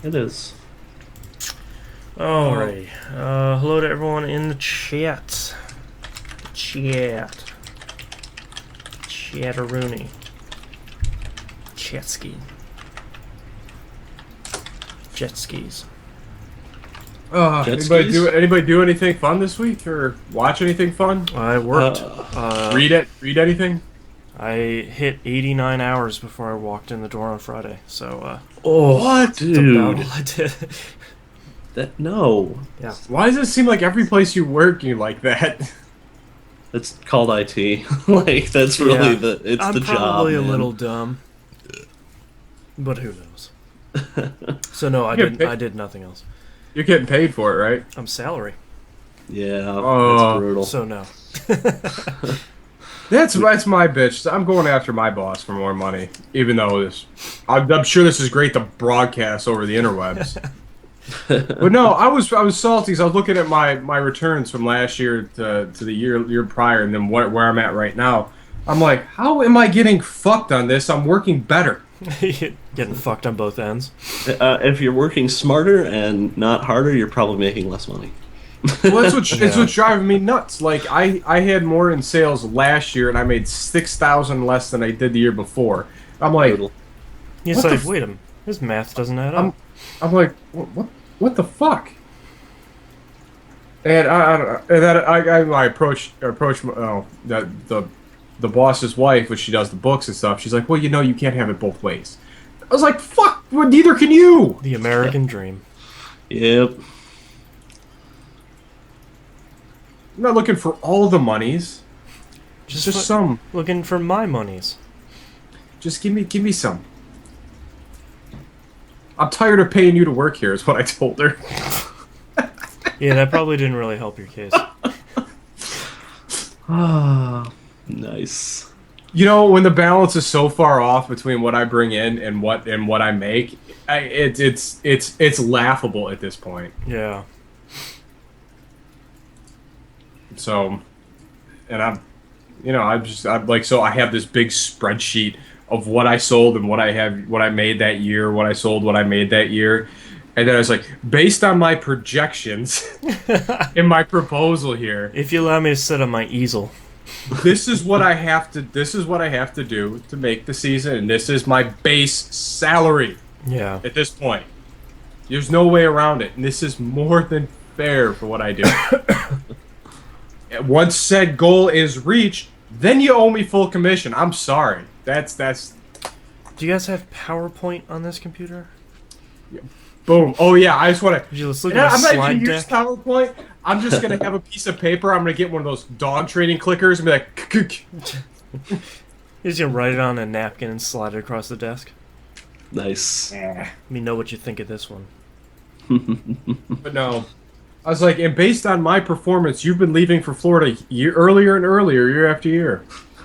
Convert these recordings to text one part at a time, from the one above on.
It is. Alrighty. Hello to everyone in the chat. The chat. Chatteroony. Chatski. Jet skis. Jet Anybody skis? anybody do anything fun this week or watch anything fun? I worked. Read anything? I hit 89 hours before I walked in the door on Friday, so Oh, What? that's dude. about all I did. No. Yeah. Why does it seem like every place you work you like that? It's called IT. Like, that's really Yeah. it's I'm the job, probably a man. little dumb, but who knows? So no, I You're didn't. big- I did nothing else. You're getting paid for it, right? I'm salary, Yeah, Oh. that's brutal. so no. That's my bitch. I'm going after my boss for more money, even though I'm sure this is great to broadcast over the interwebs. But no, I was salty because I was looking at my returns from last year to the year prior, and then where I'm at right now. I'm like, how am I getting fucked on this? I'm working better. Getting fucked on both ends. If you're working smarter and not harder, you're probably making less money. Well, it's what's driving me nuts. Like I had more in sales last year, and I made 6,000 less than I did the year before. I'm like, Brutal. It's What the like, f- wait a minute, this math doesn't add I'm up. I'm like, what the fuck? And I approached the boss's wife, when she does the books and stuff. She's like, well, you can't have it both ways. I was like, fuck, well, neither can you. The American dream. Yep. I'm not looking for all the monies, Just just some. looking for my monies. Just give me some. I'm tired of paying you to work here, is what I told her. Yeah, that probably didn't really help your case. Ah, nice. You know, when the balance is so far off between what I bring in and what I make, it's laughable at this point. Yeah. So, and I'm like, so I have this big spreadsheet of what I sold and what I made that year, what I sold, what I made that year. And then I was like, based on my projections in my proposal here, If you allow me to sit on my easel. this is what I have to do to make the season, and this is my base salary Yeah. at this point. There's no way around it, and this is more than fair for what I do. Once said goal is reached, then you owe me full commission. I'm sorry. That's Do you guys have PowerPoint on this computer? boom. Oh yeah, I just want to. Would you let's look at my I'm not slide even use deck? PowerPoint. I'm just gonna have a piece of paper. I'm gonna get one of those dog training clickers and be like, You're just gonna write it on a napkin and slide it across the desk? Nice. Let me know what you think of this one. but no. I was like, and based on my performance, you've been leaving for Florida earlier and earlier, year after year.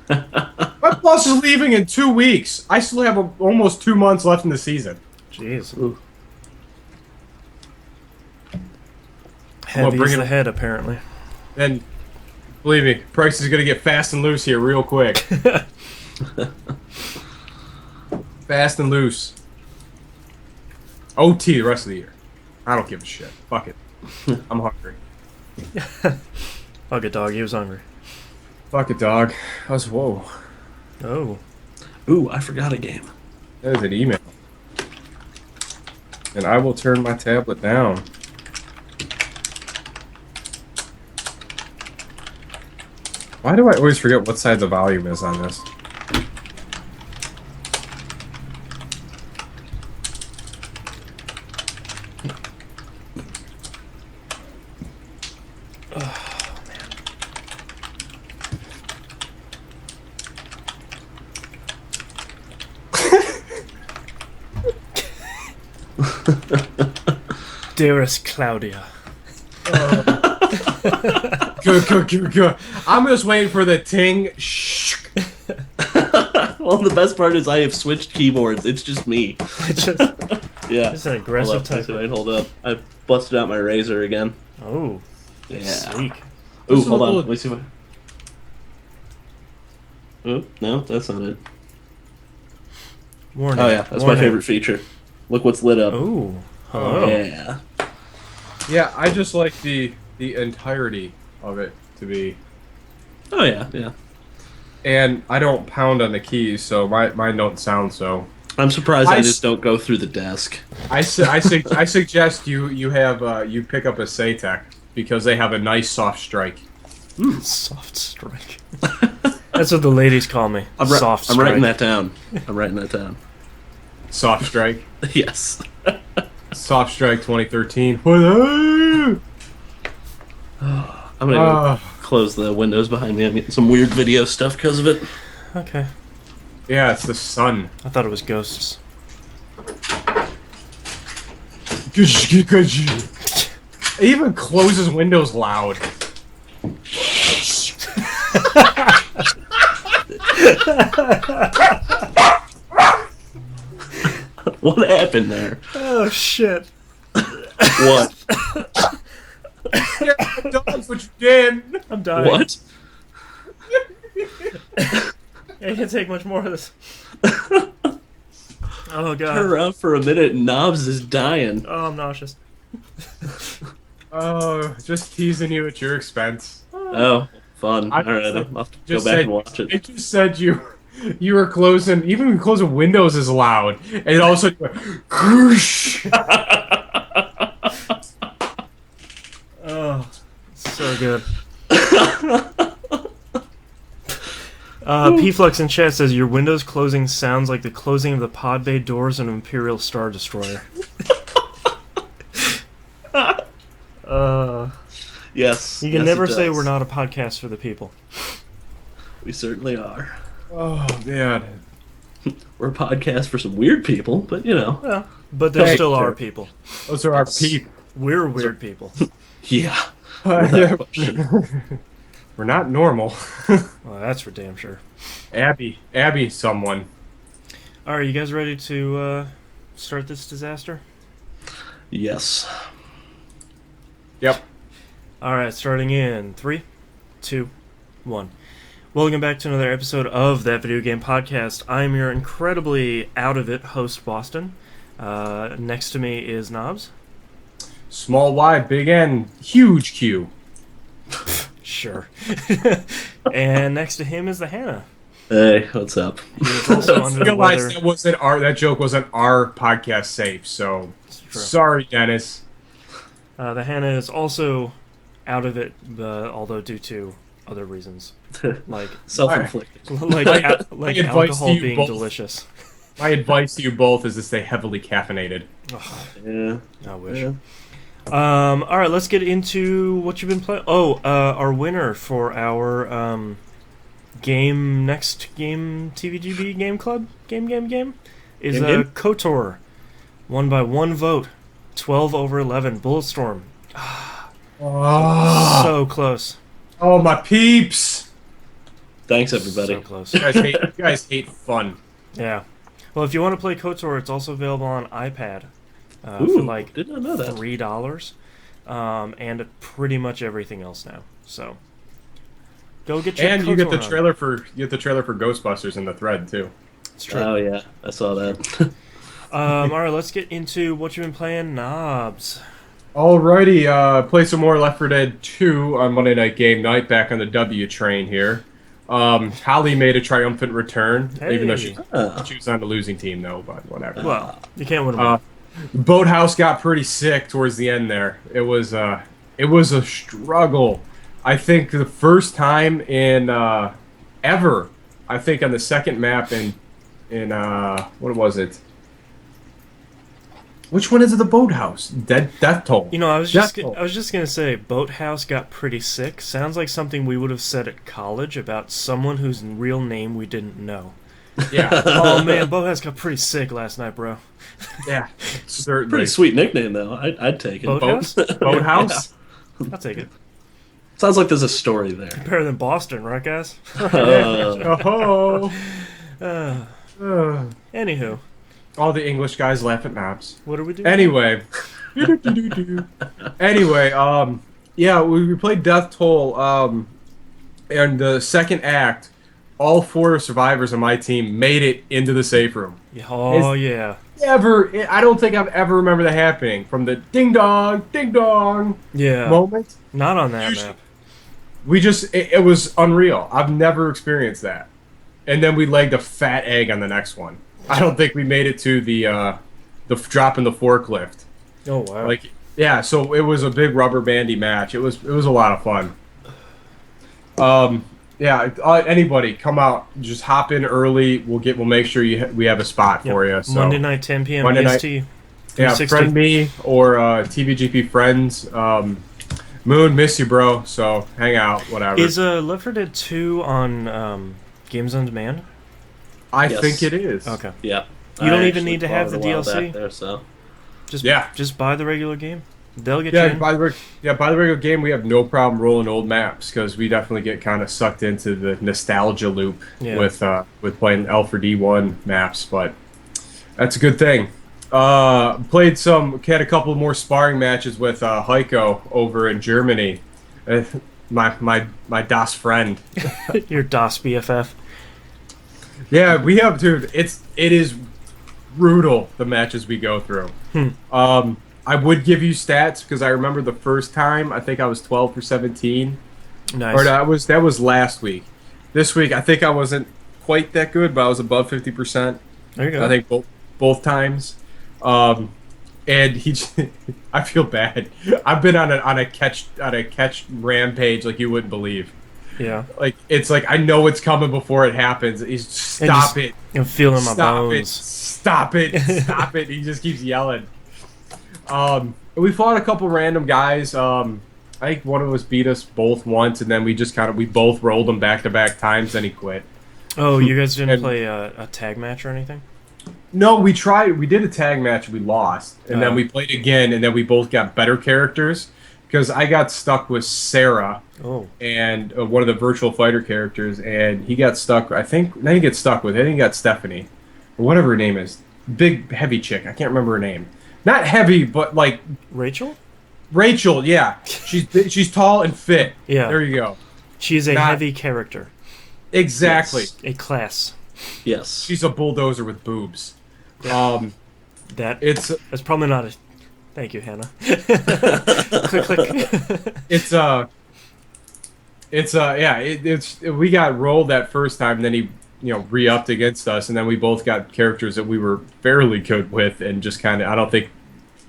My boss is leaving in 2 weeks. I still have almost 2 months left in the season. Jeez. Ooh. Heavy's bring it the up. head, apparently. And believe me, price is gonna get fast and loose here real quick. Fast and loose. OT the rest of the year. I don't give a shit. Fuck it. I'm hungry. Hug it, dog. He was hungry. Fuck it, dog. Whoa. Oh. Ooh, I forgot a game. That is an email. And I will turn my tablet down. Why do I always forget what side the volume is on this? Dearest Claudia. Good. I'm just waiting for the ting. Shh. Well, the best part is I have switched keyboards. It's just me. It's just Yeah. it's an aggressive Hold up, type. wait, hold up. I busted out my razor again. Oh. Yeah. Sleek. Ooh, This is hold a on. little- Let me see what. Oh, no, that's not it. Warning. Oh, yeah, that's my Warning. favorite feature. Look what's lit up. Ooh. Oh. Yeah. Yeah, I just like the entirety of it to be. Oh yeah, yeah. And I don't pound on the keys, so mine don't sound so. I'm surprised I I just don't go through the desk. I suggest you have you pick up a Satec because they have a nice soft strike. Soft strike. That's what the ladies call me. Soft strike. I'm writing that down. I'm writing that down. Soft strike. Yes. Soft strike 2013. What? I'm gonna go close the windows behind me. I'm getting some weird video stuff because of it. Okay. Yeah, it's the sun. I thought it was ghosts. It even closes windows loud. What happened there? Oh shit. What? Yeah, that's what you did. I'm dying. What? I can't take much more of this. Oh god. Turn around for a minute and Knobs is dying. Oh, I'm nauseous. Oh, just teasing you at your expense. Oh, fun. I Alright, I'll have to go just back said- and watch it. It just said you were closing, even when closing windows is loud, and it also whoosh. Oh, so good. P-Flux in chat says, your windows closing sounds like the closing of the pod bay doors on an Imperial Star Destroyer. Yes. You can yes, never it say does. we're not a podcast for the people. We certainly are. Oh man. We're a podcast for some weird people, but you know. Well, but there Hey, still are sure. people. Those are our peep. We're weird people. Yeah. We're not normal. Well, that's for damn sure. Abby, someone. Alright, you guys ready to start this disaster? Yes. Yep. Alright, starting in 3, 2, 1. Welcome back to another episode of That Video Game Podcast. I'm your incredibly out of it host, Boston. Next to me is Knobs. Small Y, big N, huge Q. Sure. And next to him is the Hannah. Hey, what's up? He is also under the Realized weather. that joke wasn't our podcast safe, so True. sorry, Dennis. The Hannah is also out of it, although due to other reasons, like Self-inflicted. like advice to alcohol you being both. delicious. My advice to you both is to stay heavily caffeinated. Ugh, Yeah. I wish. Yeah. All right, let's get into what you've been playing. Oh, our winner for our next game TVGP game club game is Game? KOTOR, won by 1 vote, 12/11. Bulletstorm, Oh, so close, my peeps! Thanks, everybody. so close. You guys hate fun. Yeah. Well, if you want to play KOTOR, it's also available on iPad for Ooh, like did not know that. $3, and pretty much everything else now. So go get your And you get the KOTOR on. trailer for Ghostbusters in the thread too. It's true. Oh yeah, I saw that. All right, let's get into what you've been playing, Knobs. Alrighty, play some more Left 4 Dead 2 on Monday Night Game Night, back on the W train here. Holly made a triumphant return, even though she was on the losing team though, but whatever. Well, you can't win them all. Boathouse got pretty sick towards the end there. It was a struggle. I think the first time in ever, I think on the second map in what was it? Which one is it? The Boathouse? Death Toll. You know, I was just gonna say, Boathouse got pretty sick. Sounds like something we would have said at college about someone whose real name we didn't know. Yeah, Oh man, Boathouse got pretty sick last night, bro. yeah, certainly. Pretty sweet nickname though. I'd take it. Boathouse? Boathouse. I'll take it. Sounds like there's a story there. Better than Boston, right, guys? Oh. Anywho, All the English guys laugh at Knobs. what are we doing? Anyway. Anyway, yeah, we played Death Toll, and the second act, all 4 survivors on my team made it into the safe room. Oh yeah. I don't think I've ever remember that happening from the ding dong Yeah. moment. Not on that Usually- map. It was unreal. I've never experienced that. And then we laid a fat egg on the next one. I don't think we made it to the drop in the forklift. Oh wow. Like, yeah, so it was a big rubber bandy match. It was a lot of fun. Yeah, anybody come out, just hop in early. We'll make sure we have a spot for you. So Monday night, 10 p.m. Monday PST. night- yeah, 360. friend me or TVGP friends. Moon, miss you, bro. So hang out, whatever. Is Left 4 Dead 2 on Games on Demand? I Yes. think it is. Okay. Yeah. You don't I even actually need to bought have it the a while DLC. back there, so. Just buy the regular game. They'll get you Yeah, in. by the regular game, we have no problem rolling old maps because we definitely get kind of sucked into the nostalgia loop with playing L4D1 maps. But that's a good thing. Had a couple more sparring matches with Heiko over in Germany. My DOS friend. Your DOS BFF. Yeah, we have, dude. It is brutal, the matches we go through. I would give you stats because I remember the first time. I think I was 12 for 17. Nice. Or that was last week. This week, I think I wasn't quite that good, but I was above 50%. There you go. I think both times. And I feel bad. I've been on a catch rampage like you wouldn't believe. Yeah. Like it's like I know it's coming before it happens. He's stop it. I'm feeling my Stop it. bones. Stop it. Stop it. He just keeps yelling. We fought a couple random guys. I think one of us beat us both once, and then we both rolled him back-to-back times, then he quit. Oh, you guys didn't play a tag match or anything? No, we tried. We did a tag match, we lost, and then we played again, and then we both got better characters, because I got stuck with Sarah, and one of the virtual fighter characters, and he got stuck, I think he got Stephanie, or whatever her name is. Big, heavy chick. I can't remember her name. Not heavy, but like... Rachel, yeah. She's tall and fit. Yeah. There you go. She's a heavy character. Exactly. Yes. A class. Yes. She's a bulldozer with boobs. That's probably not a... Thank you, Hannah. Click, click. We got rolled that first time, and then he, re-upped against us, and then we both got characters that we were fairly good with, and just kind of, I don't think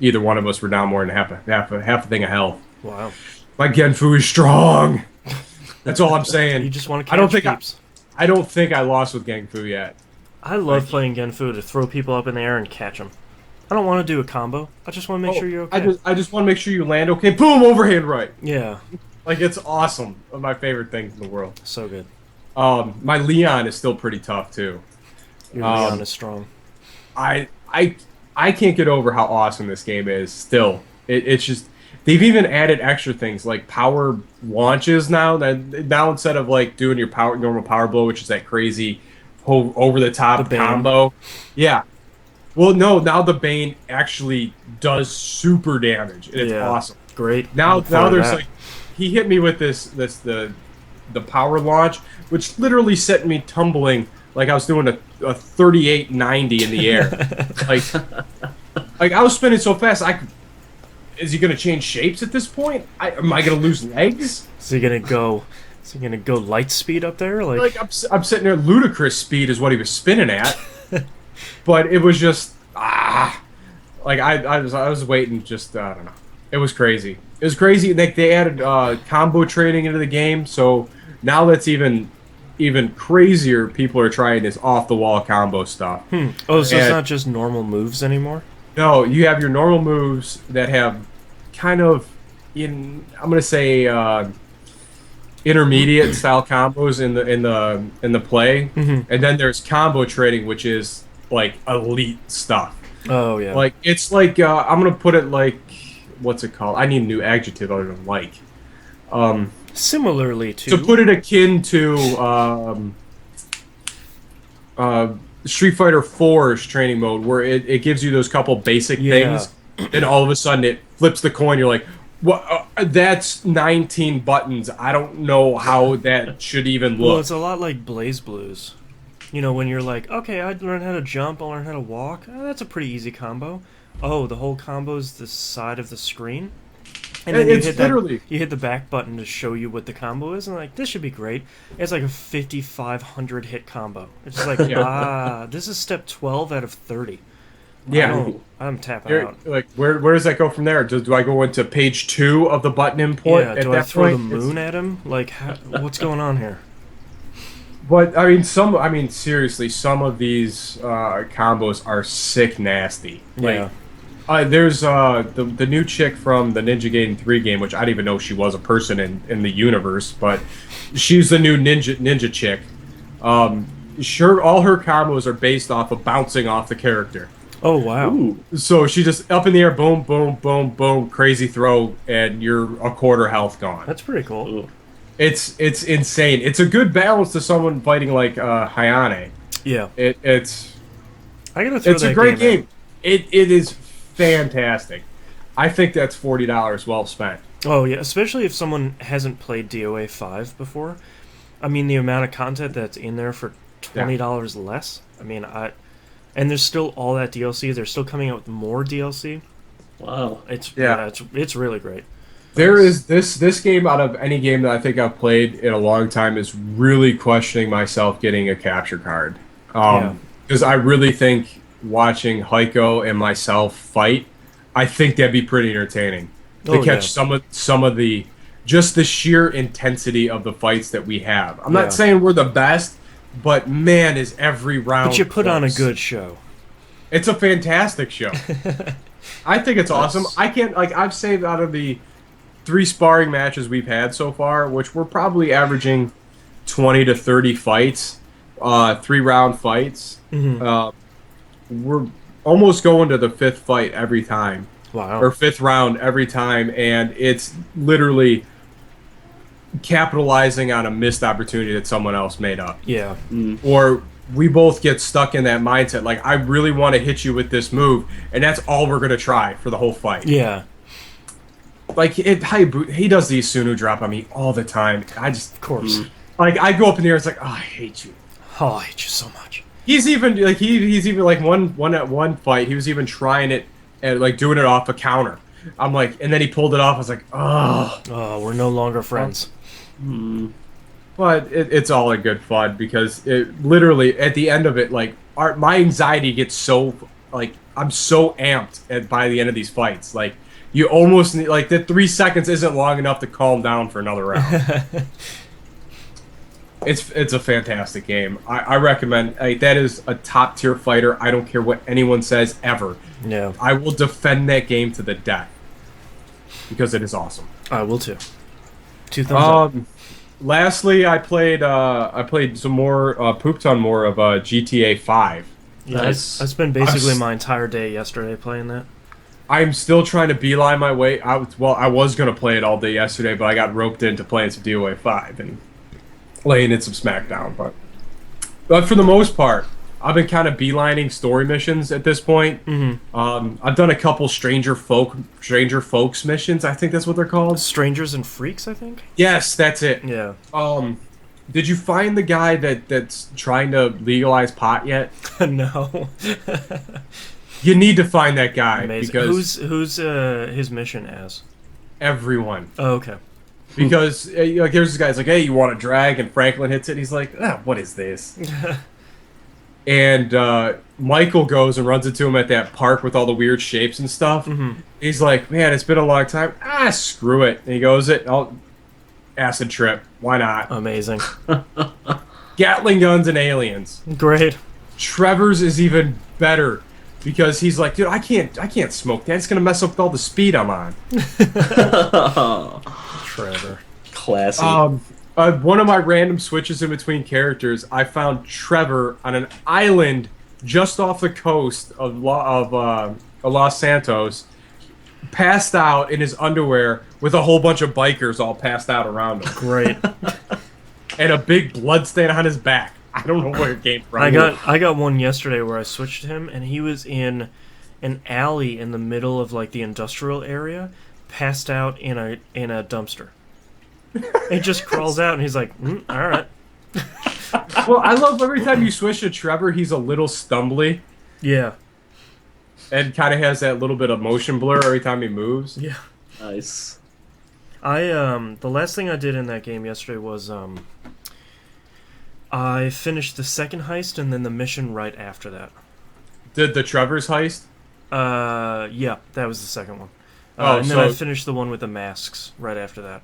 either one of us were down more than half a thing of health. Wow. My Genfu is strong. That's all I'm saying. You just want to catch peeps. I don't think I lost with Genfu yet. I love playing Genfu to throw people up in the air and catch them. I don't want to do a combo. I just want to make sure you're okay. I just want to make sure you land okay. Boom, overhand right. Yeah. Like, it's awesome. One of my favorite things in the world. So good. My Leon is still pretty tough, too. Your Leon is strong. I can't get over how awesome this game is still. It's just... They've even added extra things, like power launches now. Now instead of, like, doing your normal power blow, which is that crazy over-the-top combo. Yeah. Well, no, now the Bane actually does super damage, and it's awesome. Great. Now there's like, he hit me with the power launch, which literally sent me tumbling like I was doing a 3890 in the air. like I was spinning so fast. Is he gonna change shapes at this point? Am I gonna lose legs? Is he gonna go light speed up there? Like I'm sitting there, ludicrous speed is what he was spinning at. But it was just like I was waiting. Just I don't know. It was crazy. It was crazy. They added combo training into the game, so now that's even crazier. People are trying this off the wall combo stuff. Oh, so it's not just normal moves anymore? No, you have your normal moves that have kind of I'm gonna say intermediate style combos in the play, and then there's combo trading, which is like elite stuff. Oh yeah. Like it's like I'm gonna put it like, what's it called? I need a new adjective other than like. Similarly to put it akin to Street Fighter 4's training mode, where it gives you those couple basic things, and all of a sudden it flips the coin. You're like, what? That's 19 buttons. I don't know how that should even look. Well, it's a lot like Blaze Blues. You know, when you're like, okay, I'd learn how to jump, I'll learn how to walk. Oh, that's a pretty easy combo. Oh, the whole combo is the side of the screen. And then It's literally... you hit the back button to show you what the combo is, and like, this should be great. It's like a 5,500 hit combo. It's just like, this is step 12 out of 30. Yeah. I'm tapping out. Like, where does that go from there? Do I go into page 2 of the button import? Yeah, do I throw the moon at him? Like, what's going on here? But I mean, seriously, some of these combos are sick nasty. Yeah. There's the new chick from the Ninja Gaiden 3 game, which I didn't even know she was a person in the universe, but she's the new ninja chick. Sure, all her combos are based off of bouncing off the character. Oh wow! Ooh. So she just up in the air, boom, boom, boom, boom, crazy throw, and you're a quarter health gone. That's pretty cool. Ooh. It's insane. It's a good balance to someone fighting like Hayane. Yeah. It's I gotta throw it's that a great game. out. It is fantastic. I think that's $40 well spent. Oh yeah, especially if someone hasn't played DOA 5 before. I mean, the amount of content that's in there for $20 less. I mean, and there's still all that DLC. They're still coming out with more DLC. Wow. It's really great. There is this game out of any game that I think I've played in a long time is really questioning myself getting a capture card. Because I really think watching Heiko and myself fight, I think that'd be pretty entertaining to catch some of the just the sheer intensity of the fights that we have. I'm not saying we're the best, but man, is every round. But you put close. on a good show. It's a fantastic show. I think it's awesome. I can't I've saved out of the 3 sparring matches we've had so far, which we're probably averaging 20 to 30 fights, 3-round fights. Mm-hmm. We're almost going to the 5th fight every time. Wow. Or 5th round every time, and it's literally capitalizing on a missed opportunity that someone else made up. Yeah. Or we both get stuck in that mindset, like, I really want to hit you with this move, and that's all we're going to try for the whole fight. Yeah. Like, he does these Sunu drop on me all the time. Of course. Like, I go up in the air, it's like, oh, I hate you. Oh, I hate you so much. He's even like one fight, he was even trying it and like doing it off a counter. I'm like, and then he pulled it off. I was like, oh. Oh, we're no longer friends. But it's all in good fun because it literally at the end of it, like my anxiety gets so like I'm so amped by the end of these fights. Like you almost need like the 3 seconds isn't long enough to calm down for another round. It's a fantastic game. I recommend. That is a top tier fighter. I don't care what anyone says ever. Yeah. I will defend that game to the death because it is awesome. I will too. 2 thumbs up. Lastly, I played some more pooped on more of GTA 5. Yeah, Nice. I spent basically my entire day yesterday playing that. I'm still trying to beeline my way. I was gonna play it all day yesterday, but I got roped into playing some DOA 5 and laying in some Smackdown. But for the most part, I've been kind of beelining story missions at this point. Mm-hmm. I've done a couple Stranger Folks missions. I think that's what they're called. Strangers and Freaks, I think. Yes, that's it. Yeah. Did you find the guy that's trying to legalize pot yet? No. You need to find that guy. Amazing. Because Who's his mission as? everyone. Oh, okay. Because like here's this guy's like, hey, you want to drag? And Franklin hits it. And he's like, what is this? And Michael goes and runs into him at that park with all the weird shapes and stuff. Mm-hmm. He's like, man, it's been a long time. Screw it. And he goes, acid trip. Why not? Amazing. Gatling guns and aliens. Great. Trevor's is even better because he's like, dude, I can't smoke that. It's gonna mess up with all the speed I'm on. Trevor. Classy. One of my random switches in between characters, I found Trevor on an island just off the coast of Los Santos, passed out in his underwear with a whole bunch of bikers all passed out around him. Great. And a big blood stain on his back. I don't know where it came from. I got one yesterday where I switched him, and he was in an alley in the middle of like the industrial area, passed out in a dumpster. He just crawls out, and he's like, "All right." Well, I love every time you switch to Trevor, he's a little stumbly Yeah. and kind of has that little bit of motion blur every time he moves. Yeah. Nice. The last thing I did in that game yesterday was I finished the second heist and then the mission right after that. Did the Trevor's heist? Yeah, that was the second one. Oh, and then so- I finished the one with the masks right after that.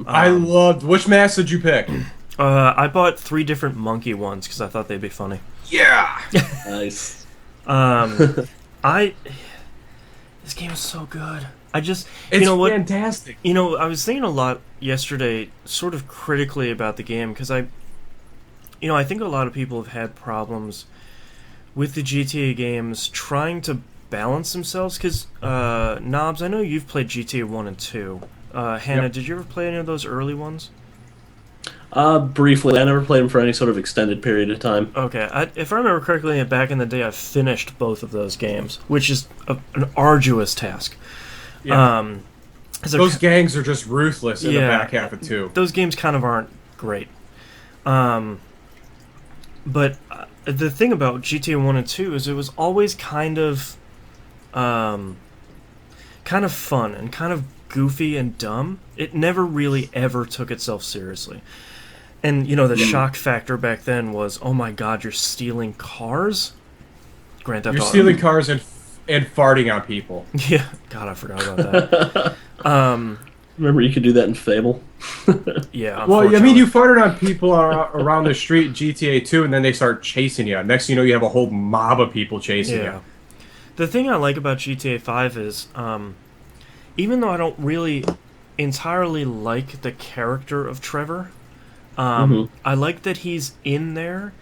I loved. Which mask did you pick? I bought 3 different monkey ones because I thought they'd be funny. Yeah. Nice. This game is so good. It's you know what? fantastic. You know, I was thinking a lot yesterday, sort of critically about the game because I think a lot of people have had problems with the GTA games trying to balance themselves. Because Knobs, I know you've played GTA 1 and 2. Hannah, Yep. did you ever play any of those early ones? Briefly. I never played them for any sort of extended period of time. Okay, if I remember correctly, back in the day, I finished both of those games, which is an arduous task. Yeah. So Those gangs are just ruthless in the Yeah. back half of 2. those games kind of aren't great. But the thing about GTA 1 and 2 is it was always kind of fun and kind of goofy and dumb. It never really ever took itself seriously. And, the shock factor back then was, oh my god, you're stealing cars? Grand Theft You're Auto. stealing cars and farting on people. Yeah, God, I forgot about that. Remember, you could do that in Fable. Yeah, Well, I mean, unfortunately. you farted on people around the street in GTA 2, and then they start chasing you. Next thing you know, you have a whole mob of people chasing Yeah. you. The thing I like about GTA 5 is, even though I don't really entirely like the character of Trevor, I like that he's in there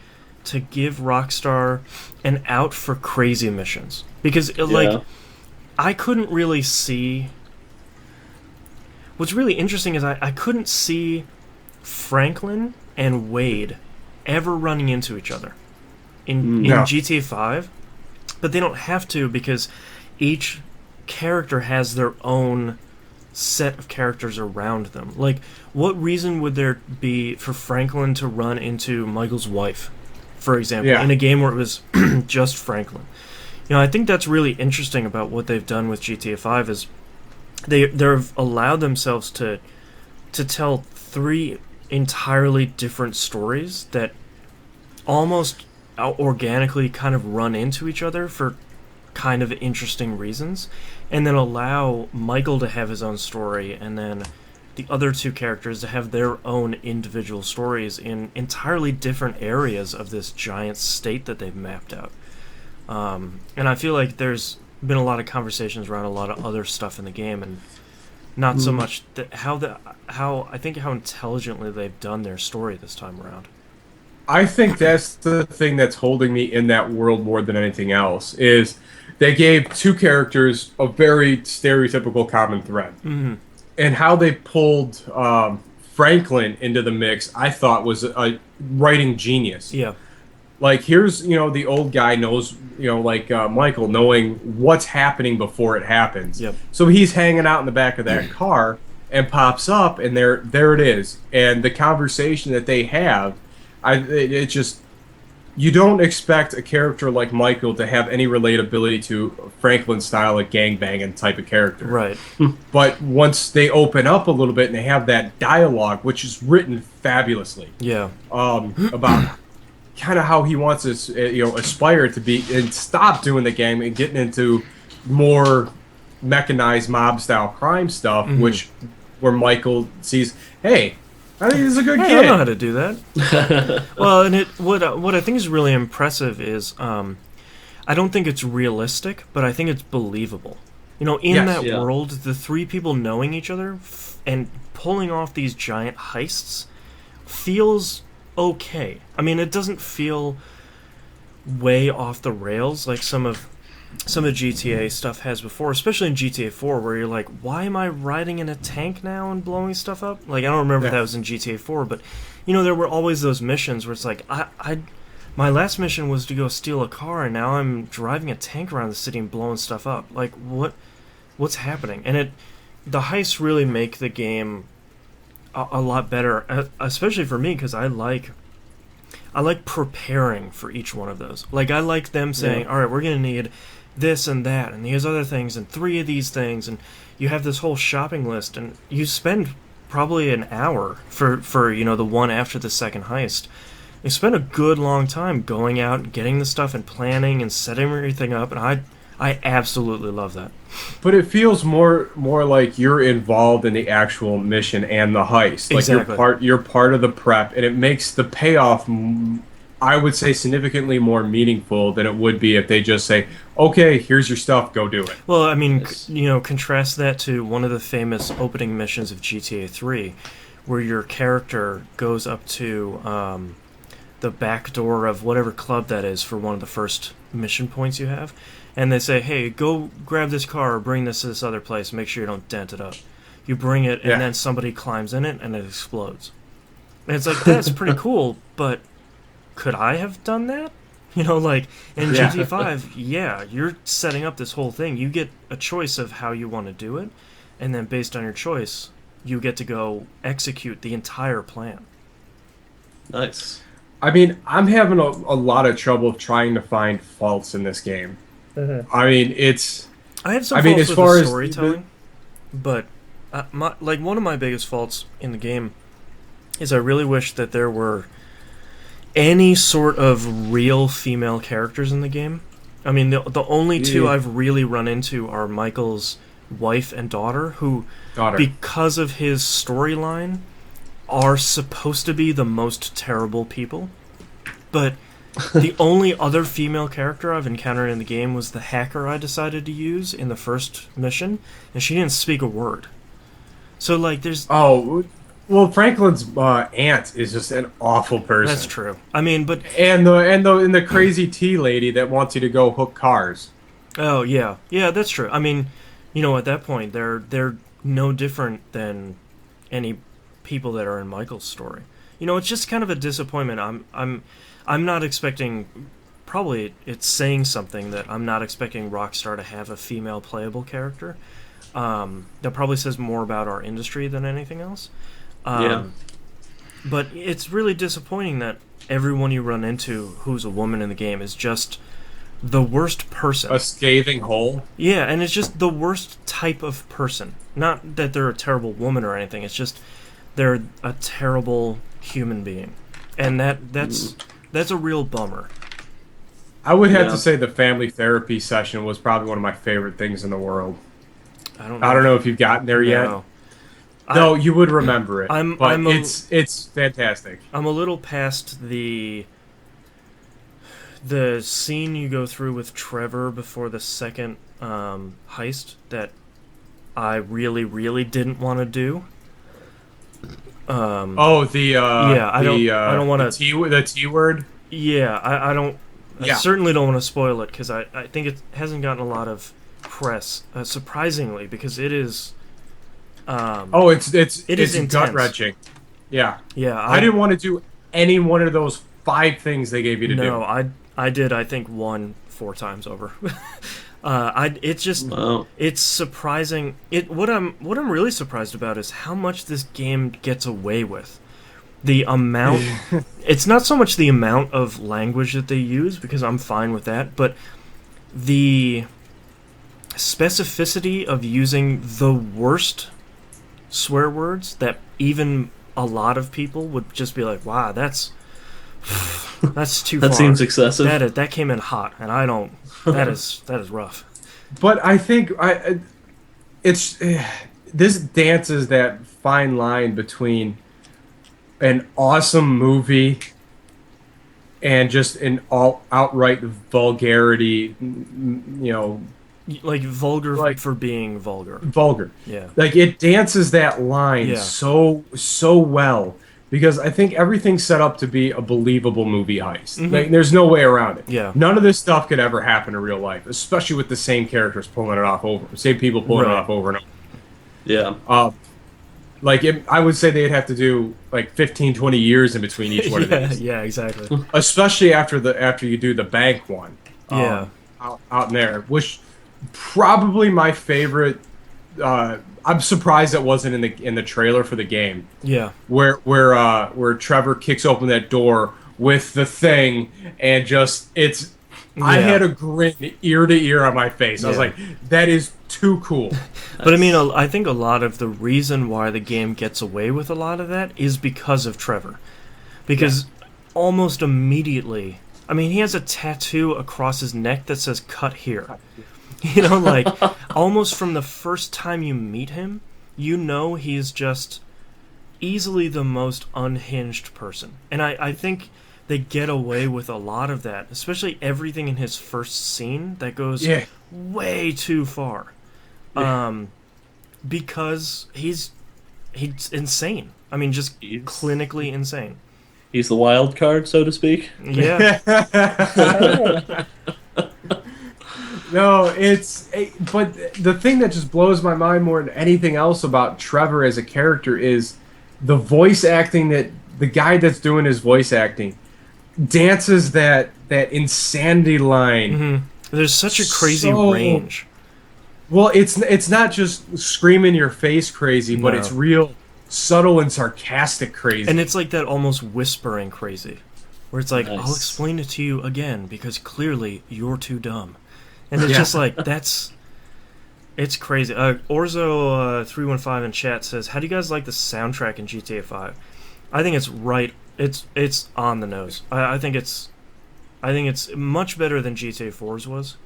to give Rockstar an out for crazy missions. Because, Yeah. I couldn't really see... What's really interesting is I couldn't see Franklin and Wade ever running into each other in No. GTA 5. But they don't have to because each character has their own set of characters around them. Like, what reason would there be for Franklin to run into Michael's wife, for example, Yeah. in a game where it was just Franklin? I think that's really interesting about what they've done with GTA 5 is they've allowed themselves to tell 3 entirely different stories that almost organically kind of run into each other for kind of interesting reasons, and then allow Michael to have his own story, and then the other 2 characters to have their own individual stories in entirely different areas of this giant state that they've mapped out. And I feel like there's been a lot of conversations around a lot of other stuff in the game, and not so much how intelligently they've done their story this time around. I think that's the thing that's holding me in that world more than anything else, is they gave 2 characters a very stereotypical common thread. Mm-hmm. And how they pulled Franklin into the mix, I thought was a writing genius. Yeah. Like, here's, the old guy knows, Michael, knowing what's happening before it happens. Yep. So he's hanging out in the back of that car and pops up, and there it is. And the conversation that they have, it just, you don't expect a character like Michael to have any relatability to Franklin's style of gangbanging type of character. Right. But once they open up a little bit and they have that dialogue, which is written fabulously, Yeah. about kind of how he wants to, aspire to be and stop doing the gang and getting into more mechanized mob style crime stuff, where Michael sees, hey, I think he's a good Hey, kid. I know how to do that. Well, and what I think is really impressive is I don't think it's realistic, but I think it's believable. In Yes, that yeah. world, the 3 people knowing each other and pulling off these giant heists feels okay. I mean, it doesn't feel way off the rails like some of GTA stuff has before, especially in GTA 4, where you're like, why am I riding in a tank now and blowing stuff up? Like, I don't remember if that was in GTA 4, but, there were always those missions where it's like, my last mission was to go steal a car, and now I'm driving a tank around the city and blowing stuff up. Like, what's happening? And the heists really make the game a lot better, especially for me, because I like I like preparing for each one of those. Like, I like them saying, all right, we're going to need this and that, and these other things, and 3 of these things, and you have this whole shopping list, and you spend probably an hour for the one after the second heist. You spend a good long time going out and getting the stuff and planning and setting everything up, and I absolutely love that. But it feels more like you're involved in the actual mission and the heist. Like Exactly. you're part of the prep, and it makes the payoff, I would say, significantly more meaningful than it would be if they just say, "Okay, here's your stuff, go do it." Well, I mean, Yes. contrast that to one of the famous opening missions of GTA 3, where your character goes up to the back door of whatever club that is for one of the first mission points you have, and they say, hey, go grab this car or bring this to this other place, make sure you don't dent it up. You bring it, and then somebody climbs in it, and it explodes. And it's like, that's pretty cool, but could I have done that? Like, in GTA 5, you're setting up this whole thing. You get a choice of how you want to do it, and then based on your choice, you get to go execute the entire plan. Nice. I mean, I'm having a lot of trouble trying to find faults in this game. I mean, I have some I mean, faults as with far the as storytelling, but one of my biggest faults in the game is I really wish that there were any sort of real female characters in the game. I mean, the only two I've really run into are Michael's wife and daughter, who, because of his storyline, are supposed to be the most terrible people. But the only other female character I've encountered in the game was the hacker I decided to use in the first mission, and she didn't speak a word. So, like, there's... Oh, well, Franklin's aunt is just an awful person. That's true. I mean, but... And the crazy tea lady that wants you to go hook cars. Oh, yeah. Yeah, that's true. I mean, at that point, they're no different than any people that are in Michael's story. It's just kind of a disappointment. I'm not expecting... Probably it's saying something that I'm not expecting Rockstar to have a female playable character. That probably says more about our industry than anything else. But it's really disappointing that everyone you run into who's a woman in the game is just the worst person. A scathing hole? Yeah, and it's just the worst type of person. Not that they're a terrible woman or anything, it's just they're a terrible human being. And that's a real bummer. I would have to say the family therapy session was probably one of my favorite things in the world. I don't know if you've gotten there yet. No, you would remember it. It's fantastic. I'm a little past the scene you go through with Trevor before the second heist that I really, really didn't want to do. I don't want to the T word. Yeah, I don't. I certainly don't want to spoil it because I think it hasn't gotten a lot of press, surprisingly, because it is. It's gut wrenching. Yeah. Yeah. I didn't want to do any one of those 5 things they gave you to do. No, I did. I think 4 times over. It's surprising. What I'm really surprised about is how much this game gets away with. The amount. It's not so much the amount of language that they use, because I'm fine with that, but the specificity of using the worst swear words that even a lot of people would just be like, wow, that's too far. That seems excessive. That came in hot, and I don't. That is rough. But I think this dances that fine line between an awesome movie and just an outright vulgarity, like vulgar for being vulgar. Vulgar. Yeah. Like, it dances that line so well, because I think everything's set up to be a believable movie heist. Mm-hmm. Like, there's no way around it. Yeah. None of this stuff could ever happen in real life, especially with the same characters pulling it off same people pulling it off over and over. Yeah. I would say they'd have to do like 15, 20 years in between each one of these. Yeah, exactly. Especially after you do the bank one. Yeah. Out in there, which probably my favorite. I'm surprised it wasn't in the trailer for the game. Yeah. Where Trevor kicks open that door with the thing, and just I had a grin ear to ear on my face. I was like, that is too cool. But I mean, I think a lot of the reason why the game gets away with a lot of that is because of Trevor. Because almost immediately, I mean, he has a tattoo across his neck that says "cut here." You know, like, almost from the first time you meet him, you know he's just easily the most unhinged person. And I think they get away with a lot of that, especially everything in his first scene that goes way too far. Because he's insane. I mean, just clinically insane. He's the wild card, so to speak. Yeah. No, but the thing that just blows my mind more than anything else about Trevor as a character is the voice acting, that the guy that's doing his voice acting dances that insanity line. Mm-hmm. There's such a crazy range. Well, it's not just scream in your face crazy, but it's real subtle and sarcastic crazy. And it's like that almost whispering crazy, where it's like, I'll explain it to you again because clearly you're too dumb. And it's just like, it's crazy. Orzo315 in chat says, how do you guys like the soundtrack in GTA 5? I think it's it's on the nose. I think it's much better than GTA 4's was.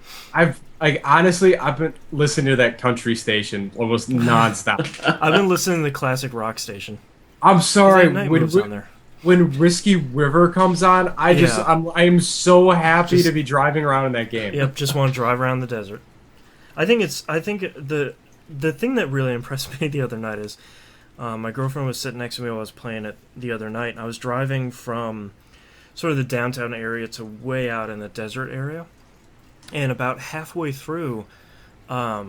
Honestly, I've been listening to that country station almost nonstop. I've been listening to the classic rock station. I'm sorry, when Risky River comes on, I'm so happy to be driving around in that game. Yep, just want to drive around the desert. I think the thing that really impressed me the other night is my girlfriend was sitting next to me while I was playing it the other night, and I was driving from sort of the downtown area to way out in the desert area, and about halfway through, I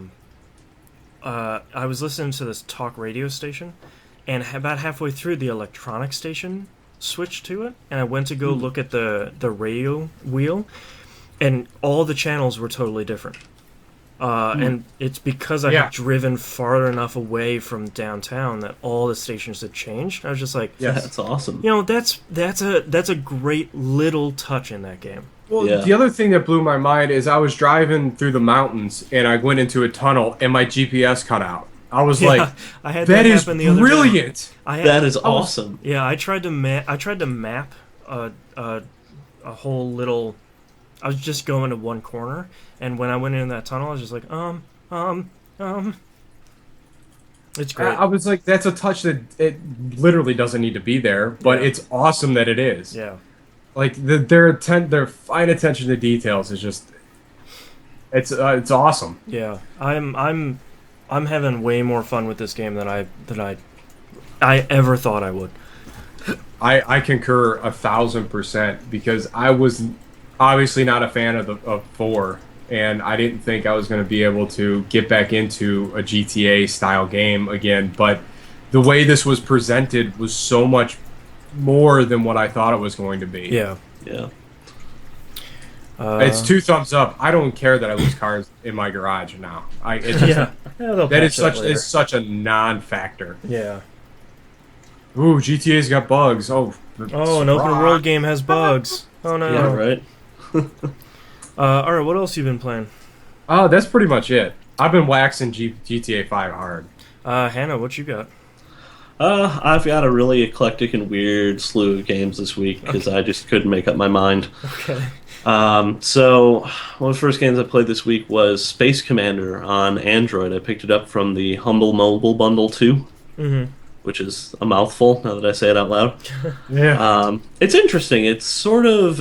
was listening to this talk radio station, and about halfway through, the electronic station switched to it, and I went to go look at the radio wheel, and all the channels were totally different. And it's because I had driven far enough away from downtown that all the stations had changed. I was just like, yeah, that's awesome. You know, that's a great little touch in that game. Well, the other thing that blew my mind is I was driving through the mountains and I went into a tunnel and my GPS cut out. I was like, I had that is happen the other brilliant. That is awesome. I tried to map a whole little. I was just going to one corner, and when I went in that tunnel, I was just like, It's great. I was like, that's a touch that it literally doesn't need to be there, but it's awesome that it is. Yeah. Like their fine attention to details is just, it's awesome. Yeah, I'm having way more fun with this game than I ever thought I would. I concur 1,000% because I was obviously not a fan of 4, and I didn't think I was going to be able to get back into a GTA style game again. But the way this was presented was so much more than what I thought it was going to be. Yeah. It's 2 thumbs up. I don't care that I lose cars in my garage now. It's such a non-factor. Yeah. Ooh, GTA's got bugs. Oh, an open world game has bugs. Oh no. Yeah, right. All right, what else you been playing? That's pretty much it. I've been waxing GTA 5 hard. Hannah, what you got? I've got a really eclectic and weird slew of games this week because I just couldn't make up my mind. Okay. So one of the first games I played this week was Space Commander on Android. I picked it up from the Humble Mobile Bundle 2, which is a mouthful now that I say it out loud. Yeah. It's interesting. It's sort of...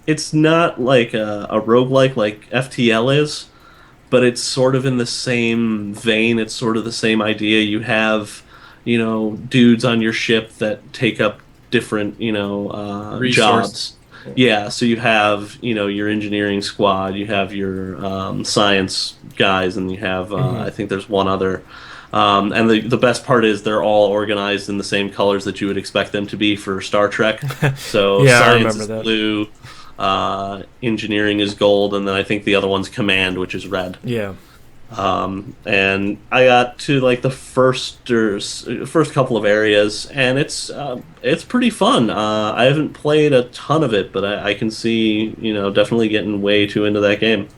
it's not like a roguelike like FTL is, but it's sort of in the same vein. It's sort of the same idea. You have... dudes on your ship that take up different, jobs. Yeah, so you have, your engineering squad, you have your science guys, and you have, I think there's one other. And the best part is they're all organized in the same colors that you would expect them to be for Star Trek. So science is blue, engineering is gold, and then I think the other one's command, which is red. Yeah. And I got to like the first couple of areas, and it's pretty fun. I haven't played a ton of it, but I can see definitely getting way too into that game.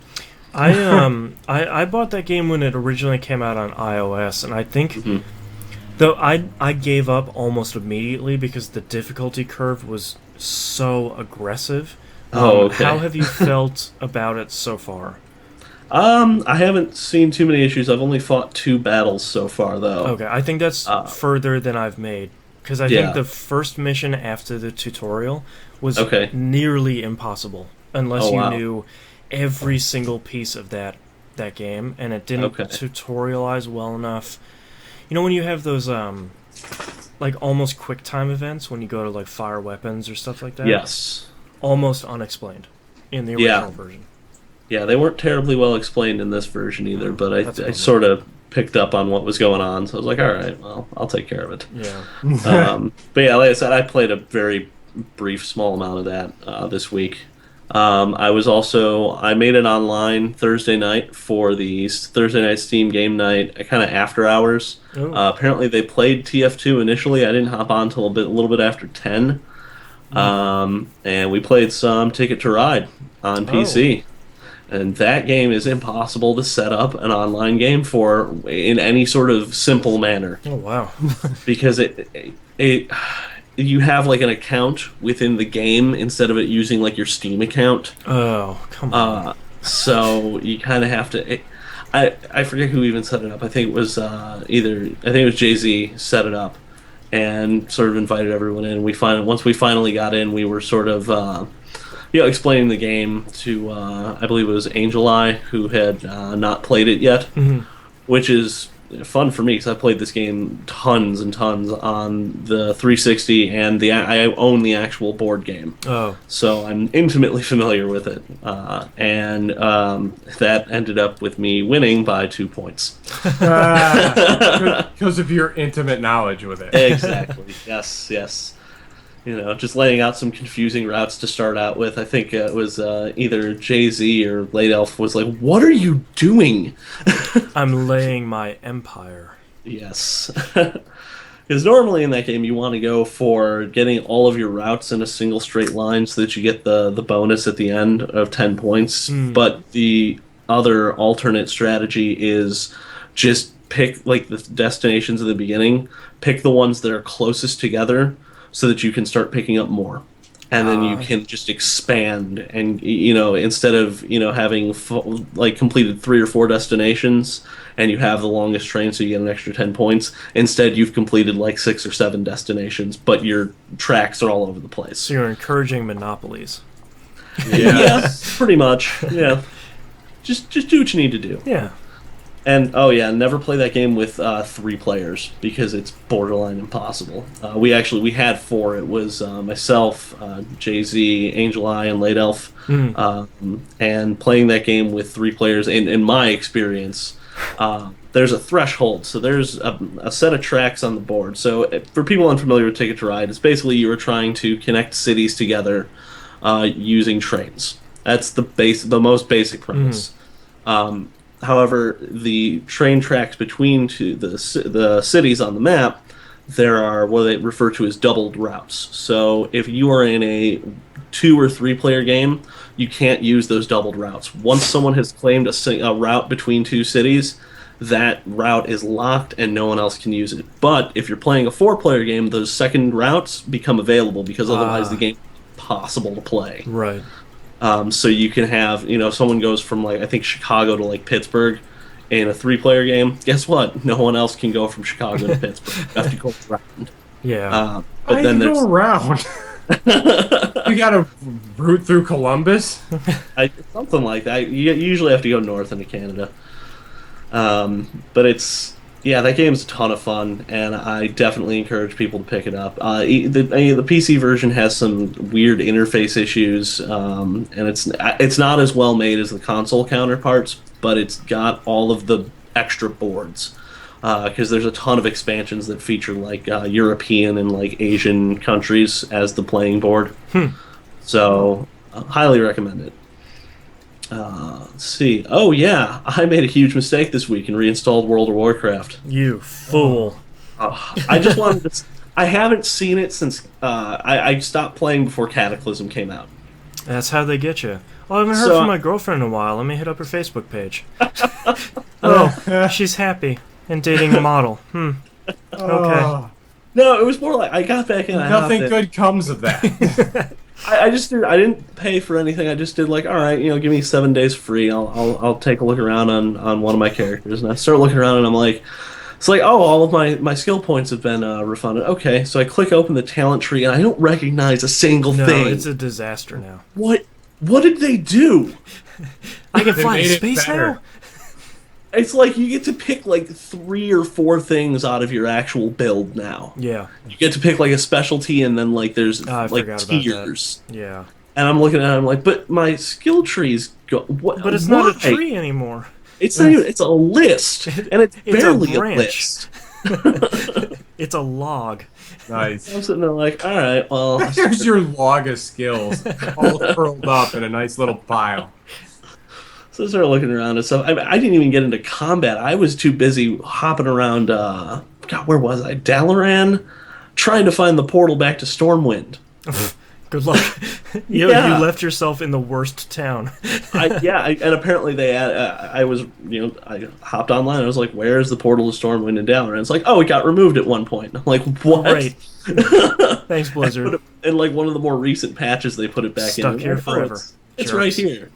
I bought that game when it originally came out on iOS, and I think Hmm. though I gave up almost immediately because the difficulty curve was so aggressive. Oh, How okay. have you felt about it so far? I haven't seen too many issues. I've only fought two battles so far, though. Okay, I think that's Uh, further than I've made because I think yeah. the first mission after the tutorial was Okay. nearly impossible unless Oh, you wow. knew every single piece of that game, and it didn't Okay. tutorialize well enough. You know when you have those like almost quick time events when you go to like fire weapons or stuff like that? Yes. Almost unexplained in the Yeah. original version. Yeah, they weren't terribly well explained in this version either, but That's a I bummer. sort of picked up on what was going on, so I was like, all right, well, I'll take care of it. Yeah. But yeah, like I said, I played a very brief, small amount of that this week. I made it online Thursday night for the Thursday night Steam game night, kind of after hours. Oh. Apparently, they played TF2 initially. I didn't hop on until a little bit after 10. And we played some Ticket to Ride on Oh. PC. And that game is impossible to set up an online game for in any sort of simple manner Oh wow. because it you have like an account within the game instead of it using like your Steam account. Oh, come on. So you kind of have to. I forget who even set it up. I think it was I think it was Jay Z set it up and sort of invited everyone in. Once we finally got in, we were sort of explaining the game to I believe it was Angel Eye who had not played it yet, which is fun for me because I played this game tons and tons on the 360 and I own the actual board game. Oh. So I'm intimately familiar with it, and that ended up with me winning by 2 points. Because of your intimate knowledge with it. Exactly. Yes. Yes. Just laying out some confusing routes to start out with. I think it was either Jay Z or Late Elf was like, "What are you doing?" I'm laying my empire. Yes. Because normally in that game you want to go for getting all of your routes in a single straight line so that you get the bonus at the end of 10 points. But the other alternate strategy is just pick like the destinations at the beginning, pick the ones that are closest together so that you can start picking up more. And then you can just expand and instead of having like completed 3 or 4 destinations and you have the longest train so you get an extra 10 points, instead you've completed like 6 or 7 destinations but your tracks are all over the place. So you're encouraging monopolies. Yeah, pretty much. Yeah, just do what you need to do. Yeah. And oh yeah, never play that game with 3 players because it's borderline impossible. We had 4. It was myself, Jay Z, Angel Eye, and Late Elf. And playing that game with 3 players, in my experience, there's a threshold. So there's a set of tracks on the board. So for people unfamiliar with Ticket to Ride, it's basically you are trying to connect cities together using trains. That's the most basic premise. However, the train tracks between the cities on the map, there are what they refer to as doubled routes. So if you are in a 2 or 3 player game, you can't use those doubled routes. Once someone has claimed a route between 2 cities, that route is locked and no one else can use it. But if you're playing a 4 player game, those second routes become available because otherwise the game is impossible to play. Right. So you can have, someone goes from like I think Chicago to like Pittsburgh in a 3 player game. Guess what? No one else can go from Chicago to Pittsburgh. You have to go around. Yeah. But I then go there's around. You got to route through Columbus. something like that. You usually have to go north into Canada. But that game's a ton of fun, and I definitely encourage people to pick it up. The PC version has some weird interface issues, and it's not as well made as the console counterparts, but it's got all of the extra boards because there's a ton of expansions that feature like European and like Asian countries as the playing board. So, highly recommend it. Let's see. Oh yeah, I made a huge mistake this week and reinstalled World of Warcraft. You fool. I just wanted to. I haven't seen it since I stopped playing before Cataclysm came out. That's how they get you. Oh, I haven't heard So from my girlfriend in a while. Let me hit up her Facebook page. Oh, she's happy and dating a model. Okay. Oh, no, it was more like I got back in. I hopped nothing in. good comes of that. I just did. I didn't pay for anything. I just did like, all right, give me 7 days free. I'll take a look around on one of my characters, and I start looking around, and I'm like, it's like, oh, all of my skill points have been refunded. Okay, so I click open the talent tree, and I don't recognize a single No, thing. it's a disaster now. What did they do? I can They fly in made it space better. now? It's like you get to pick like 3 or 4 things out of your actual build now. Yeah. You get to pick like a specialty, and then like there's I like forgot about tiers. that. Yeah. And I'm looking at it, I'm like, but my skill trees go. What? But it's why? not a tree anymore. It's not even. It's a list, and it's It's a barely a branch. list. It's a log. Nice. I'm sitting there like, all right, well, There's your log of skills, all curled up in a nice little pile. so I started looking around and stuff. I didn't even get into combat. I was too busy hopping around. God, where was I? Dalaran, trying to find the portal back to Stormwind. Good luck. You Yeah. left yourself in the worst town. And apparently they had, I hopped online. I was like, "Where's the portal to Stormwind and Dalaran?" It's like, "Oh, it got removed at one point." I'm like, "What?" Great. Thanks, Blizzard. In like one of the more recent patches, they put it back Stuck in. here Like, oh, forever. it's Jerks. right here.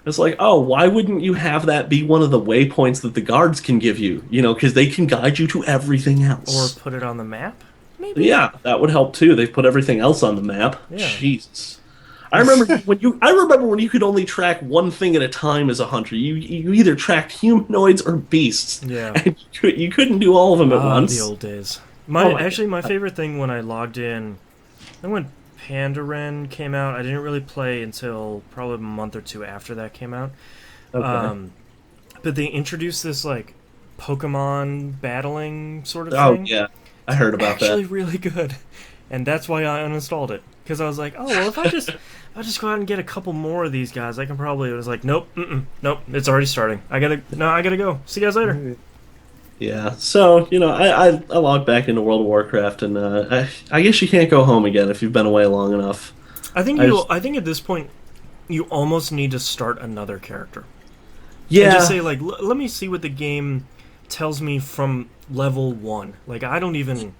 It's like, oh, why wouldn't you have that be one of the waypoints that the guards can give you? Because they can guide you to everything Or else. put it on the map? Maybe? Yeah, that would help too. They've put everything else on the map. Yeah. Jesus. I remember when you could only track one thing at a time as a hunter. You either tracked humanoids or beasts. Yeah. And you couldn't do all of them at once. The old days. Oh my My favorite thing when I logged in, and when Pandaren came out, I didn't really play until probably a month or two after that came out. Okay. But they introduced this like Pokemon battling sort of Oh thing. yeah, I heard about Actually, that. really good, and that's why I uninstalled it because I was like, oh well, if I just go out and get a couple more of these guys, I can probably. It was like, nope, nope, it's already starting. I gotta go. See you guys later. Yeah, so I logged back into World of Warcraft, and I guess you can't go home again if you've been away long enough. I think I think at this point, you almost need to start another character. Yeah, And just say like, let me see what the game tells me from level 1. Like I don't even.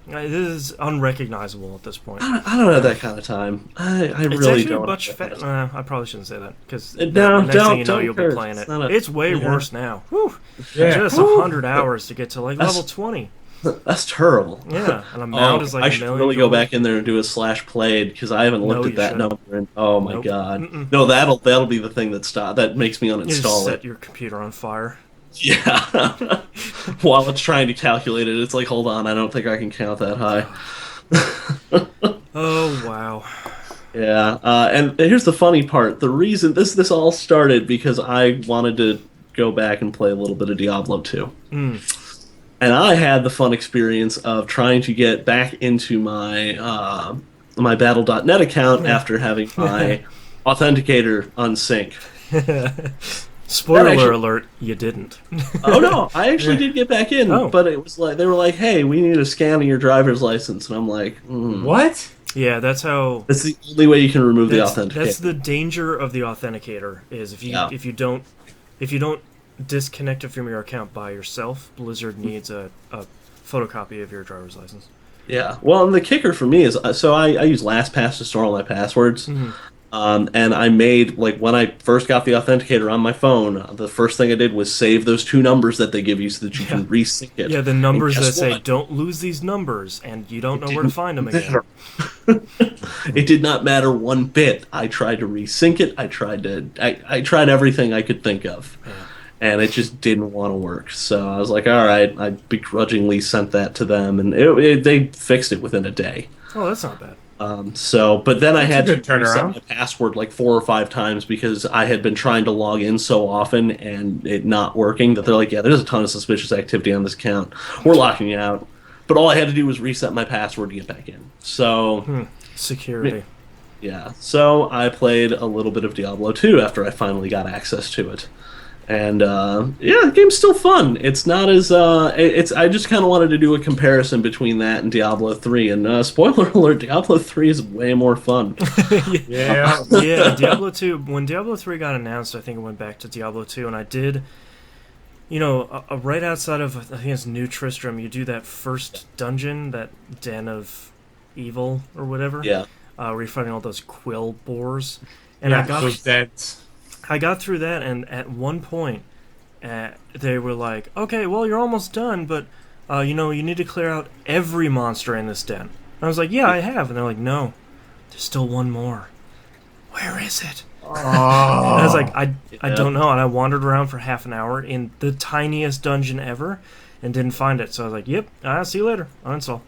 This is unrecognizable at this point. I don't have that kind of time. I It's really actually don't. much have that fast. kind of time. I probably shouldn't say that because No, next thing you know, don't you'll be curse. playing it. It's not a- It's way yeah. worse now. Whew. Yeah. Just Whew. 100 hours to get to like That's- level 20. That's terrible. Yeah, and a mount is like I a should million. really go gold. back in there and do a /played because I haven't No, looked you at that shouldn't. number. And, oh my Nope. god, Mm-mm. no, that'll be the thing that makes me You just uninstall set it. your computer on fire. Yeah, while it's trying to calculate it, it's like, hold on, I don't think I can count that high. Oh wow. Yeah, and here's the funny part: the reason this all started because I wanted to go back and play a little bit of Diablo 2. And I had the fun experience of trying to get back into my Battle.net account after having my authenticator unsync. Spoiler actually- alert: you didn't. Oh no, I actually did get back in, Oh. but it was like they were like, "Hey, we need a scan of your driver's license," and I'm like, What? Yeah, that's how. "That's the only way you can remove the That's authenticator." the danger of the authenticator is if you Yeah. if you don't disconnect it from your account by yourself, Blizzard needs a photocopy of your driver's license. Yeah. Well, and the kicker for me is so I use LastPass to store all my passwords. And I made, like, when I first got the authenticator on my phone, the first thing I did was save those 2 numbers that they give you so that you can resync it. Yeah, the numbers And that guess say what? "don't lose these numbers" and you don't know where to find them again. matter. It did not matter one bit. I tried to resync it. I tried everything I could think of. And it just didn't want to work. So I was like, all right, I begrudgingly sent that to them, and they fixed it within a day. Oh, that's not bad. But then I That's a had to good turnaround. reset my password like 4 or 5 times because I had been trying to log in so often and it not working that they're like, yeah, there's a ton of suspicious activity on this account. We're locking you out. But all I had to do was reset my password to get back in. So Security. Yeah. So I played a little bit of Diablo 2 after I finally got access to it. And yeah, the game's still fun. It's not as it's I just kind of wanted to do a comparison between that and Diablo 3 and spoiler alert, Diablo 3 is way more fun. Yeah. Yeah, Diablo 2. When Diablo 3 got announced, I think it went back to Diablo 2, and I did. Right outside of, I think it's New Tristram, you do that first dungeon, that Den of Evil or whatever. Yeah. Where you're fighting all those quill boars. And Yeah, those dents. I got through that, and at one point, they were like, okay, well, you're almost done, but, you need to clear out every monster in this den. And I was like, yeah, I have. And they're like, no, there's still one more. Where is it? Oh. And I was like, I Yeah. don't know. And I wandered around for half an hour in the tiniest dungeon ever and didn't find it. So I was like, yep, I'll see you later. Uninstall.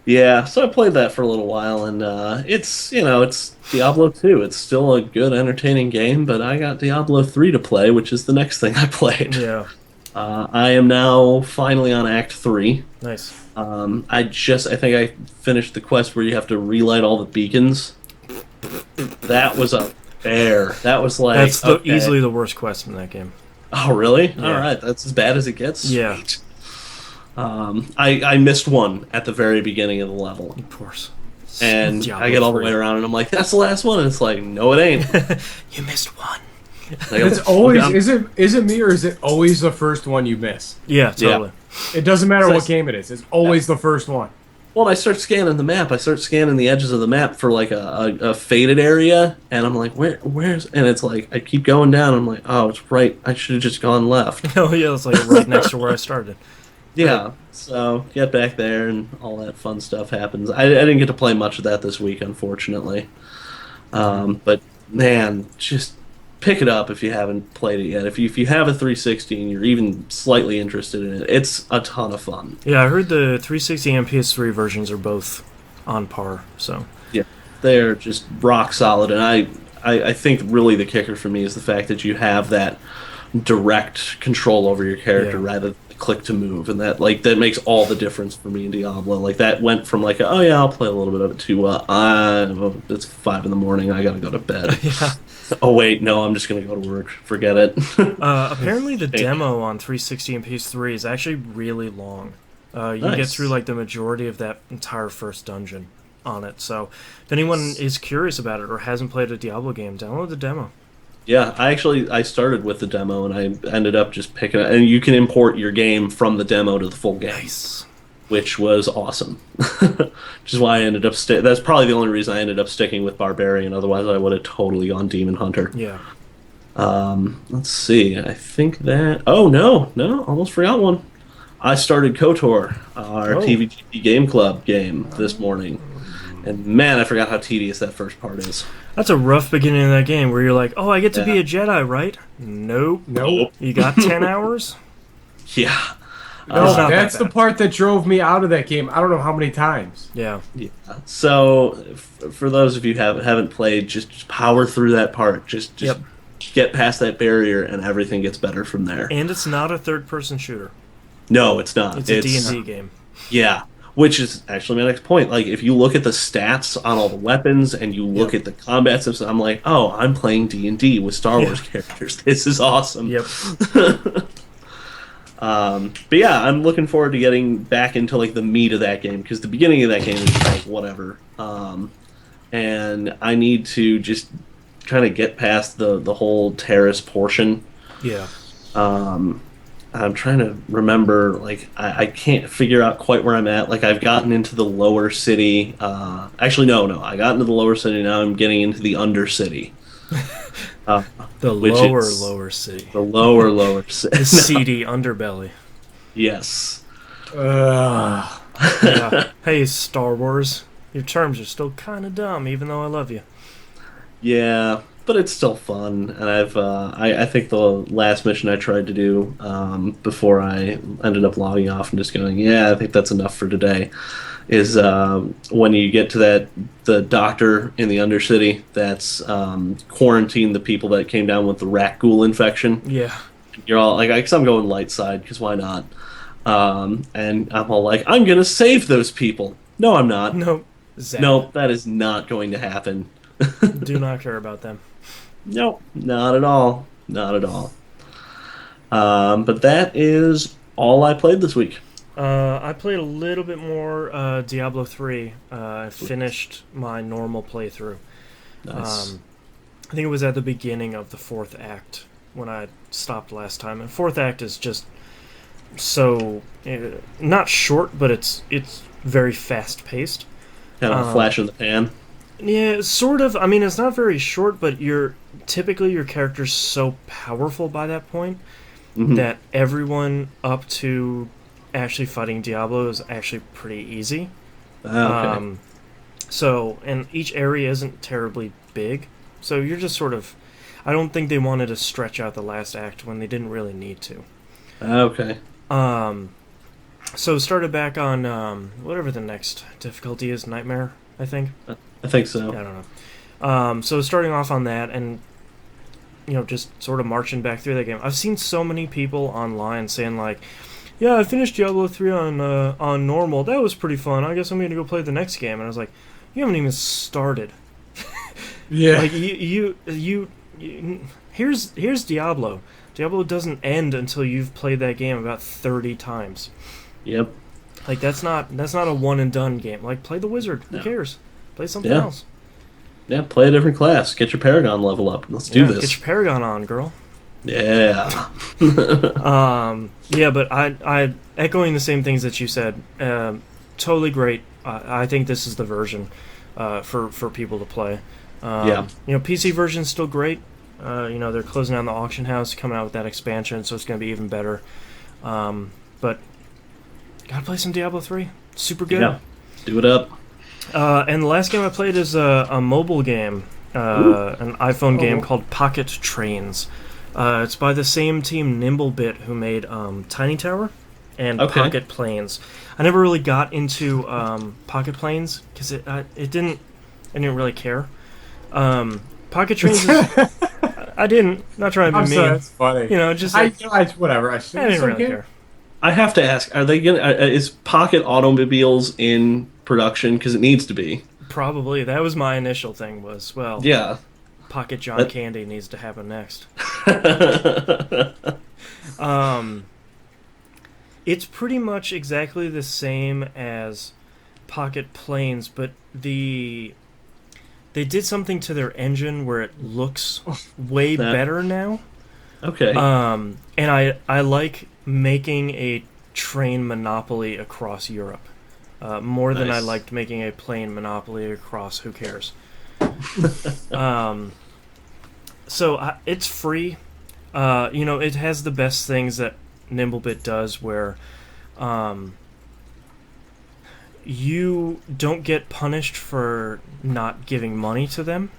Yeah, so I played that for a little while, and it's Diablo 2. It's still a good, entertaining game, but I got Diablo 3 to play, which is the next thing I played. Yeah, I am now finally on Act 3. nice. I think I finished the quest where you have to relight all the beacons. That was a bear. That was like That's okay. easily the worst quest in that game. Oh, really? Yeah. All right, that's as bad as it gets. Yeah. Sweet. I missed one at the very beginning of the level, Of course. and Diablo I get all the 3. way around, and I'm like, "That's the last one," and it's like, "No, it ain't." You missed one. I go, It's always "Okay, is it me or is it always the first one you miss? Yeah, totally. It doesn't matter So what game it is. It's always the first one. Well, I start scanning the map. I start scanning the edges of the map for like a faded area, and I'm like, where's? And it's like I keep going down. I'm like, oh, it's right. I should have just gone left. Oh, yeah, it's like right next to where I started. Yeah. So get back there, and all that fun stuff happens. I didn't get to play much of that this week, unfortunately. But man, just pick it up if you haven't played it yet. If you have a 360 and you're even slightly interested in it, it's a ton of fun. Yeah, I heard the 360 and PS3 versions are both on par, so. Yeah, they're just rock solid, and I think really the kicker for me is the fact that you have that direct control over your character Yeah. rather than click to move, and that makes all the difference for me in Diablo. Like that went from like oh yeah, I'll play a little bit of it to it's 5 in the morning, I gotta go to bed. Yeah. Oh wait, no, I'm just gonna go to work. Forget it. Apparently the demo on 360 and PS3 is actually really long. You get Nice. through like the majority of that entire first dungeon on it. So if anyone is curious about it or hasn't played a Diablo game, download the demo. Yeah, I started with the demo and I ended up just picking it. And you can import your game from the demo to the full game, Nice. which was awesome. Which is why I ended up that's probably the only reason I ended up sticking with Barbarian. Otherwise, I would have totally gone Demon Hunter. Yeah. Let's see. I think that. Oh no, almost forgot one. I started KOTOR, our Oh. TVGP Game Club game this morning, and man, I forgot how tedious that first part is. That's a rough beginning of that game where you're like, oh, I get to be Yeah. a Jedi, right? Nope. Nope. You got 10 hours? Yeah. No, It's not that that's the bad. part that drove me out of that game. I don't know how many times. Yeah. Yeah. So, for those of you who haven't played, just power through that part. Just Yep. get past that barrier, and everything gets better from there. And it's not a third-person shooter. No, it's not. It's a D&D game. Yeah, which is actually my next point. Like, if you look at the stats on all the weapons and you look Yep. at the combat systems, I'm like, oh, I'm playing D&D with Star Yeah. Wars characters. This is awesome. Yep. But yeah, I'm looking forward to getting back into like the meat of that game because the beginning of that game is just like whatever, and I need to just kind of get past the whole terrace portion. Yeah. I'm trying to remember, like I can't figure out quite where I'm at. Like I've gotten into the lower city. Actually, no, I got into the lower city. Now I'm getting into the undercity. The Which is- lower city. The lower city. The seedy underbelly. Yes. Ugh. Yeah. Hey, Star Wars. Your terms are still kind of dumb, even though I love you. Yeah, but it's still fun, and I think the last mission I tried to do before I ended up logging off and just going, yeah, I think that's enough for today, is when you get to the doctor in the Undercity that's quarantined the people that came down with the rat ghoul infection. Yeah. You're all like, 'cause I'm going light side, because why not? And I'm all like, I'm gonna save those people. No, I'm not. No. Zap. Nope, that is not going to happen. Do not care about them. Nope, not at all. Not at all. But that is all I played this week. I played a little bit more Diablo 3. I finished my normal playthrough. Nice. I think it was at the beginning of the fourth act when I stopped last time. And fourth act is just so not short, but it's very fast paced. Kind of a flash in the pan. Yeah, sort of. I mean, it's not very short, but typically your character's so powerful by that point Mhm. that everyone up to actually fighting Diablo is actually pretty easy. Okay. And each area isn't terribly big, so you're just sort of. I don't think they wanted to stretch out the last act when they didn't really need to. Okay. So started back on whatever the next difficulty is, Nightmare, I think. I think so. I don't know. So starting off on that, and just sort of marching back through that game. I've seen so many people online saying like, "Yeah, I finished Diablo 3 on normal. That was pretty fun. I guess I'm gonna go play the next game." And I was like, "You haven't even started. Yeah. Like you here's Diablo. Diablo doesn't end until you've played that game about 30 times. Yep. Like that's not a one and done game. Like play the wizard. Who No. cares? Play something Yeah. else. Yeah, play a different class. Get your Paragon level up. Let's do this. Get your Paragon on, girl. Yeah. Yeah, but I echoing the same things that you said. Totally great. I think this is the version for people to play. Yeah. PC version's still great. They're closing down the auction house, coming out with that expansion, so it's going to be even better. But gotta play some Diablo 3. Super good. Yeah. Do it up. And the last game I played is a mobile game, an iPhone game called Pocket Trains. It's by the same team, Nimblebit, who made Tiny Tower and Pocket Planes. I never really got into Pocket Planes because I didn't really care. Pocket Trains is, I didn't. Not trying to be mean. Sorry, that's funny. Just whatever. I I didn't really care. I have to ask: are they gonna? Is Pocket Automobiles in production? Because it needs to be. Probably that was my initial thing. Was Yeah. Pocket John Candy needs to happen next. It's pretty much exactly the same as Pocket Planes, but they did something to their engine where it looks way better now. Okay. And I like making a train monopoly across Europe more than I Nice. liked making a plane monopoly across who cares. So it's free. It has the best things that Nimblebit does where you don't get punished for not giving money to them.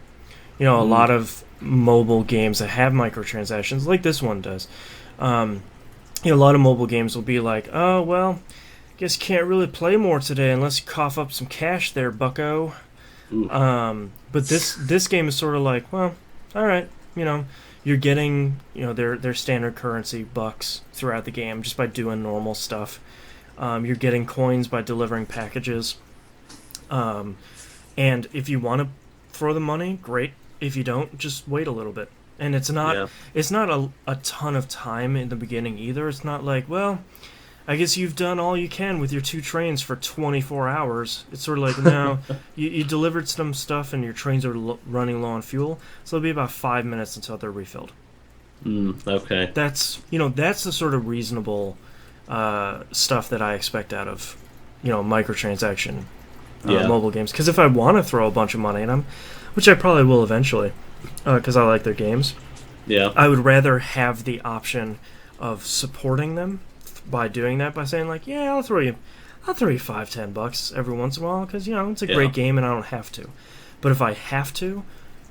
A lot of mobile games that have microtransactions, like this one does, a lot of mobile games will be like, oh, well, guess you can't really play more today unless you cough up some cash there, bucko. But this game is sort of like, well, all right, you're getting, their standard currency bucks throughout the game just by doing normal stuff. You're getting coins by delivering packages. And if you want to throw the money, great. If you don't, just wait a little bit. And it's not a ton of time in the beginning either. It's not like, well, I guess you've done all you can with your 2 trains for 24 hours. It's sort of like, no, you delivered some stuff and your trains are running low on fuel, so it'll be about 5 minutes until they're refilled. Okay. That's the sort of reasonable stuff that I expect out of microtransaction mobile games. Because if I want to throw a bunch of money at them, which I probably will eventually, because I like their games, Yeah. I would rather have the option of supporting them by doing that, by saying like, yeah, I'll throw you $5-10 every once in a while because it's a great game and I don't have to. But if I have to,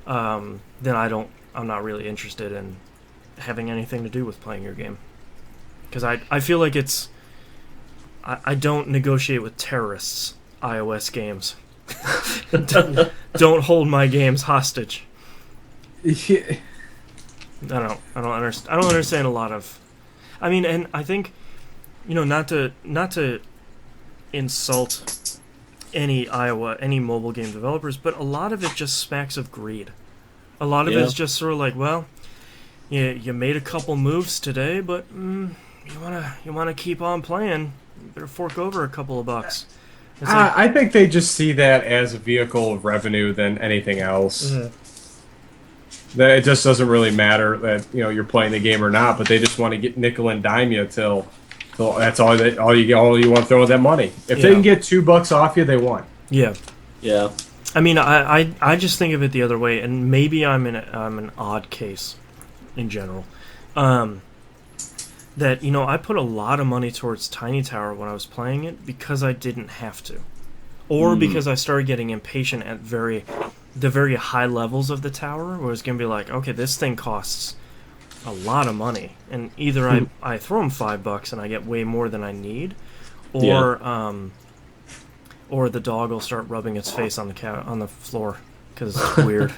then I'm not really interested in having anything to do with playing your game, because I feel like I don't negotiate with terrorists. iOS games. Don't hold my games hostage. Yeah. I don't understand a lot of. I mean, and I think, not to insult any mobile game developers, but a lot of it just smacks of greed. A lot of it is just sort of like, well, you made a couple moves today, but you wanna keep on playing. You better fork over a couple of bucks. It's like, I think they just see that as a vehicle of revenue than anything else. That it just doesn't really matter that you're playing the game or not, but they just want to get nickel and dime you till that's all you want to throw with that money. If they can get $2 off you, they won. yeah. Yeah. I mean, I just think of it the other way, and maybe I'm an odd case in general. That I put a lot of money towards Tiny Tower when I was playing it because I didn't have to, or because I started getting impatient at the very high levels of the tower, where it's gonna be like, okay, this thing costs a lot of money, and either I throw them $5 and I get way more than I need, or or the dog will start rubbing its face on the floor because it's weird.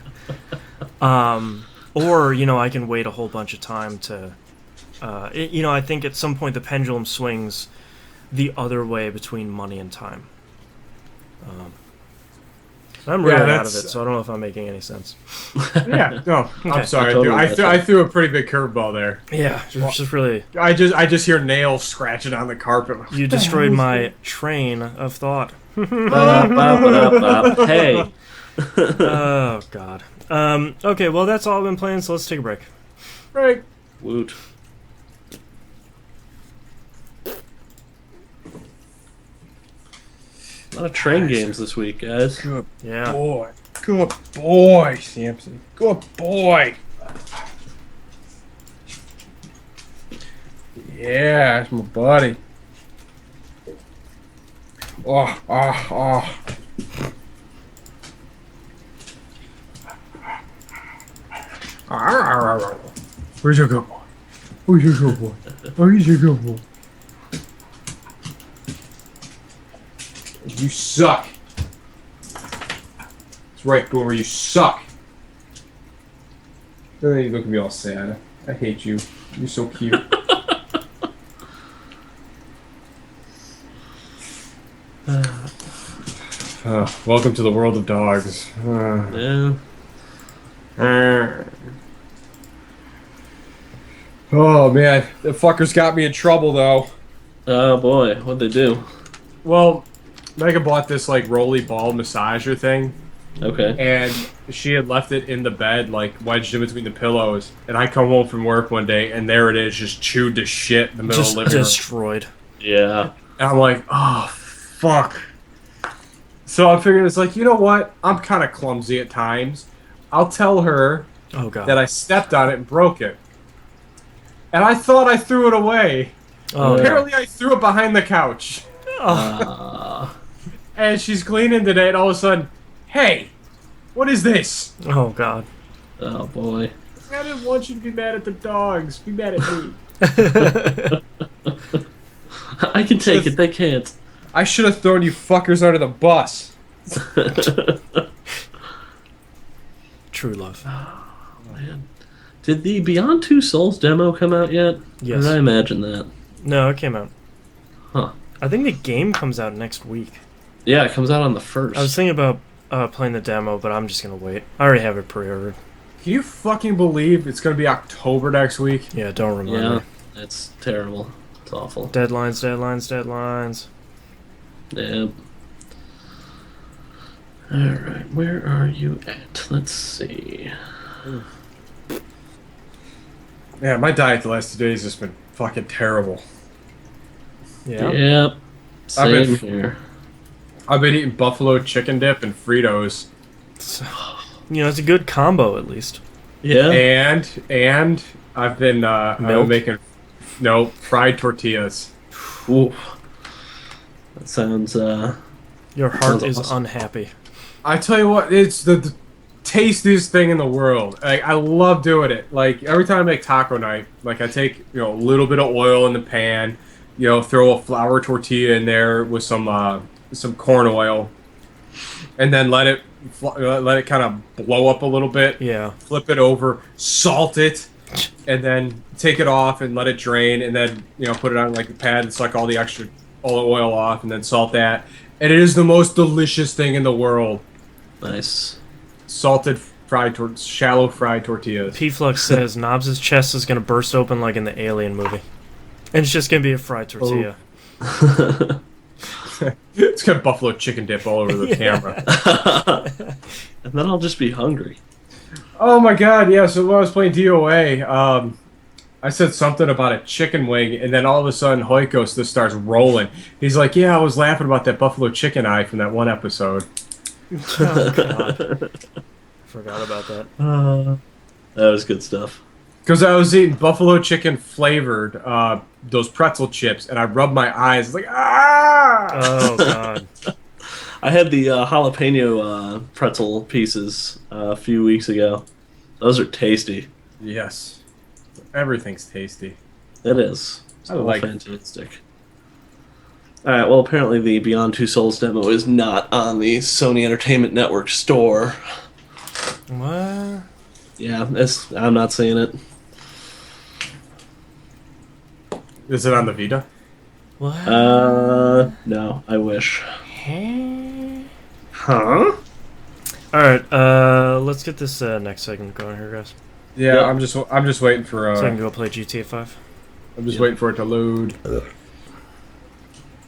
Or I can wait a whole bunch of time to. I think at some point the pendulum swings the other way between money and time. I'm really out of it, so I don't know if I'm making any sense. Yeah, no, Okay. I'm sorry. Totally I threw a pretty big curveball there. Yeah, just really. I just hear nails scratching on the carpet. You destroyed my train of thought. Hey. Oh God. Okay, well that's all I've been playing, so let's take a break. Right. Woot. A lot of train games this week, guys. Good Yeah. boy. Good boy, Samson. Good boy. Yeah, that's my buddy. Oh. Where's your good boy? Where's your good boy? Where's your good boy? You suck. That's right, Boomer, you suck. Then you look at me all sad. I hate you. You're so cute. Welcome to the world of dogs. Yeah. Oh man, the fuckers got me in trouble though. Oh boy, what'd they do? Well, Megan bought this like rolly ball massager thing, Okay. and she had left it in the bed, like wedged in between the pillows. And I come home from work one day, and there it is, just chewed to shit in the middle of Just the living room. destroyed. Yeah. And I'm like, oh fuck. So I'm figuring it's like, you know what? I'm kind of clumsy at times. I'll tell her Oh God. that I stepped on it and broke it. And I thought I threw it away. Oh, Apparently I threw it behind the couch. And she's cleaning today, and all of a sudden, hey, what is this? Oh God. Oh boy. I didn't want you to be mad at the dogs. Be mad at me. I can take it, they can't. I should have thrown you fuckers under the bus. True love. Man. Did the Beyond Two Souls demo come out yet? Yes. Or did I imagine that? No, it came out. Huh. I think the game comes out next week. Yeah, it comes out on the 1st. I was thinking about playing the demo, but I'm just gonna wait. I already have it pre-ordered. Can you fucking believe it's going to be October next week? Yeah, don't remind Yeah, me. it's terrible. It's awful. Deadlines. Yeah. Alright, where are you at? Let's see. Yeah, my diet the last 2 days has been fucking terrible. Yeah. Yep. I've been- Same here. I've been eating buffalo chicken dip and Fritos. It's a good combo at least. Yeah. And I've been making fried tortillas. Ooh. That sounds Your heart Sounds is awesome. unhappy. I tell you what, it's the tastiest thing in the world. Like, I love doing it. Like, every time I make taco night, like, I take a little bit of oil in the pan, throw a flour tortilla in there with some corn oil, and then let it kind of blow up a little bit. Yeah. Flip it over, salt it, and then take it off and let it drain, and then put it on like a pad and suck all the oil off, and then salt that, And it is the most delicious thing in the world. Nice. Salted shallow fried tortillas. P-Flux says Knobs' chest is going to burst open like in the Alien movie. And it's just going to be a fried tortilla. It's got buffalo chicken dip all over the camera. And then I'll just be hungry. Oh my god, yeah, so when I was playing DOA, I said something about a chicken wing, and then all of a sudden Hoikos just starts rolling. He's like, yeah, I was laughing about that buffalo chicken eye from that one episode. Oh, God. Forgot about that. That was good stuff. Because I was eating buffalo chicken flavored, those pretzel chips, and I rubbed my eyes. It's like, ah! Oh, God. I had the jalapeno pretzel pieces a few weeks ago. Those are tasty. Yes. Everything's tasty. It is. It's I all like it. fantastic. Alright, well, apparently the Beyond Two Souls demo is not on the Sony Entertainment Network store. What? Yeah, I'm not seeing it. Is it on the Vita? What? No, I wish. Hey? Huh? Alright, let's get this next segment going here, guys. Yeah, Yep. I'm just waiting for So I can go play GTA 5. I'm just waiting for it to load.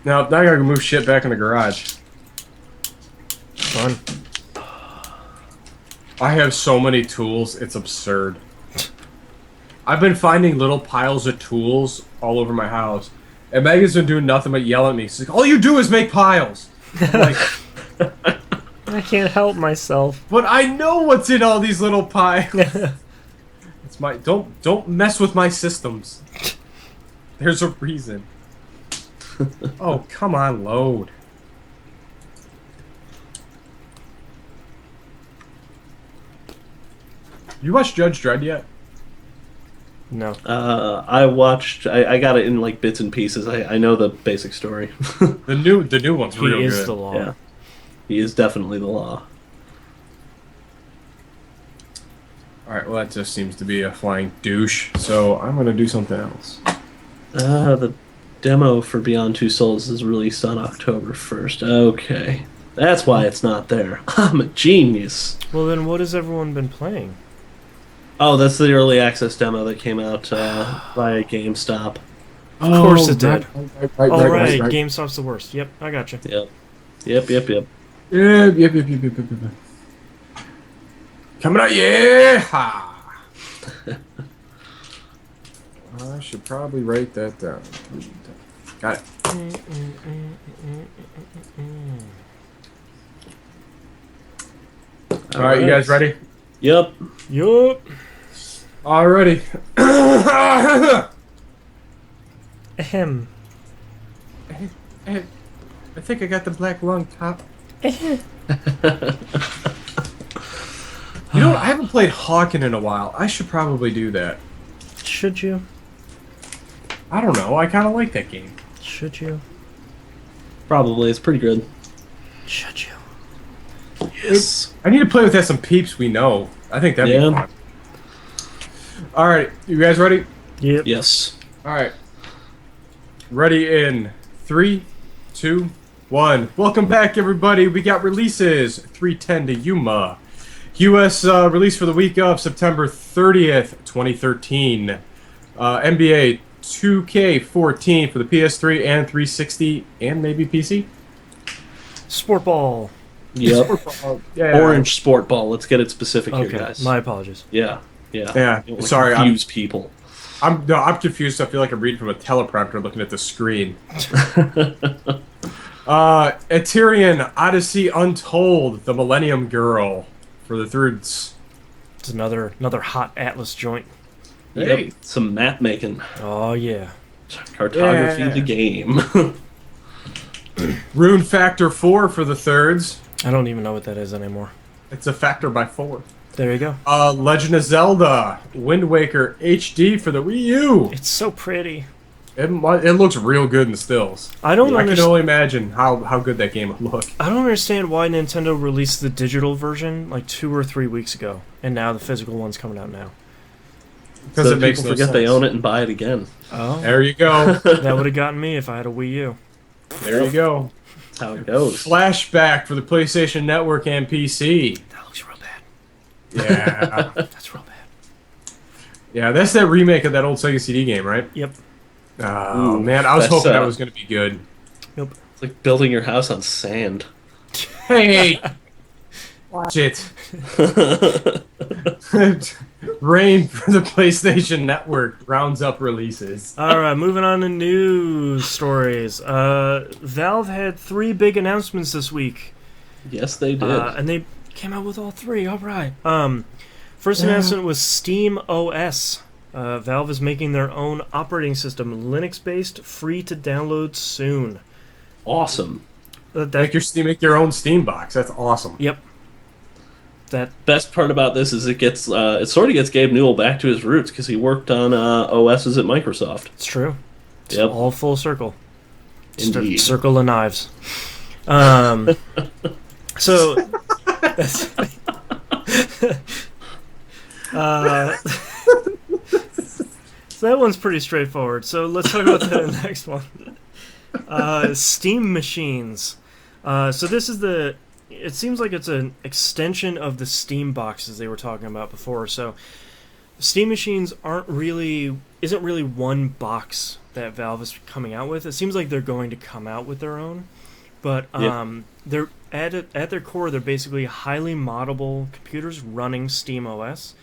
Now I gotta move shit back in the garage. Fun. I have so many tools, it's absurd. I've been finding little piles of tools all over my house. And Megan's been doing nothing but yell at me. She's like, all you do is make piles. I'm like, I can't help myself. but I know what's in all these little piles. It's my don't mess with my systems. There's a reason. Oh, come on, load. You watched Judge Dredd yet? No. I got it in like bits and pieces. I know the basic story. The new one's He real is good. the law. Yeah. He is definitely the law. Alright, well that just seems to be a flying douche, so I'm gonna do something else. The demo for Beyond Two Souls is released on October 1st. Okay. That's why it's not there. I'm a genius. Well, then what has everyone been playing? Oh, that's the early access demo that came out via GameStop. Of course it did. Right, All right, GameStop's the worst. Yep, I gotcha. Yep. Yep. Coming out, yeah! I should probably write that down. Got it. Alright, you guys ready? Yep. Yup. Alrighty. Ahem. I think I got the black lung top. You know what? I haven't played Hawken in a while. I should probably do that. Should you? I don't know. I kind of like that game. Should you? Probably. It's pretty good. Should you? Yes. I need to play with some peeps we know. I think that'd be fun. Alright, you guys ready? Yep. Yes. Alright. Ready in 3, 2, 1. Welcome back, everybody. We got releases. 310 to Yuma. US release for the week of September 30th, 2013. NBA 2K14 for the PS3 and 360 and maybe PC. Sport ball. Yep. Yeah. Orange Sport Ball. Let's get it specific here, Okay, guys. my apapologies. Yeah. Yeah. Don't Sorry, confuse people. I'm confused. I feel like I'm reading from a teleprompter looking at the screen. Ethereum Odyssey Untold, the Millennium Girl for the thirds. It's another hot Atlas joint. Hey. Yep. Some map making. Oh yeah. Cartography Yeah. the game. Rune Factor 4 for the thirds. I don't even know what that is anymore. It's a factor by 4. There you go. Legend of Zelda Wind Waker HD for the Wii U. It's so pretty. It looks real good in the stills. I don't I can understand. only imagine how good that game would look. I don't understand why Nintendo released the digital version like 2 or 3 weeks ago, and now the physical one's coming out now. Because So it makes people no forget sense. they own it and buy it again. Oh, There you go. that would have gotten me if I had a Wii U. There you go. how it goes. Flashback for the PlayStation Network and PC. That looks real bad. Yeah. That's real bad. Yeah, that's that remake of that old Sega CD game, right? Yep. Oh, Ooh, man, I was that's, hoping that was going to be good. Nope. It's like building your house on sand. Hey! Watch it. Rain for the PlayStation Network rounds up releases. All right, moving on to news stories. Valve had 3 big announcements this week. Yes, they did. And they came out with all 3. All right. First announcement was Steam OS. Valve is making their own operating system, Linux-based, free to download soon. Awesome. Make your own Steam box. That's awesome. Yep. That Best part about this is it sort of gets Gabe Newell back to his roots because he worked on OSs at Microsoft. it's true. It's Yep. all full circle. Indeed. Circle of knives. So that's, so that one's pretty straightforward. So let's talk about the next one. Steam machines. So this is it seems like it's an extension of the Steam boxes they were talking about before. So Steam machines isn't really one box that Valve is coming out with. It seems like they're going to come out with their own, but they're at their core they're basically highly moddable computers running Steam OS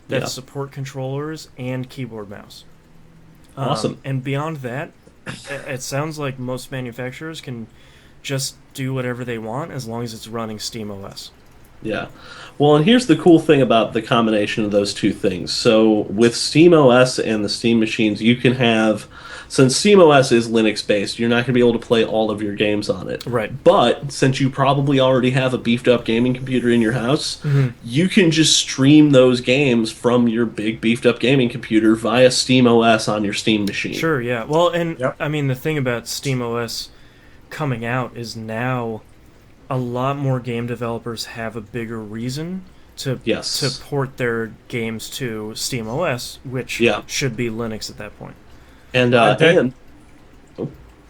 that support controllers and keyboard mouse. Awesome. And beyond that, it sounds like most manufacturers can just do whatever they want as long as it's running Steam OS. Yeah. Well, and here's the cool thing about the combination of those two things. So with Steam OS and the Steam machines, you can have, since Steam OS is Linux-based, you're not going to be able to play all of your games on it. Right. But since you probably already have a beefed-up gaming computer in your house, Mm-hmm. you can just stream those games from your big beefed-up gaming computer via Steam OS on your Steam machine. Sure, yeah. Well, and Yep. I mean, the thing about Steam OS coming out is now a lot more game developers have a bigger reason to port their games to Steam OS, which should be Linux at that point. And AMD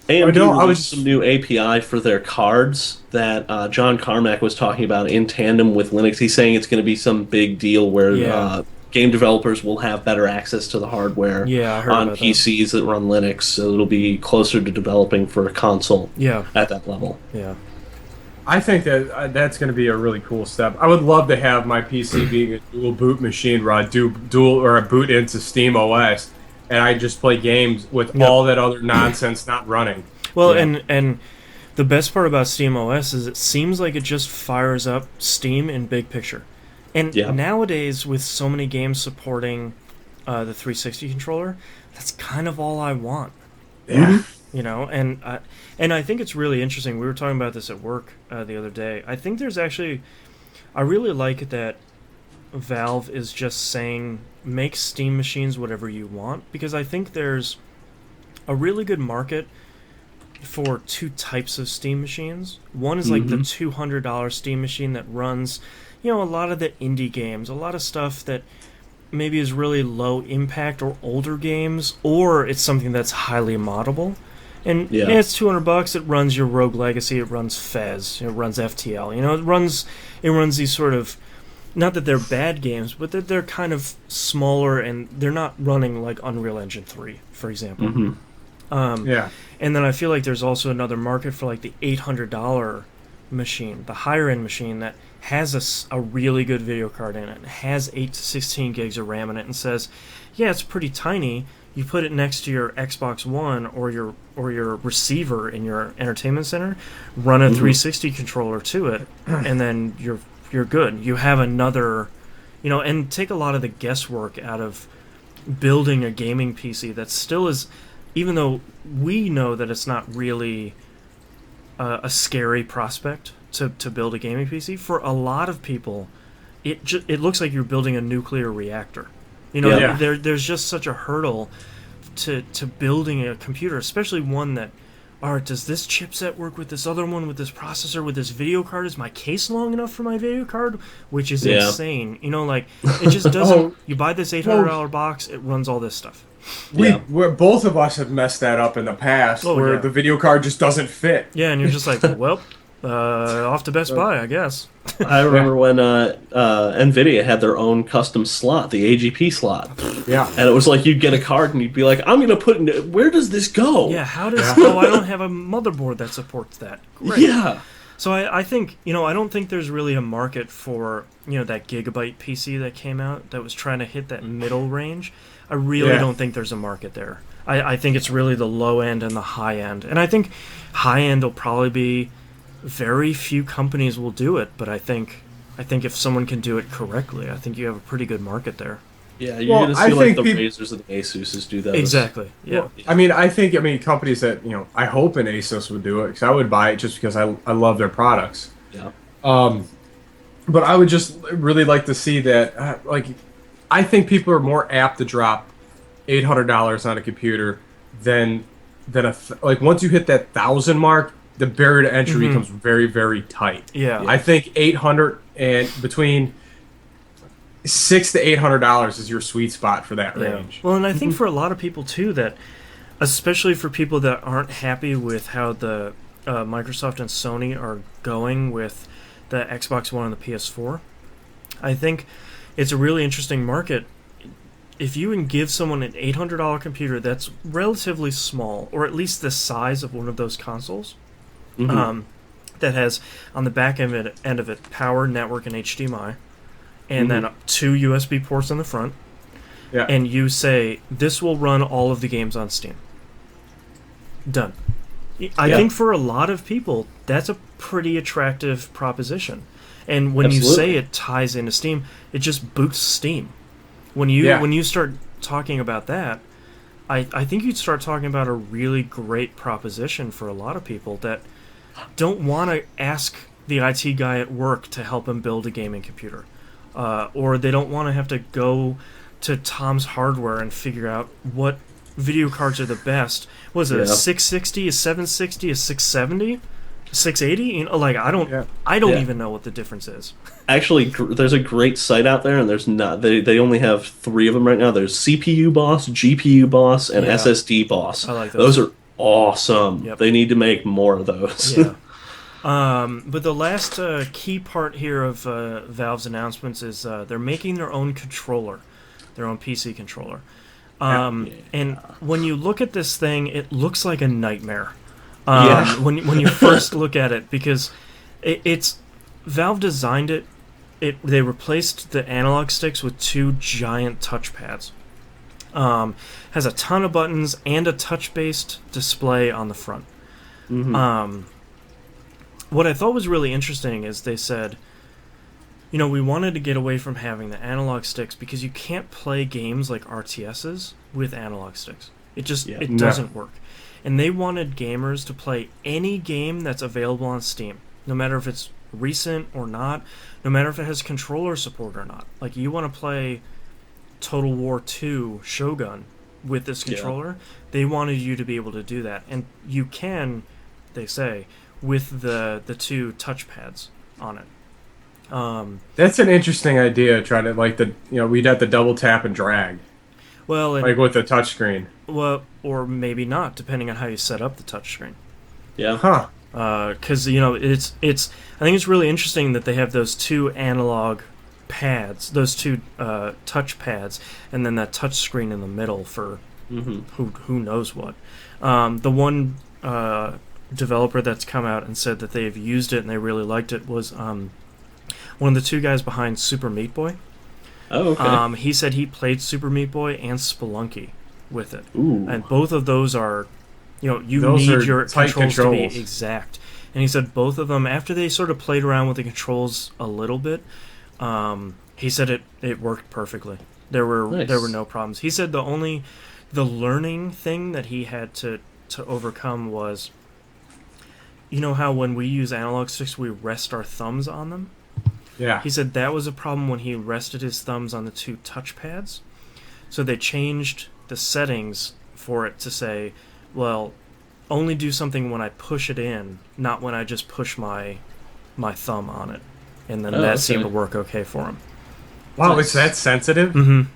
released some new API for their cards that John Carmack was talking about in tandem with Linux. He's saying it's going to be some big deal where game developers will have better access to the hardware I heard on about PCs that run Linux, so it'll be closer to developing for a console at that level. Yeah. I think that that's going to be a really cool step. I would love to have my PC being a dual boot machine, Rod, dual or a boot into Steam OS, and I just play games with all that other nonsense not running. Well, and the best part about Steam OS is it seems like it just fires up Steam in big picture. And nowadays, with so many games supporting the 360 controller, that's kind of all I want. Yeah. You know, and I think it's really interesting. We were talking about this at work the other day. I think there's actually, I really like it that Valve is just saying make Steam machines whatever you want, because I think there's a really good market for 2 types of Steam machines. One is like the $200 Steam machine that runs, you know, a lot of the indie games, a lot of stuff that maybe is really low impact or older games, or it's something that's highly moddable. And it's $200. It runs your Rogue Legacy. It runs Fez. It runs FTL. You know, it runs these sort of, not that they're bad games, but that they're kind of smaller and they're not running like Unreal Engine 3, for example. And then I feel like there's also another market for like the $800 machine, the higher end machine that has a really good video card in it, has 8 to 16 gigs of RAM in it, and says, yeah, it's pretty tiny. You put it next to your Xbox One or your receiver in your entertainment center, run a 360 controller to it, and then you're good. You have another, you know, and take a lot of the guesswork out of building a gaming PC that still is, even though we know that it's not really a scary prospect to build a gaming PC, for a lot of people, it looks like you're building a nuclear reactor. You know, there's just such a hurdle to building a computer, especially one that, all right, does this chipset work with this other one, with this processor, with this video card? Is my case long enough for my video card? Which is insane. You know, like, it just doesn't... You buy this $800 box, it runs all this stuff. Yeah. Both of us have messed that up in the past, Oh, where yeah. the video card just doesn't fit. Yeah, and you're just like, well, off to Best Buy, I guess. I remember when NVIDIA had their own custom slot, the AGP slot. Yeah. And it was like you'd get a card and you'd be like, I'm going to put in, where does this go? Yeah, how does... Oh, I don't have a motherboard that supports that. Great. Yeah. So I think, I don't think there's really a market for, that Gigabyte PC that came out that was trying to hit that middle range. I really don't think there's a market there. I think it's really the low end and the high end. And I think high end will probably be... Very few companies will do it, but I think if someone can do it correctly, I think you have a pretty good market there. Yeah, you're going to see like the Razers and the Asus do those. Exactly. Yeah. Well, I think companies that I hope an Asus would do it, because I would buy it just because I love their products. Yeah. But I would just really like to see that. I think people are more apt to drop $800 on a computer than once you hit that 1,000 mark. The barrier to entry becomes very, very tight. Yeah. I think 800 and between $600 to $800 is your sweet spot for that range. Well, and I think for a lot of people too, that especially for people that aren't happy with how the Microsoft and Sony are going with the Xbox One and the PS4, I think it's a really interesting market. If you can give someone an $800 computer that's relatively small, or at least the size of one of those consoles. That has on the back end of it power, network, and HDMI, and then 2 USB ports on the front. Yeah. And you say this will run all of the games on Steam. Done. I think for a lot of people that's a pretty attractive proposition. And when you say it ties into Steam, it just boosts Steam. When you start talking about that, I think you'd start talking about a really great proposition for a lot of people that don't want to ask the IT guy at work to help him build a gaming computer. Or they don't want to have to go to Tom's Hardware and figure out what video cards are the best. Was it a 660, a 760, a 670, 680? I don't even know what the difference is. Actually, there's a great site out there, and there's not. They only have 3 of them right now. There's CPU Boss, GPU Boss, and SSD Boss. I like those. Those are awesome. Yep. They need to make more of those. Yeah. But the last key part here of Valve's announcements is they're making their own controller, their own PC controller. And when you look at this thing, it looks like a nightmare. When you first look at it, because it's Valve designed it. They replaced the analog sticks with 2 giant touchpads. Has a ton of buttons and a touch-based display on the front. What I thought was really interesting is they said, we wanted to get away from having the analog sticks because you can't play games like RTSs with analog sticks. It just doesn't work. And they wanted gamers to play any game that's available on Steam, no matter if it's recent or not, no matter if it has controller support or not. Like, you want to play Total War 2 Shogun with this controller, they wanted you to be able to do that. And you can, they say, with the 2 touchpads on it. That's an interesting idea, trying to, we'd have to double tap and drag. Well, with the touchscreen. Well, or maybe not, depending on how you set up the touchscreen. Yeah. Huh. Because it's I think it's really interesting that they have those 2 analog pads, those 2 touch pads, and then that touch screen in the middle for who knows what. The one developer that's come out and said that they've used it and they really liked it was one of the 2 guys behind Super Meat Boy. Oh, okay. He said he played Super Meat Boy and Spelunky with it. Ooh. And both of those are, you Those need are your tight controls to controls. be exact. And he said both of them, after they sort of played around with the controls a little bit, he said it worked perfectly. There were no problems. He said the learning thing that he had to overcome was, how when we use analog sticks we rest our thumbs on them? Yeah. He said that was a problem when he rested his thumbs on the 2 touchpads. So they changed the settings for it to say, well, only do something when I push it in, not when I just push my thumb on it. And then that seemed to work okay for him. Wow, it's that sensitive? Mm-hmm.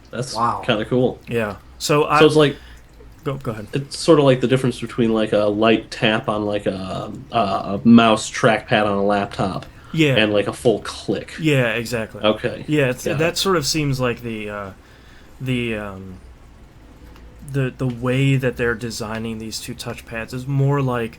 That's kind of cool. Yeah. So it's like Go ahead. it's sort of like the difference between like a light tap on like a mouse trackpad on a laptop Yeah, and like a full click. yeah, exactly. Okay. Yeah, Got that it. sort of seems like the um, the way that they're designing these two touchpads is more like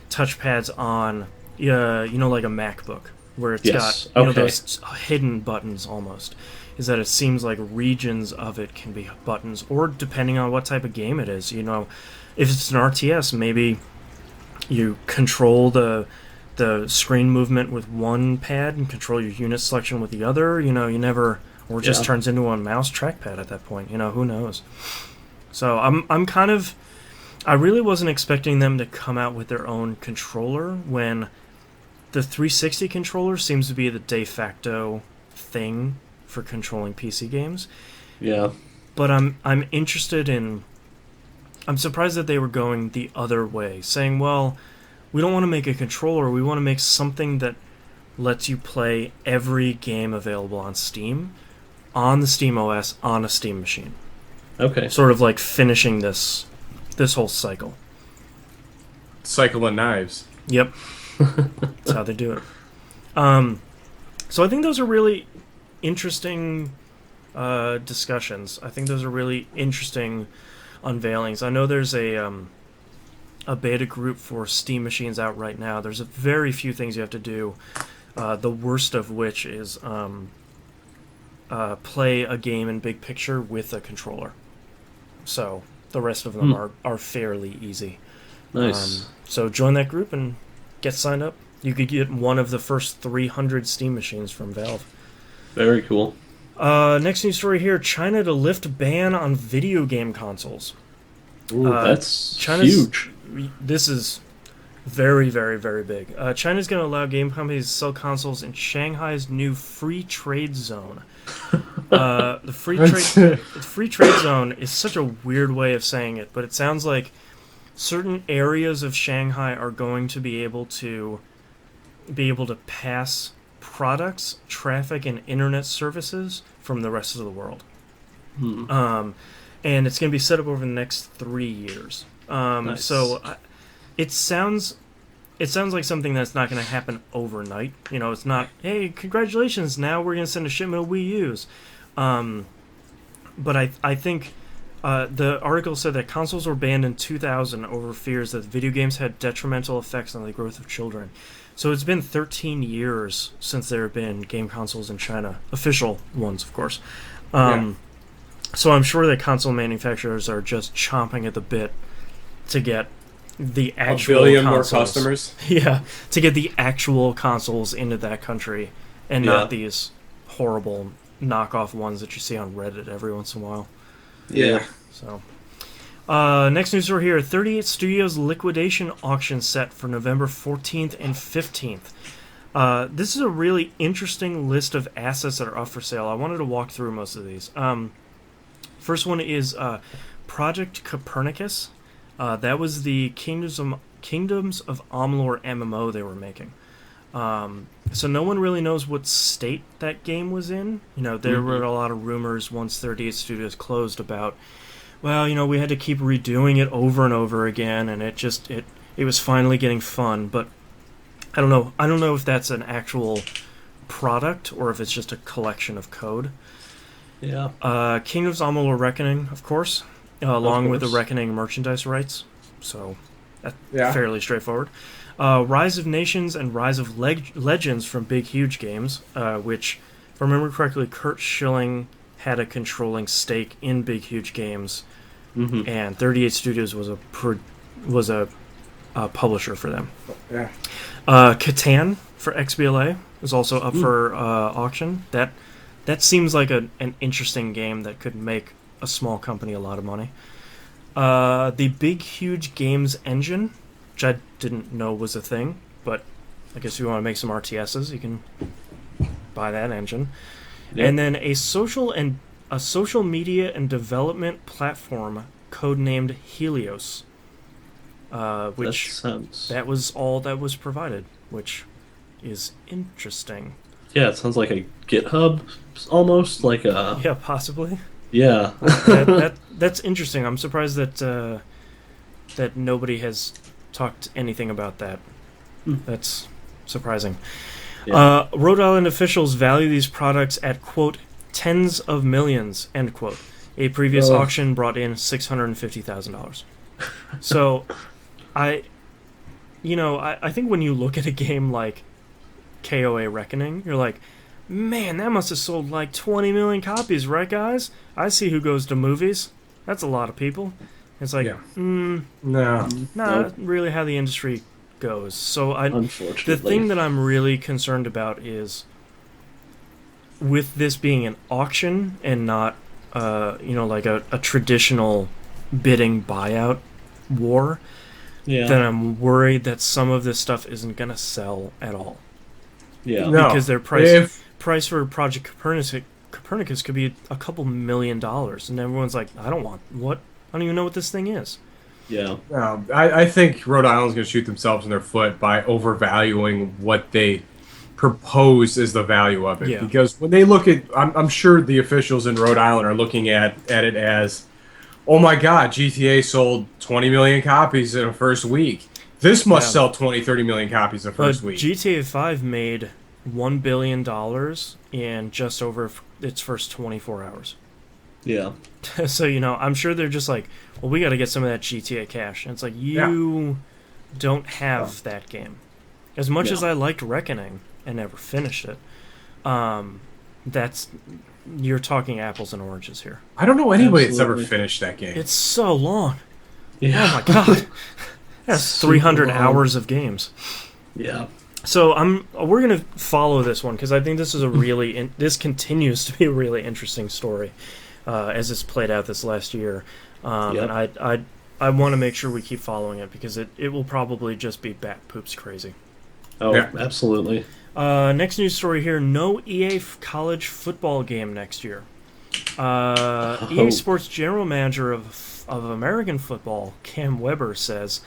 touchpads on like a MacBook where it's got Yes. Okay. those hidden buttons almost. Is that it seems like regions of it can be buttons, or depending on what type of game it is. If it's an RTS, maybe you control the screen movement with one pad and control your unit selection with the other. You never, or it just Yeah. turns into a mouse trackpad at that point. Who knows? So I'm kind of, I really wasn't expecting them to come out with their own controller when the 360 controller seems to be the de facto thing for controlling PC games. Yeah. But I'm interested in. I'm surprised that they were going the other way, saying, "Well, we don't want to make a controller. We want to make something that lets you play every game available on Steam, on the Steam OS, on a Steam machine." Okay. Sort of like finishing this whole cycle. Cycle of knives. Yep, that's how they do it. So I think those are really interesting discussions. I think those are really interesting unveilings. I know there's a beta group for Steam machines out right now. There's a very few things you have to do. The worst of which is play a game in big picture with a controller. So the rest of them are fairly easy. Nice. So join that group and get signed up. You could get one of the first 300 Steam machines from Valve. Very cool. Next news story here: China to lift ban on video game consoles. Ooh, that's China's- huge. This is very, very, very big. China's going to allow game companies to sell consoles in Shanghai's new free trade zone. The free trade zone is such a weird way of saying it, but it sounds like certain areas of Shanghai are going to be able to pass products, traffic, and internet services from the rest of the world. And it's going to be set up over the next 3 years. Nice. So it sounds like something that's not going to happen overnight. It's not, hey, congratulations, now we're going to send a shipment of Wii U's. But I think the article said that consoles were banned in 2000 over fears that video games had detrimental effects on the growth of children. So it's been 13 years since there have been game consoles in China. Official ones, of course. So I'm sure that console manufacturers are just chomping at the bit to get the actual A billion more consoles. customers. Yeah, to get the actual consoles into that country and not these horrible knockoff ones that you see on Reddit every once in a while. Yeah. So, next news story here: 38 Studios liquidation auction set for November 14th and 15th. This is a really interesting list of assets that are up for sale. I wanted to walk through most of these. First one is Project Copernicus. That was the Kingdoms of Amalur MMO they were making. So no one really knows what state that game was in. There were a lot of rumors once 38 Studios closed about, well, we had to keep redoing it over and over again, and it was finally getting fun. But I don't know. I don't know if that's an actual product or if it's just a collection of code. Yeah. Kingdoms of Amalur Reckoning, of course, along with the Reckoning merchandise rights. So that's fairly straightforward. Rise of Nations and Rise of Legends from Big Huge Games, which, if I remember correctly, Kurt Schilling had a controlling stake in Big Huge Games, and 38 Studios was a publisher for them. Yeah. Catan for XBLA is also up for auction. That seems like an interesting game that could make a small company a lot of money. The Big Huge Games engine, which I didn't know was a thing, but I guess if you want to make some RTSs, you can buy that engine. Yep. And then a social media and development platform codenamed Helios, which that was all that was provided, which is interesting. Yeah, it sounds like a GitHub, almost like a. Yeah, possibly. Yeah. That's interesting. I'm surprised that that nobody has talked anything about that. That's surprising. Yeah. Rhode Island officials value these products at, quote, tens of millions, end quote. A previous auction brought in $650,000. So, I think when you look at a game like KOA Reckoning, you're like, man, that must have sold like 20 million copies, right, guys? I see who goes to movies. That's a lot of people. It's like, No. not really how the industry goes. So Unfortunately. the thing that I'm really concerned about is, with this being an auction and not, like a traditional bidding buyout war, then I'm worried that some of this stuff isn't going to sell at all. Yeah. No. Because their price for Project Copernicus could be a couple $1 million, and everyone's like, I don't even know what this thing is. Yeah. No, I think Rhode Island's going to shoot themselves in their foot by overvaluing what they propose is the value of it. Yeah. Because when they look at, I'm sure the officials in Rhode Island are looking at it as, oh my God, GTA sold 20 million copies in the first week. This must sell 20, 30 million copies the first week. GTA 5 made $1 billion in just over its first 24 hours. Yeah. So, I'm sure they're just like, well, we got to get some of that GTA cash. And it's like, you don't have that game. As much as I liked Reckoning and never finished it, you're talking apples and oranges here. I don't know anybody that's Absolutely. ever finished that game. It's so long. Yeah. Oh my God. That's 300 hours of games. Yeah. So we're gonna follow this one because I think this is this continues to be a really interesting story as it's played out this last year, and I want to make sure we keep following it because it will probably just be bat poops crazy. Oh, absolutely. Next news story here: no EA college football game next year. EA Sports general manager of American football, Cam Weber, says,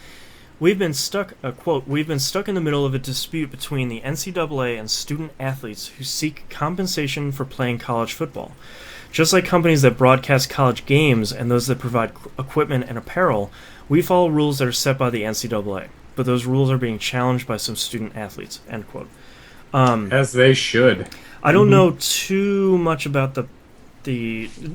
we've been stuck in the middle of a dispute between the NCAA and student athletes who seek compensation for playing college football. Just like companies that broadcast college games and those that provide equipment and apparel, we follow rules that are set by the NCAA, but those rules are being challenged by some student athletes, end quote. As they should. I don't know too much about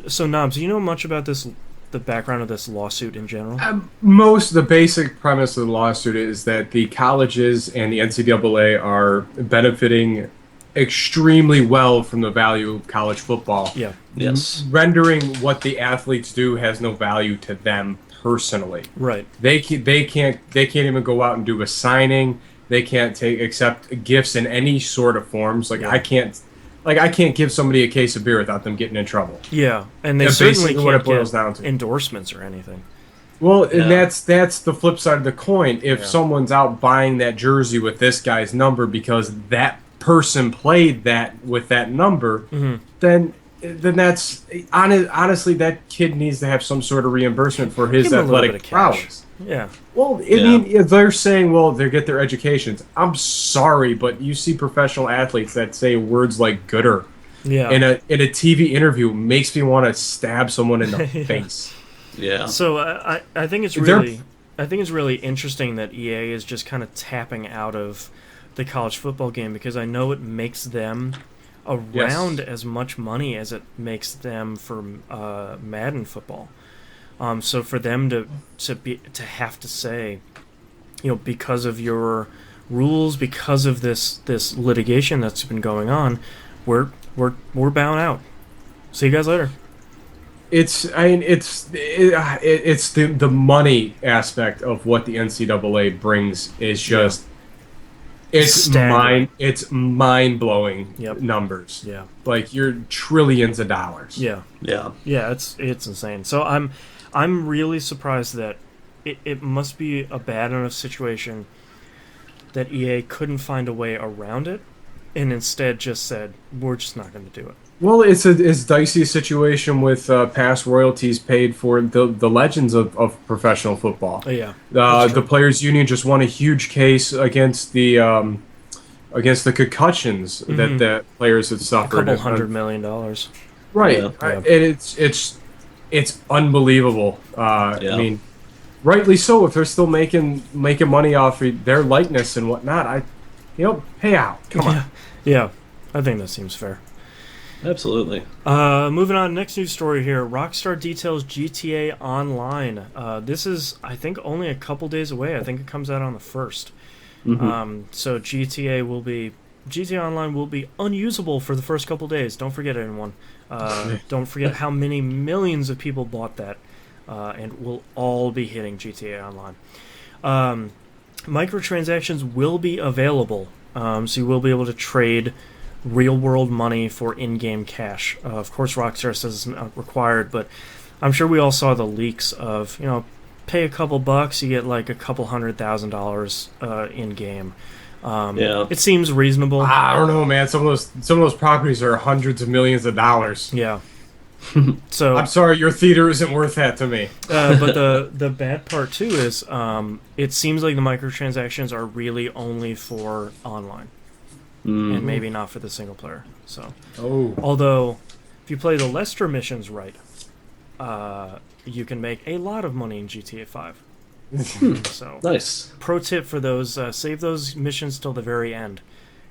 so Nobs, do you know much about the background of this lawsuit in general? The basic premise of the lawsuit is that the colleges and the NCAA are benefiting extremely well from the value of college football. Yeah. Yes. Rendering what the athletes do has no value to them personally. Right. They can't even go out and do a signing. They can't accept gifts in any sort of forms. I can't give somebody a case of beer without them getting in trouble. Yeah, and they That's certainly basically what can't it boils get down to. endorsements or anything. Well, and that's the flip side of the coin. If Yeah. someone's out buying that jersey with this guy's number because that person played that with that number, then that's honestly, that kid needs to have some sort of reimbursement for his Give him a little bit athletic of cash. prowess. Yeah. Well, I mean, they're saying, well, they get their educations. I'm sorry, but you see professional athletes that say words like "gooder" Yeah. in a TV interview makes me want to stab someone in the face. Yeah. So I think it's really interesting that EA is just kind of tapping out of the college football game because I know it makes them around as much money as it makes them for Madden football. So for them to have to say, because of your rules, because of this litigation that's been going on, we're bound out. See you guys later. It's the money aspect of what the NCAA brings is just Staggering. it's mind-blowing numbers. Yeah. Like you're trillions of dollars. Yeah. Yeah. Yeah, it's insane. So I'm really surprised that it must be a bad enough situation that EA couldn't find a way around it and instead just said, we're just not going to do it. Well, it's dicey situation with past royalties paid for the legends of professional football. Oh, yeah. The players' union just won a huge case against the concussions that the players had A suffered. couple $100 million. Right. Yeah. And it's it's unbelievable. Yeah. I mean, rightly so. If they're still making money off of their likeness and whatnot, pay out. Come on. Yeah, I think that seems fair. Absolutely. Moving on, next news story here. Rockstar details GTA Online. This is, I think, only a couple days away. I think it comes out on the 1st. So GTA Online will be unusable for the first couple days. Don't forget, anyone. Don't forget how many millions of people bought that. And we'll all be hitting GTA Online. Microtransactions will be available. So you will be able to trade real-world money for in-game cash. Of course, Rockstar says it's not required, but I'm sure we all saw the leaks of, pay a couple bucks, you get like a couple $100,000 in-game. It seems reasonable. I don't know, man. Some of those properties are hundreds of millions of dollars. Yeah. So I'm sorry, your theater isn't worth that to me. But the bad part too is it seems like the microtransactions are really only for online. And maybe not for the single player. So, although if you play the Lester missions right, you can make a lot of money in GTA 5. So, Nice. Pro tip for those: save those missions till the very end,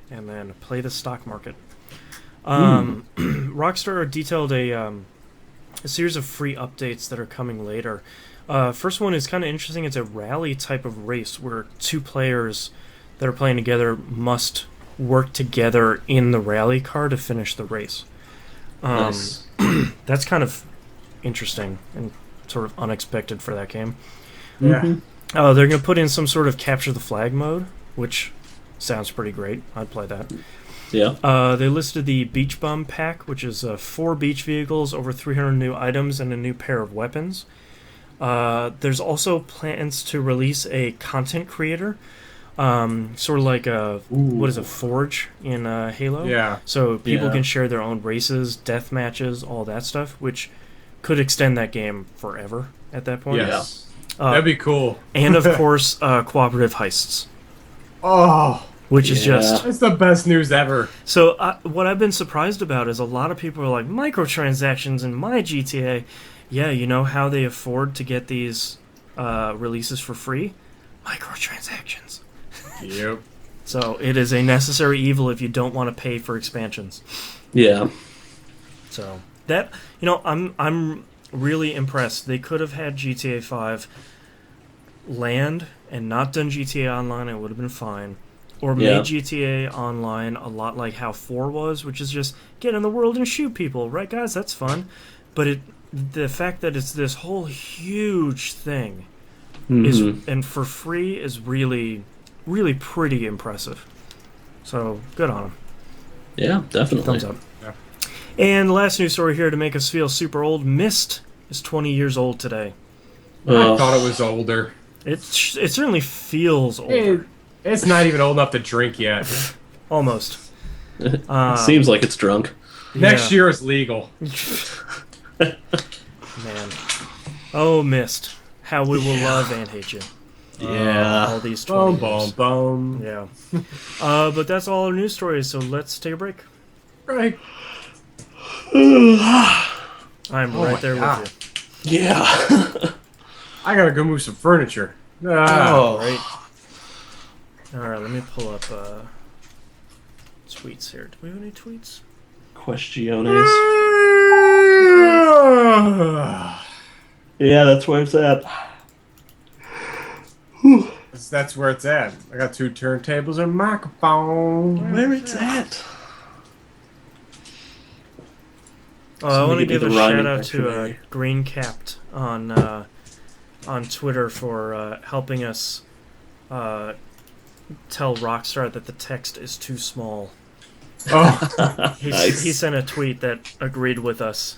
and then play the stock market. Rockstar detailed a series of free updates that are coming later. First one is kind of interesting. It's a rally type of race where two players that are playing together must work together in the rally car to finish the race. Nice. That's kind of interesting and sort of unexpected for that game. Yeah. They're going to put in some sort of capture the flag mode, which sounds pretty great. I'd play that. Yeah. They listed the Beach Bum Pack, which is 4 beach vehicles, over 300 new items, and a new pair of weapons. There's also plans to release a content creator, sort of like a Forge in Halo. Yeah. So people Yeah. can share their own races, death matches, all that stuff, which could extend that game forever at that point. Yes. That'd be cool. And of course, cooperative heists, Oh, which is Yeah. just it's the best news ever. so. What I've been surprised about is a lot of people are like, microtransactions in my GTA. Yeah, you know how they afford to get these releases for free? Microtransactions. Yep. So it is a necessary evil if you don't want to pay for expansions. Yeah. So that, I'm really impressed. They could have had GTA 5 land and not done GTA Online. It would have been fine. Or made Yeah. GTA Online a lot like how 4 was, which is just get in the world and shoot people, right, guys? That's fun. But the fact that it's this whole huge thing is, and for free, is really, really pretty impressive. So good on them. Yeah, definitely. Thumbs up. Yeah. And last news story here to make us feel super old. Myst is 20 years old today. I thought it was older. It certainly feels older. It's not even old enough to drink yet. Almost. Seems like it's drunk. Next year is legal. Man. Oh, Myst. How we will love and hate you. Yeah. All these Boom, 20 boom, years. boom. Yeah. But that's all our news stories, so let's take a break. Right. I'm Oh right my there God. with you. Yeah. I gotta go move some furniture. Right. Alright, let me pull up tweets here. Do we have any tweets? Questiones. Yeah, that's where it's at. That's where it's at. I got 2 turntables and a microphone. Where it's at. I want to give a rhyming shout out to dictionary. Green Capped on Twitter for helping us tell Rockstar that the text is too small. Oh, Nice. He sent a tweet that agreed with us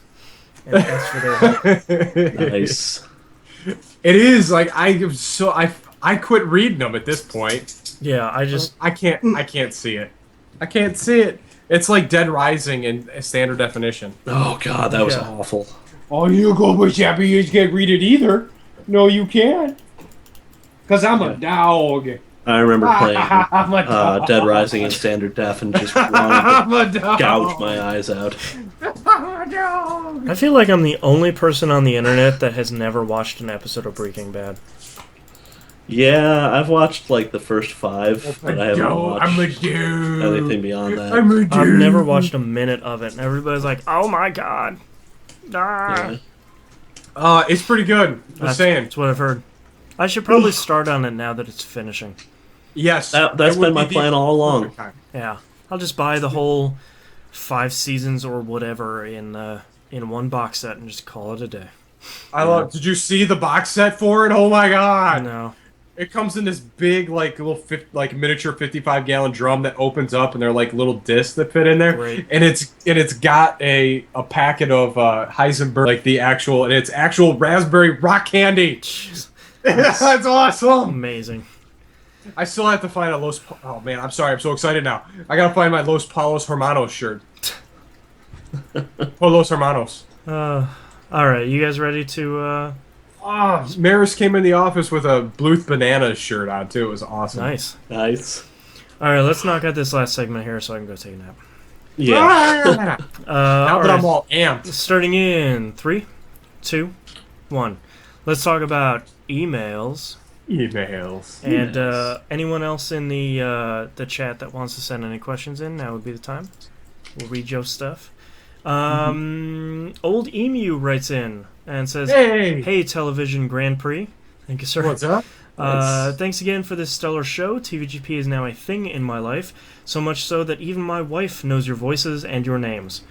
and asked for their help. Nice. it is like I quit reading them at this point. Yeah, I can't see it. I can't see it. It's like Dead Rising in standard definition. Oh god, that was Yeah. awful. Oh, you go with Chappy, you can't read it either. No, you can't. Cause I'm a dog. I remember playing I'm a dog. Dead Rising in standard def and just wanting I'm a to dog. gouge my eyes out. I feel like I'm the only person on the internet that has never watched an episode of Breaking Bad. Yeah, I've watched like the first 5, I'm but a I haven't watched dude. anything beyond that. I'm a dude. I've never watched a minute of it, and everybody's like, "Oh my god!" Ah. Yeah. It's pretty good. Just saying. That's what I've heard. I should probably start on it now that it's finishing. Yes, That's it would been my be the plan all along. perfect time. Yeah, I'll just buy the whole 5 seasons or whatever in one box set and just call it a day. I love. Did you see the box set for it? Oh my god! No. It comes in this big, like little, miniature 55-gallon drum that opens up, and they're like little discs that fit in there. Right. And it's got a packet of Heisenberg, like and it's actual raspberry rock candy. Jeez. That's awesome. Amazing. I still have to find a Oh man, I'm sorry. I'm so excited now. I gotta find my Los Palos Hermanos shirt. Los Hermanos. All right, you guys ready to? Maris came in the office with a Bluth Bananas shirt on too. It was awesome. Nice. Nice. All right, let's knock out this last segment here so I can go take a nap. Yeah. Now that I'm all amped. Starting in 3, 2, 1. Let's talk about emails. Emails. And anyone else in the chat that wants to send any questions in, now would be the time. We'll read Joe's stuff. Old Emu writes in and says, Hey, Television Grand Prix. Thank you, sir. What's up? Thanks again for this stellar show. TVGP is now a thing in my life, so much so that even my wife knows your voices and your names.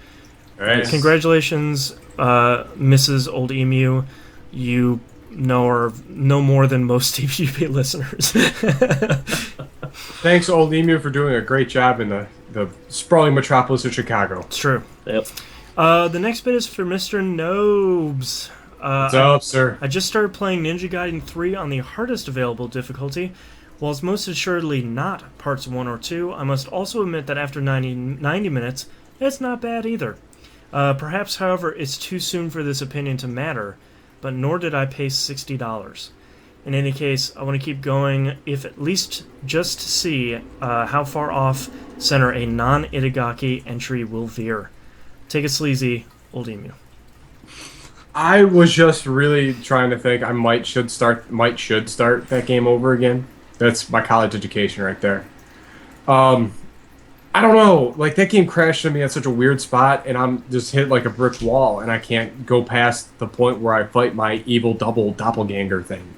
Nice. Congratulations, Mrs. Old Emu. You know more than most TVGP listeners. Thanks, Old Emu, for doing a great job in the sprawling metropolis of Chicago. It's true. Yep. The next bit is for Mr. Nobes. What's up, sir? I just started playing Ninja Gaiden 3 on the hardest available difficulty. While it's most assuredly not parts 1 or 2, I must also admit that after 90 minutes, it's not bad either. Perhaps, however, it's too soon for this opinion to matter, but nor did I pay $60. In any case, I want to keep going, if at least just to see how far off center a non-Itagaki entry will veer. Take it sleazy, Old Emu. I was just really trying to think. I should start that game over again. That's my college education right there. I don't know. Like, that game crashed on me at such a weird spot, and I'm just hit like a brick wall, and I can't go past the point where I fight my evil double doppelganger thing.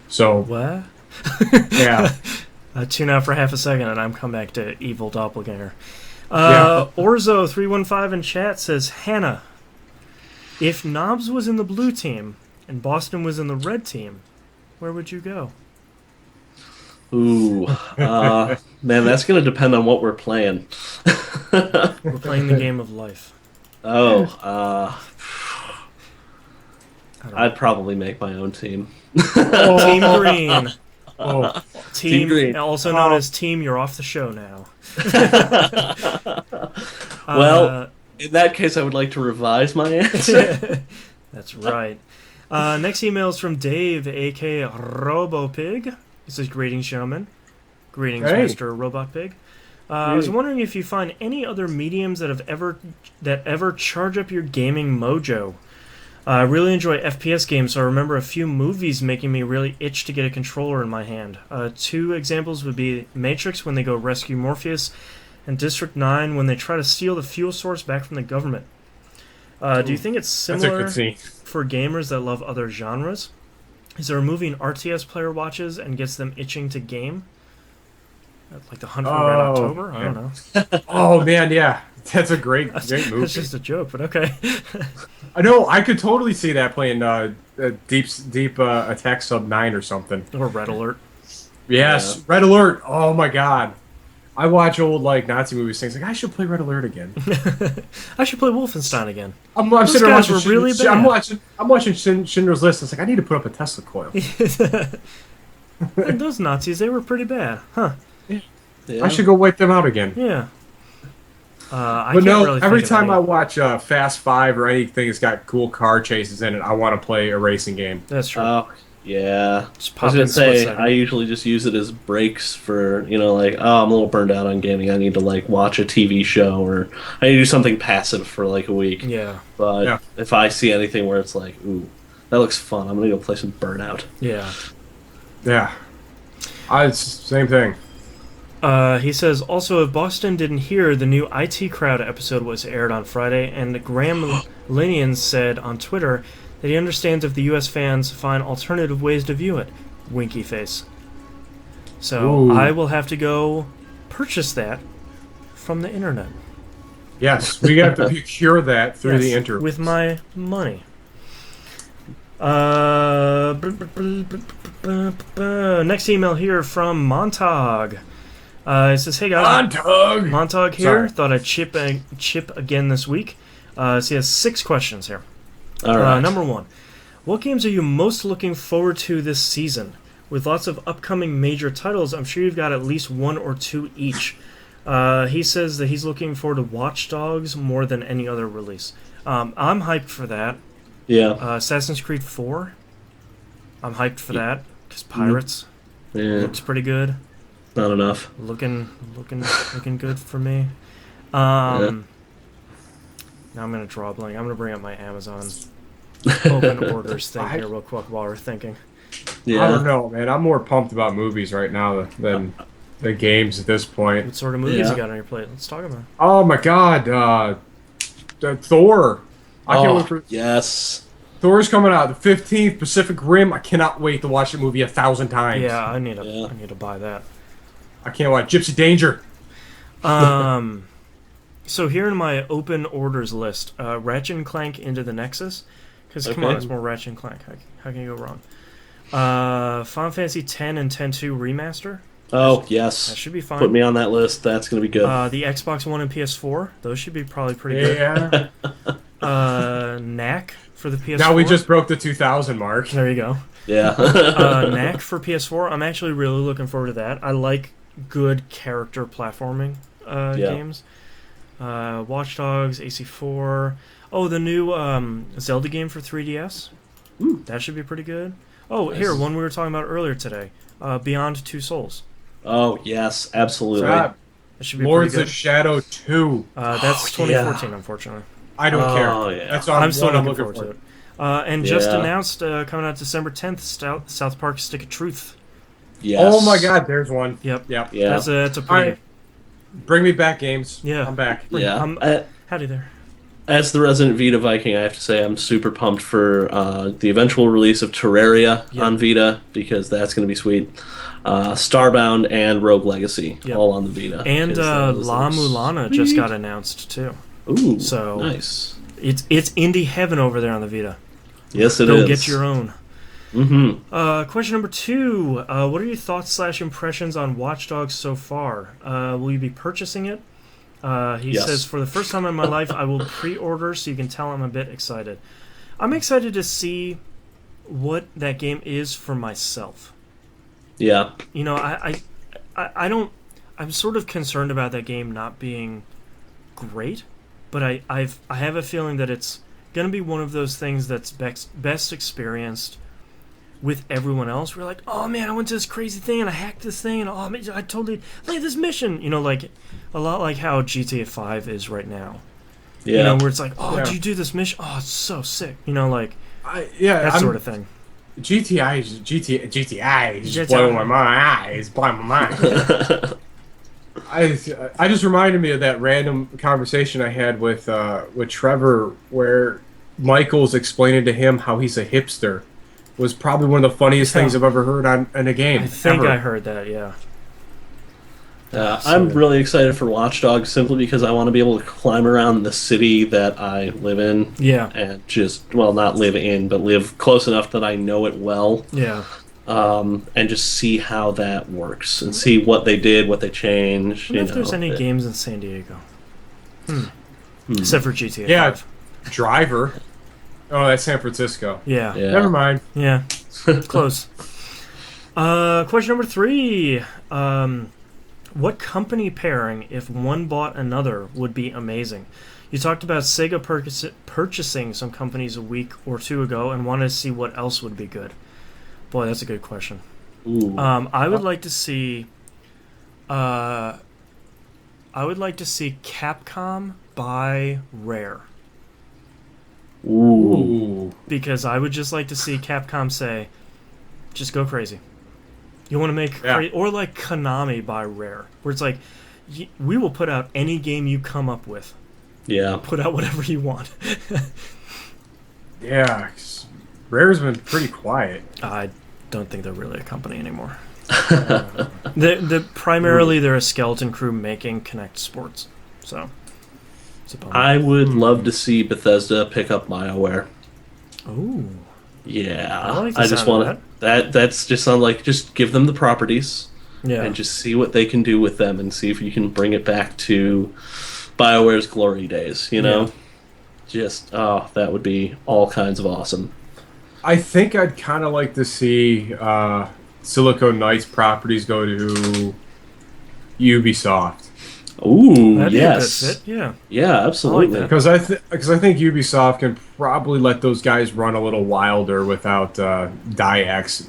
So What? yeah. Tune out for half a second, and I'm come back to evil doppelganger. Yeah. Orzo315 in chat says, Hannah, if Knobs was in the blue team and Boston was in the red team, where would you go? Ooh. Man, that's going to depend on what we're playing. We're playing the game of life. I'd probably make my own team. Team Green. Oh. Team Green. Also known as Team You're Off the Show now. Well, in that case, I would like to revise my answer. That's right. Next email is from Dave, a.k.a. RoboPig. He says, greetings, gentlemen. Greetings, Hey. Mr. Robot Pig. I was wondering if you find any other mediums that ever charge up your gaming mojo. I really enjoy FPS games, so I remember a few movies making me really itch to get a controller in my hand. 2 examples would be Matrix when they go rescue Morpheus, and District 9 when they try to steal the fuel source back from the government. Do you think it's similar That's a good scene. for gamers that love other genres? Is there a movie an RTS player watches and gets them itching to game? Like The Hunt for Red October? I don't know. Oh man, yeah. That's a great movie. That's just a joke, but okay. I know. I could totally see that playing Deep Attack Sub 9 or something. Or Red Alert. Yes, Yeah. Red Alert. Oh my god. I watch old like Nazi movies. Things like I should play Red Alert again. I should play Wolfenstein again. I'm Those sitting there guys watching were really bad. I'm watching Schindler's List. It's like I need to put up a Tesla coil. And those Nazis, they were pretty bad. Huh. Yeah. I should go wipe them out again. Yeah. I But can't no, really every think of time any. I watch Fast 5 or anything that's got cool car chases in it, I want to play a racing game. That's true. Yeah. Just I was pop gonna in split say second. I usually just use it as breaks for, like, oh, I'm a little burned out on gaming. I need to like watch a TV show or I need to do something passive for like a week. Yeah, But Yeah. if I see anything where it's like, ooh, that looks fun, I'm gonna go play some Burnout. yeah. Yeah. Same thing. He says, also, if Boston didn't hear, the new IT Crowd episode was aired on Friday, and Graham Linian said on Twitter that he understands if the U.S. fans find alternative ways to view it. Winky face. So Ooh. I will have to go purchase that from the internet. Yes, we have to procure that through the Yes, internet. with my money. Next email here from Montag. It says, "Hey guys, Montag here. Sorry. Thought I'd chip again this week." So he has 6 questions here. All right. Number 1, what games are you most looking forward to this season? With lots of upcoming major titles, I'm sure you've got at least 1 or 2 each. He says that he's looking forward to Watch Dogs more than any other release. I'm hyped for that. Yeah. Assassin's Creed 4. I'm hyped for that because pirates Yeah. looks pretty good. Not enough. Looking good for me. Now I'm gonna draw a blank. I'm gonna bring up my Amazon open orders thing here real quick while we're thinking. Yeah. I don't know, man. I'm more pumped about movies right now than the games at this point. What sort of movies Yeah. you got on your plate? Let's talk about it. Oh my God, Thor! I can't wait for yes. Thor's coming out the 15th. Pacific Rim. I cannot wait to watch the movie 1,000 times. Yeah, I need Yeah. to buy that. I can't watch Gypsy Danger. So here in my open orders list, Ratchet and Clank Into the Nexus, because come on, Okay. it's more Ratchet and Clank. How can you go wrong? Final Fantasy X and X-2 remaster. Oh, That yes. should be fine. Put me on that list. That's going to be good. The Xbox One and PS4, those should be probably pretty good. Yeah. Knack for the PS4. Now we just broke the 2,000 mark. There you go. Yeah. Knack for PS4. I'm actually really looking forward to that. I like good character platforming games. Watch Dogs, AC4. Oh, the new Zelda game for 3DS. Ooh. That should be pretty good. Oh, Nice. here, one we were talking about earlier today. Beyond Two Souls. Oh, yes. Absolutely. That That should be Lords pretty of good. Shadow 2. That's 2014, unfortunately. I don't care. Yeah. That's I'm still what I'm looking looking forward for. to it. And just Yeah. announced, coming out December 10th, South Park Stick of Truth. Yes. Oh my God, there's one. Yep. Yep. Yeah. That's a pretty... Alright. Bring me back, games. Yeah. I'm back. Yeah. Howdy there. As the resident Vita Viking, I have to say I'm super pumped for the eventual release of Terraria Yep. on Vita because that's going to be sweet. Starbound and Rogue Legacy, Yep. all on the Vita. And 'cause those La are Mulana just got announced, too. Ooh, So- nice. It's indie heaven over there on the Vita. Yes, it Go is. get your own. Mm-hmm. Question number 2. What are your thoughts / impressions on Watch Dogs so far? Will you be purchasing it? He Yes. says, for the first time in my life, I will pre-order, so you can tell I'm a bit excited. I'm excited to see what that game is for myself. Yeah. You know, I don't... I'm sort of concerned about that game not being great, but I have a feeling that it's going to be one of those things that's best experienced with everyone else. We're like, oh man, I went to this crazy thing and I hacked this thing and oh man, I totally like this mission. You know, like a lot like how GTA 5 is right now. Yeah. You know, where it's like, oh, Yeah. did you do this mission? Oh, it's so sick. You know, like Yeah, that sort of thing. GTI is just GTA. blowing my mind. It's blowing my mind. I just reminded me of that random conversation I had with Trevor, where Michael's explaining to him how he's a hipster. Was probably one of the funniest things I've ever heard in a game. I think ever. I heard that. Yeah. I'm really excited for Watch Dogs simply because I want to be able to climb around the city that I live in Yeah. and just, well, not live in, but live close enough that I know it well. Yeah. And just see how that works and see what they did, what they changed. I wonder if there's any games in San Diego. Except for GTA Yeah. 5. Driver. Oh, that's San Francisco. Yeah. Yeah. Never mind. Yeah. Close. Question number 3. What company pairing, if one bought another, would be amazing? You talked about Sega purchasing some companies a week or two ago and wanted to see what else would be good. Boy, that's a good question. Ooh. I would like to see. I would like to see Capcom buy Rare. Ooh. Because I would just like to see Capcom say, just go crazy. You want to make or like Konami buy Rare, where it's like, we will put out any game you come up with. Yeah. Put out whatever you want. Yeah, Rare's been pretty quiet. I don't think they're really a company anymore. Primarily they're a skeleton crew making Kinect sports. So it's a bummer. I would love to see Bethesda pick up BioWare. Ooh. Yeah. I like the I just sound of want that's just sound like just give them the properties and just see what they can do with them and see if you can bring it back to BioWare's glory days, you know? Yeah. Just that would be all kinds of awesome. I think I'd kind of like to see Silicon Knights properties go to Ubisoft. Ooh, That'd yes. be a good fit, yeah. Yeah, absolutely. that. Because I think Ubisoft can probably let those guys run a little wilder without Diax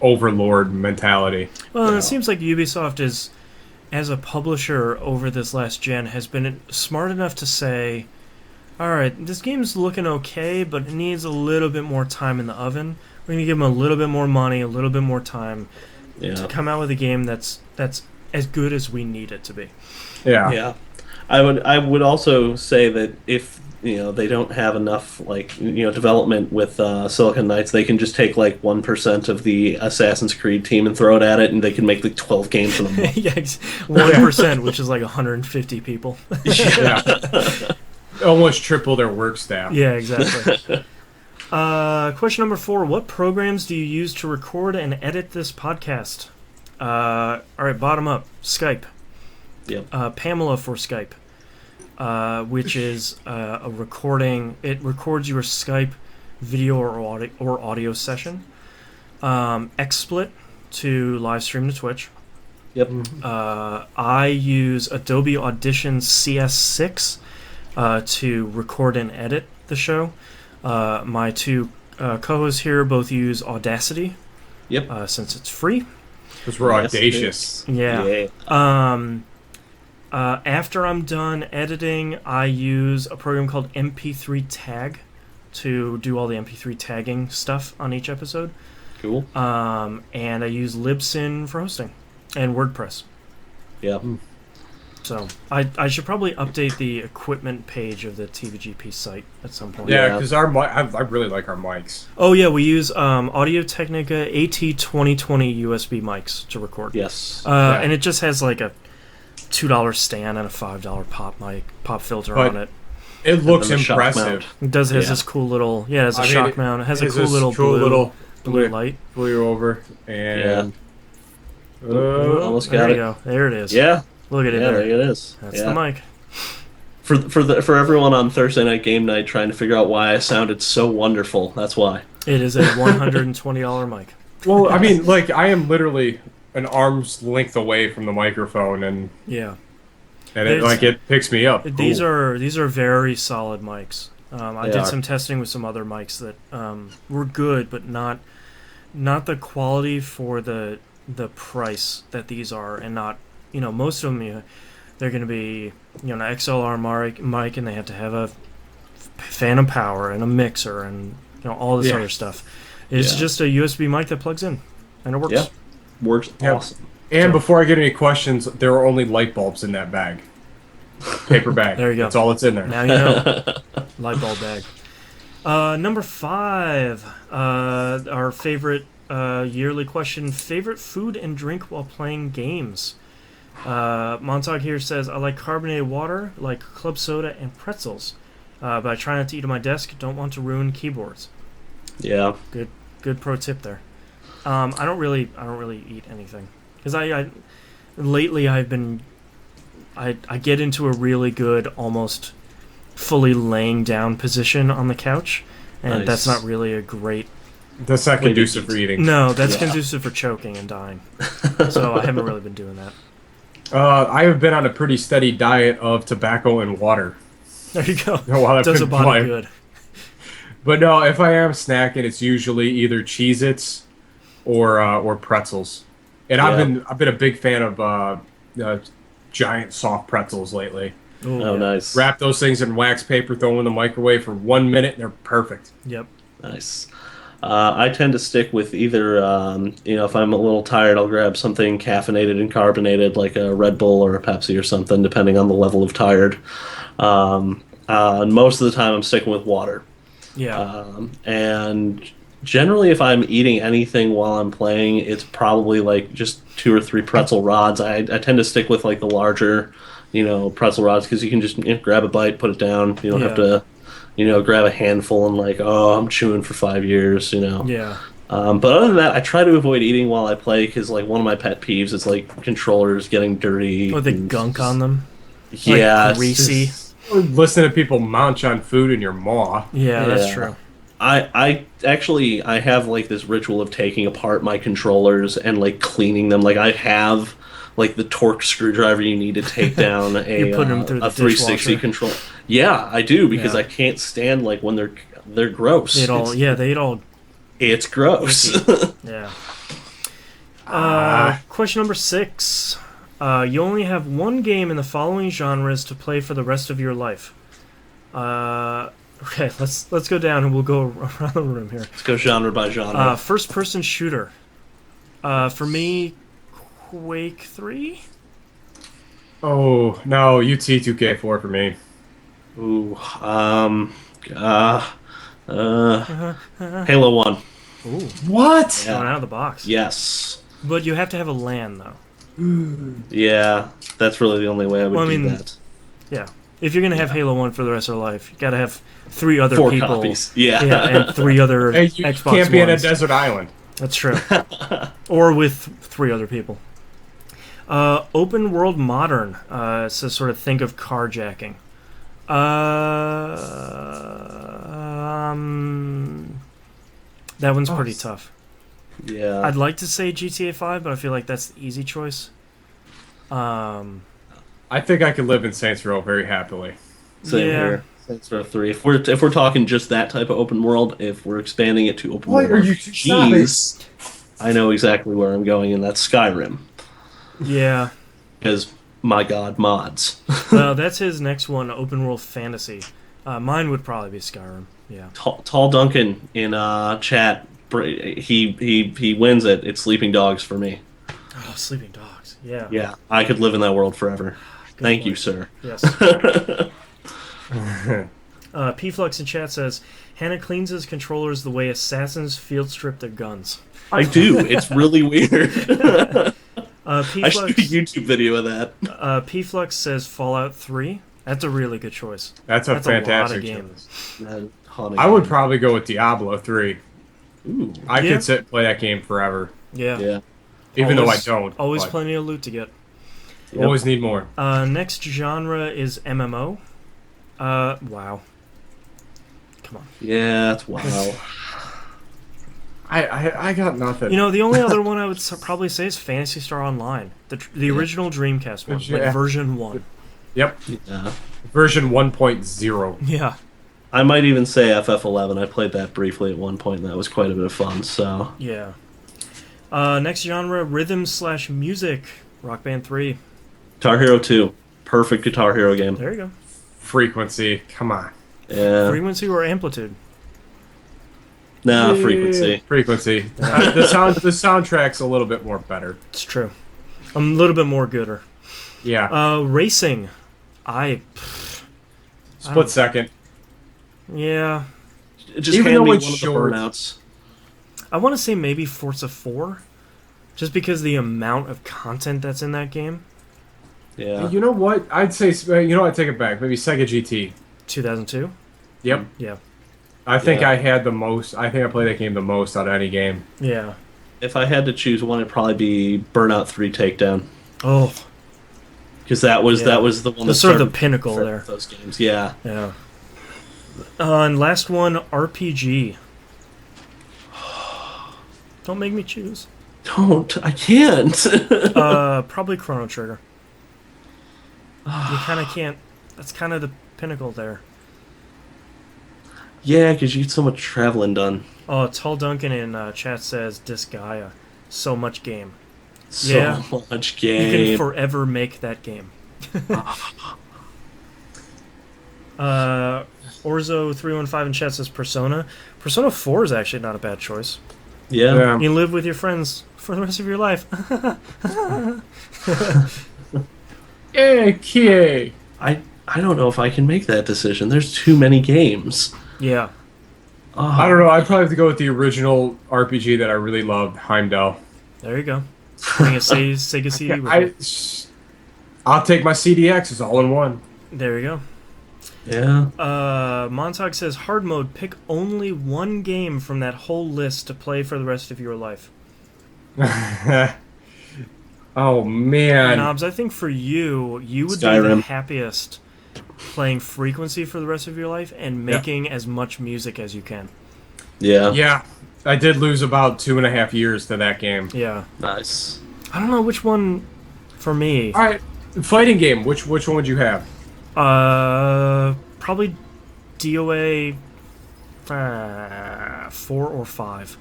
overlord mentality. Well, it seems like Ubisoft is, as a publisher over this last gen, has been smart enough to say, all right, this game's looking okay, but it needs a little bit more time in the oven. We're going to give them a little bit more money, a little bit more time to come out with a game that's as good as we need it to be. Yeah. Yeah. I would also say that if they don't have enough development with Silicon Knights, they can just take like 1% of the Assassin's Creed team and throw it at it, and they can make like 12 games in a month. Yeah, 1%, which is like 150 people. Yeah. Almost triple their work staff. Yeah, exactly. Question number 4: what programs do you use to record and edit this podcast? All right, bottom up, Skype. Yep. Pamela for Skype, which is a recording. It records your Skype video or audio session. XSplit to live stream to Twitch. Yep. I use Adobe Audition CS6 to record and edit the show. My two co-hosts here both use Audacity. Yep. Since it's free. Because we're audacious. Yeah. After I'm done editing, I use a program called MP3 Tag to do all the MP3 tagging stuff on each episode. Cool. And I use Libsyn for hosting and WordPress. Yeah. So I should probably update the equipment page of the TVGP site at some point. Yeah, because I really like our mics. Oh yeah, we use Audio Technica AT2020 USB mics to record. Yes. And it just has like a $2 stand and a $5 pop filter on it. It looks impressive. It does has this cool little it has a shock mount. It has a cool little blue light. Flew over and almost got there it. You go. There it is. Yeah. Look at it there. There it is. That's the mic. For everyone on Thursday night game night trying to figure out why I sounded so wonderful, that's why. It is a $120 mic. Well, I mean, like I am literally an arm's length away from the microphone, and it picks me up. These are very solid mics. I did some testing with some other mics that were good, but not the quality for the price that these are, and not most of them they're going to be an XLR mic, and they have to have a phantom power and a mixer and all this other stuff. It's just a USB mic that plugs in, and it works. Yeah. Works awesome. And before I get any questions, there are only light bulbs in that bag. Paper bag. There you go. That's all that's in there. Now you know. Light bulb bag. Number 5. Our favorite yearly question: favorite food and drink while playing games. Montauk here says, I like carbonated water, like club soda and pretzels, but I try not to eat at my desk. Don't want to ruin keyboards. Yeah. Good pro tip there. I don't really eat anything because I lately I've been I get into a really good almost fully laying down position on the couch, and that's not really a great. That's not conducive for eating. No, that's conducive for choking and dying. So I haven't really been doing that. I have been on a pretty steady diet of tobacco and water. There you go. While I've Does a been body playing. good. But no, if I am snacking, it's usually either Cheez-Its or pretzels. And Yeah. I've been a big fan of giant soft pretzels lately. Ooh, Oh, yeah. nice. Wrap those things in wax paper, throw them in the microwave for 1 minute, and they're perfect. Yep. Nice. I tend to stick with either, if I'm a little tired, I'll grab something caffeinated and carbonated, like a Red Bull or a Pepsi or something, depending on the level of tired. And most of the time, I'm sticking with water. Yeah. And generally, if I'm eating anything while I'm playing, it's probably like just two or three pretzel rods. I tend to stick with like the larger, pretzel rods because you can just grab a bite, put it down. You don't have Yeah. to, grab a handful and like, oh, I'm chewing for 5 years. Yeah. But other than that, I try to avoid eating while I play because like one of my pet peeves is like controllers getting dirty. Or the and gunk just- on them. Yeah, it's greasy. just- Or listen to people munch on food in your maw. Yeah, that's Yeah. true. I actually I have like this ritual of taking apart my controllers and like cleaning them. Like I have like the torque screwdriver you need to take down You're putting them through a the 360 dishwasher. control. Yeah, I do because Yeah. I can't stand like when they're gross. They'd all. It's gross. Yeah. Ah. Question number 6. You only have one game in the following genres to play for the rest of your life. Okay, let's go down and we'll go around the room here. Let's go genre by genre. First person shooter. For me, Quake 3? Oh, no, UT2K4 for me. Ooh, Halo 1. Ooh, What? Yeah. going out of the box. Yes. But you have to have a LAN, though. Yeah, that's really the only way I would Well, I do mean, that. Yeah. If you're going to have Halo 1 for the rest of your life, you got to have 3 other 4 people. copies. Yeah. And 3 other Hey, you Xbox can't be in a Ones. desert island. That's true. Or with 3 other people. Open world modern. So sort of think of carjacking. That one's pretty tough. Yeah. I'd like to say GTA 5, but I feel like that's the easy choice. I think I could live in Saints Row very happily. Same Yeah. here. Saints Row 3. If we're talking just that type of open world, if we're expanding it to open What world, are you jeez, I know exactly where I'm going, and that's Skyrim. Yeah. Because my God, mods. Well, that's his next one, open world fantasy. Mine would probably be Skyrim. Yeah. Tall Duncan in chat, he wins it. It's Sleeping Dogs for me. Oh, Sleeping Dogs. Yeah. Yeah, I could live in that world forever. Good Thank you, point. sir. Yes. P-Flux in chat says, Hannah cleans his controllers the way assassins field strip their guns. I do. It's really weird. I should do a P-Flux, YouTube video of that. P-Flux says Fallout 3. That's a really good choice. That's a That's a lot of fantastic games. choice. Haunting I would game. probably go with Diablo 3. Ooh. I Yeah. could sit and play that game forever, Yeah. Yeah. even Always- though I don't. Always but plenty of loot to get. Yep. Always need more. Next genre is MMO. Wow. Come on. Yeah, it's wow. I got nothing. You know, the only other one I would probably say is Phantasy Star Online. The original Dreamcast one. Yeah. Like version 1. Yep. Yeah. Version 1.0. Yeah. I might even say FF11. I played that briefly at one point, and that was quite a bit of fun. So Yeah. Next genre, rhythm/music. Rock Band 3. Guitar Hero 2, perfect Guitar Hero game. There you go. Frequency. Come on. Yeah. Frequency or amplitude? Nah, Yeah, frequency. Frequency. The soundtrack's a little bit more better. It's true. A little bit more gooder. Yeah. Racing. Split second. Yeah. Just Even hand though me it's one of the short. burnouts. I want to say maybe Forza 4. Just because the amount of content that's in that game. Yeah. You know what? I'd say. You know what? I take it back. Maybe Sega GT. 2002? Yep. Yeah. I think Yeah. I had the most. I think I played that game the most out of any game. Yeah. If I had to choose one, it'd probably be Burnout 3 Takedown. Oh, Because that was Yeah. the one the that sort of the started pinnacle for there. those games. Yeah. Yeah. And last one, RPG. Don't make me choose. Don't. I can't. Probably Chrono Trigger. You kind of can't. That's kind of the pinnacle there. Yeah, because you get so much traveling done. Oh, Tall Duncan in chat says Disgaea. So much game. So Yeah, much you can game. forever make that game. Orzo315 in chat says Persona. Persona 4 is actually not a bad choice. Yeah. Yeah. You can live with your friends for the rest of your life. Okay. I don't know if I can make that decision. There's too many games. Yeah, I Oh, don't know. I'd probably have to go with the original RPG that I really loved, Heimdall. there you go. Bring a Sega CD with you. I'll take my CDX. It's all in one. There you go. yeah. Montauk says hard mode. Pick only one game from that whole list to play for the rest of your life. Oh man. Knobs, I think for you, you would be the Skyrim. happiest playing Frequency for the rest of your life and making as much music as you can. Yeah. Yeah, I did lose about 2.5 years to that game. Yeah. Nice. I don't know which one for me. All right, fighting game. Which one would you have? Probably DOA 4 or 5.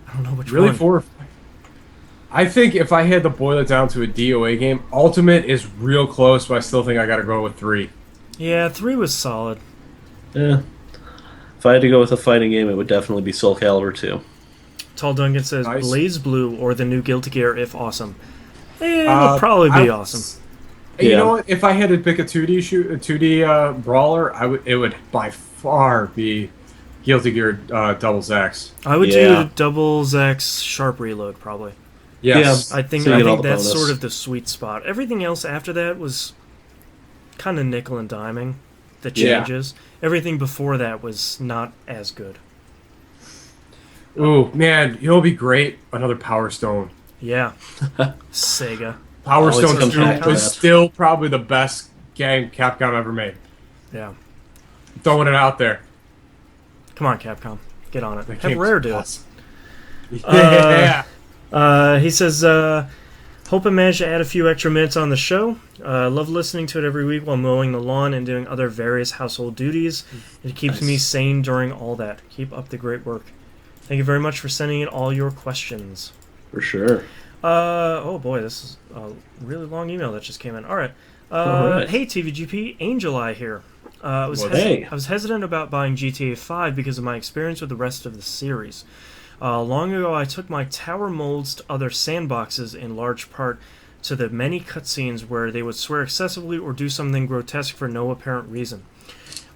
I don't know which Really, one. 4? I think if I had to boil it down to a DOA game, Ultimate is real close, but I still think I got to go with 3. Yeah, 3 was solid. Yeah. If I had to go with a fighting game, it would definitely be Soul Calibur 2. Tall Duncan says Nice. Blaze Blue or the new Guilty Gear if awesome. It would probably be awesome. You Yeah. know what? If I had to pick a 2D brawler, it would by far be Guilty Gear Double X. I would Yeah. do Double X Sharp Reload probably. Yes. I think So you get all the that's bonus. sort of the sweet spot. Everything else after that was kind of nickel and diming. The Yeah. changes. Everything before that was not as good. Ooh, man, you know what'd be great? Another Power Stone. Yeah. Sega. Power Always Stone comes 2 back to is that. still probably the best game Capcom ever made. Yeah. Throwing it out there. Come on, Capcom. Get on it. That Have game's Rare do it. awesome. Yeah. He says, hope I managed to add a few extra minutes on the show. Love listening to it every week while mowing the lawn and doing other various household duties. It keeps me Nice. sane during all that. Keep up the great work. Thank you very much for sending in all your questions. For sure. Oh boy, this is a really long email that just came in. All right. All right. Hey, TVGP, Angel Eye here. I was Hey. I was hesitant about buying GTA 5 because of my experience with the rest of the series. Long ago, I took my tower molds to other sandboxes in large part to the many cutscenes where they would swear excessively or do something grotesque for no apparent reason.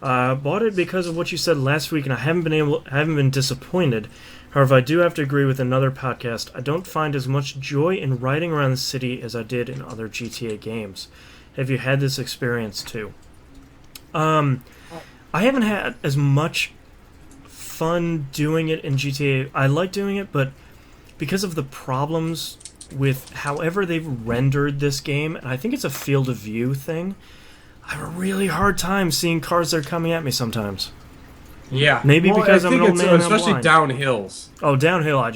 Bought it because of what you said last week, and I haven't been disappointed. However, I do have to agree with another podcast. I don't find as much joy in riding around the city as I did in other GTA games. Have you had this experience too? I haven't had as much fun doing it in GTA. I like doing it, but because of the problems with however they've rendered this game, and I think it's a field of view thing, I have a really hard time seeing cars that are coming at me sometimes. Yeah. Maybe Well, because I I'm an think old it's, man and I'm especially blind. down hills. Oh, downhill, I'm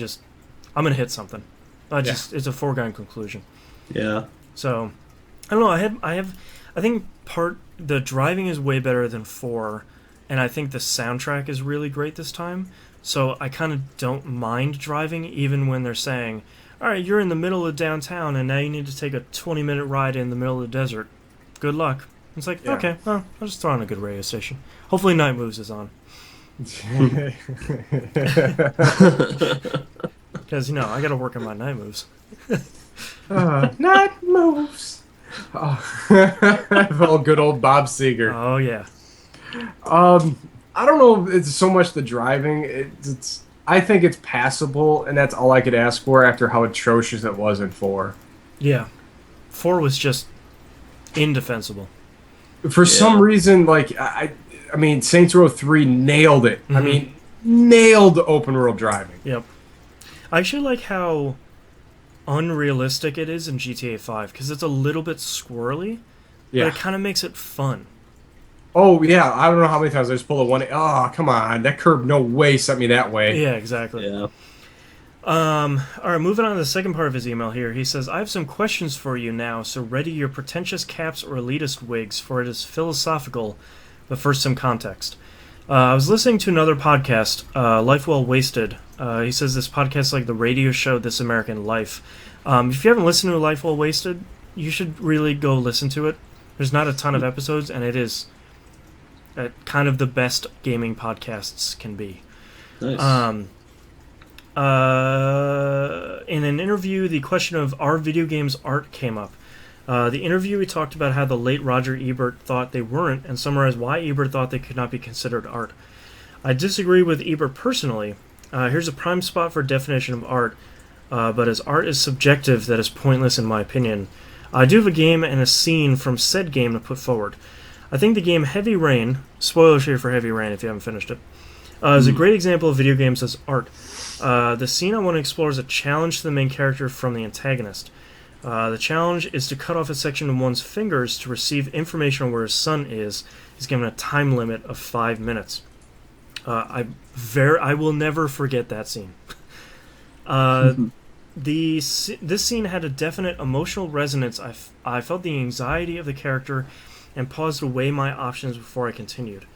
gonna hit something. It's a foregone conclusion. Yeah. So, I don't know. I think the driving is way better than 4, and I think the soundtrack is really great this time. So I kind of don't mind driving, even when they're saying, "All right, you're in the middle of downtown, and now you need to take a 20-minute ride in the middle of the desert. Good luck." It's like, Yeah. okay, well, I'll just throw on a good radio station. Hopefully, Night Moves is on, because I got to work on my night moves. Not moves. Oh, good old Bob Seger. Oh yeah, I don't know if it's so much the driving. I think it's passable, and that's all I could ask for after how atrocious it was in 4. yeah. 4 was just indefensible. For some reason, like I mean, Saints Row 3 nailed it. I Mhm. mean, nailed open world driving. Yep. I actually like how unrealistic it is in GTA 5 because it's a little bit squirrely, but Yeah. it kind of makes it fun. Oh yeah. I don't know how many times I just pulled a one. Oh come on, that curb no way sent me that way. Yeah, exactly. Yeah. All right, moving on to the second part of his email here. He says, I have some questions for you now, so ready your pretentious caps or elitist wigs, for it is philosophical, but first some context. I was listening to another podcast, Life Well Wasted. He says this podcast is like the radio show This American Life. If you haven't listened to Life Well Wasted, you should really go listen to it. There's not a ton of episodes, and it is kind of the best gaming podcasts can be. Nice. In an interview, the question of are video games art came up. The interviewee talked about how the late Roger Ebert thought they weren't, and summarized why Ebert thought they could not be considered art. I disagree with Ebert personally. Here's a prime spot for definition of art, but as art is subjective, that is pointless in my opinion. I do have a game and a scene from said game to put forward. I think the game Heavy Rain, spoilers here for Heavy Rain if you haven't finished it, is a great example of video games as art. The scene I want to explore is a challenge to the main character from the antagonist. The challenge is to cut off a section of one's fingers to receive information on where his son is. He's given a time limit of 5 minutes. I will never forget that scene. This scene had a definite emotional resonance. I felt the anxiety of the character and paused to weigh my options before I continued.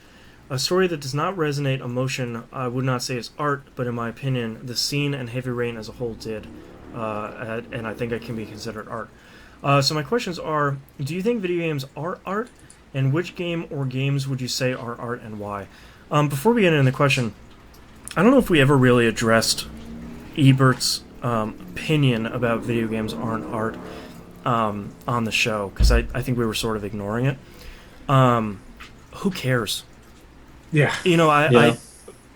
A story that does not resonate emotion, I would not say is art, but in my opinion, the scene and Heavy Rain as a whole did. And I think it can be considered art. So my questions are, do you think video games are art? And which game or games would you say are art and why? Before we get into the question, I don't know if we ever really addressed Ebert's opinion about video games aren't art on the show, because I think we were sort of ignoring it. Who cares? Yeah. You know, Yeah.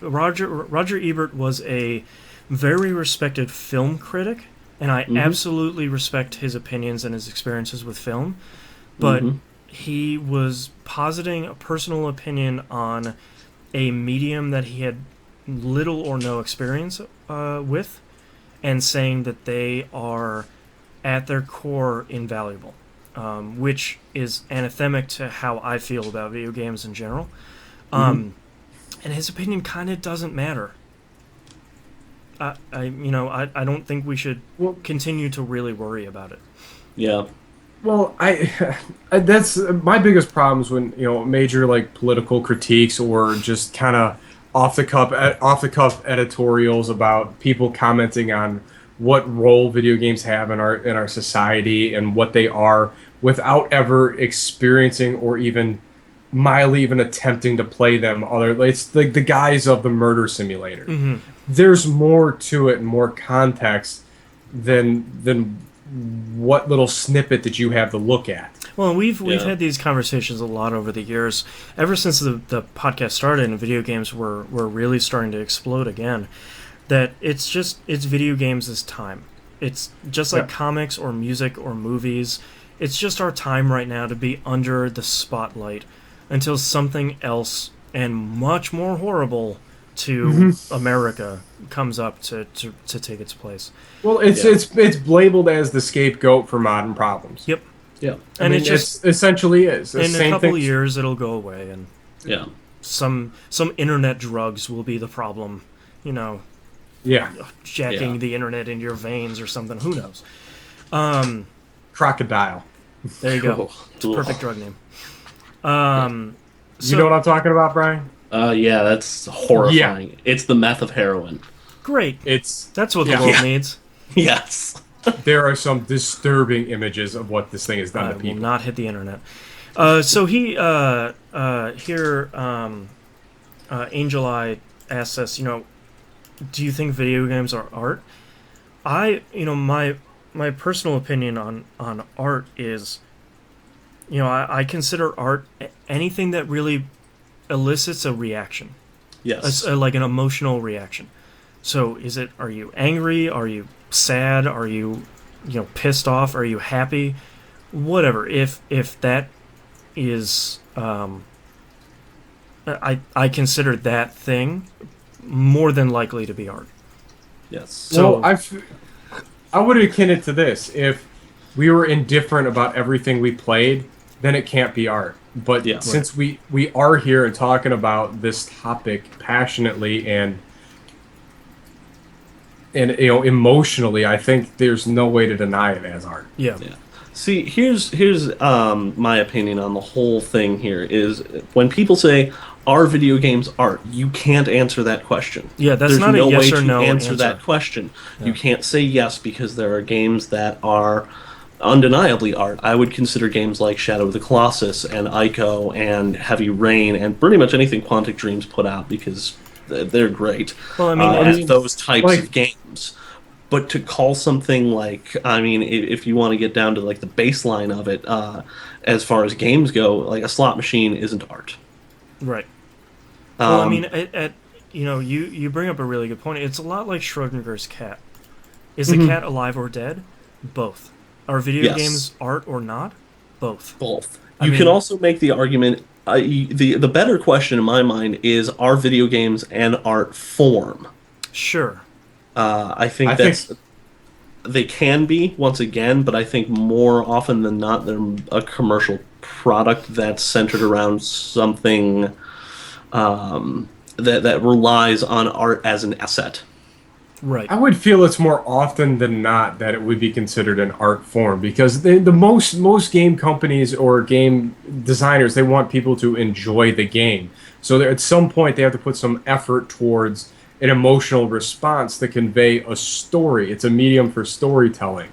Roger Ebert was a very respected film critic, and I absolutely respect his opinions and his experiences with film, but he was positing a personal opinion on a medium that he had little or no experience with, and saying that they are, at their core, invaluable, which is anathemic to how I feel about video games in general. And his opinion kind of doesn't matter. I don't think we should continue to really worry about it. Yeah. Well, that's my biggest problems when major like political critiques or just kind of off the cuff editorials about people commenting on what role video games have in our society and what they are without ever experiencing or even mildly even attempting to play them. It's like the guise of the murder simulator. There's more to it and more context than what little snippet that you have to look at. Well, we've had these conversations a lot over the years, ever since the podcast started and video games were really starting to explode again. That it's video games as time. It's just like comics or music or movies. It's just our time right now to be under the spotlight until something else and much more horrible to America comes up to take its place. Well, it's labeled as the scapegoat for modern problems. Yep. Yeah. And it just essentially is. In a couple of years, it'll go away, and some internet drugs will be the problem. Jacking the internet in your veins or something. Who knows? Crocodile. There you go. It's a perfect drug name. You know what I'm talking about, Brian? Yeah, that's horrifying. Yeah. It's the meth of heroin. Great. That's what the world needs. Yes. There are some disturbing images of what this thing has done to people. Will not hit the internet. So he here Angel Eye asks us, do you think video games are art? My personal opinion on art is, I consider art anything that really elicits a reaction. Yes. Like an emotional reaction. So are you angry? Are you sad? Are you, pissed off? Are you happy? Whatever. If that is, I consider that thing more than likely to be art. Yes. So I would akin it to this. If we were indifferent about everything we played, then it can't be art. But since we are here and talking about this topic passionately and emotionally, I think there's no way to deny it as art. Yeah. See, here's my opinion on the whole thing here is when people say are video games art? You can't answer that question. Yeah, that's There's not a no yes way or to no answer answer. that question. You can't say yes because there are games that are undeniably art. I would consider games like Shadow of the Colossus and Ico and Heavy Rain and pretty much anything Quantic Dreams put out because they're great Well, I mean, I as mean, those types like, of games. But to call something like, I mean, if you want to get down to like the baseline of it, as far as games go, like a slot machine isn't art. right. Well, I mean, Um, you bring up a really good point. It's a lot like Schrodinger's cat. Is the mhm. cat alive or dead? Both. Are video Yes, games art or not? Both. both. I You can mean, also make the argument. The better question in my mind is: are video games an art form? sure. I I think think that's they can be once again, but I think more often than not they're a commercial product that's centered around something that relies on art as an asset. Right. I would feel it's more often than not that it would be considered an art form because the most game companies or game designers they want people to enjoy the game. So at some point they have to put some effort towards an emotional response to convey a story. It's a medium for storytelling.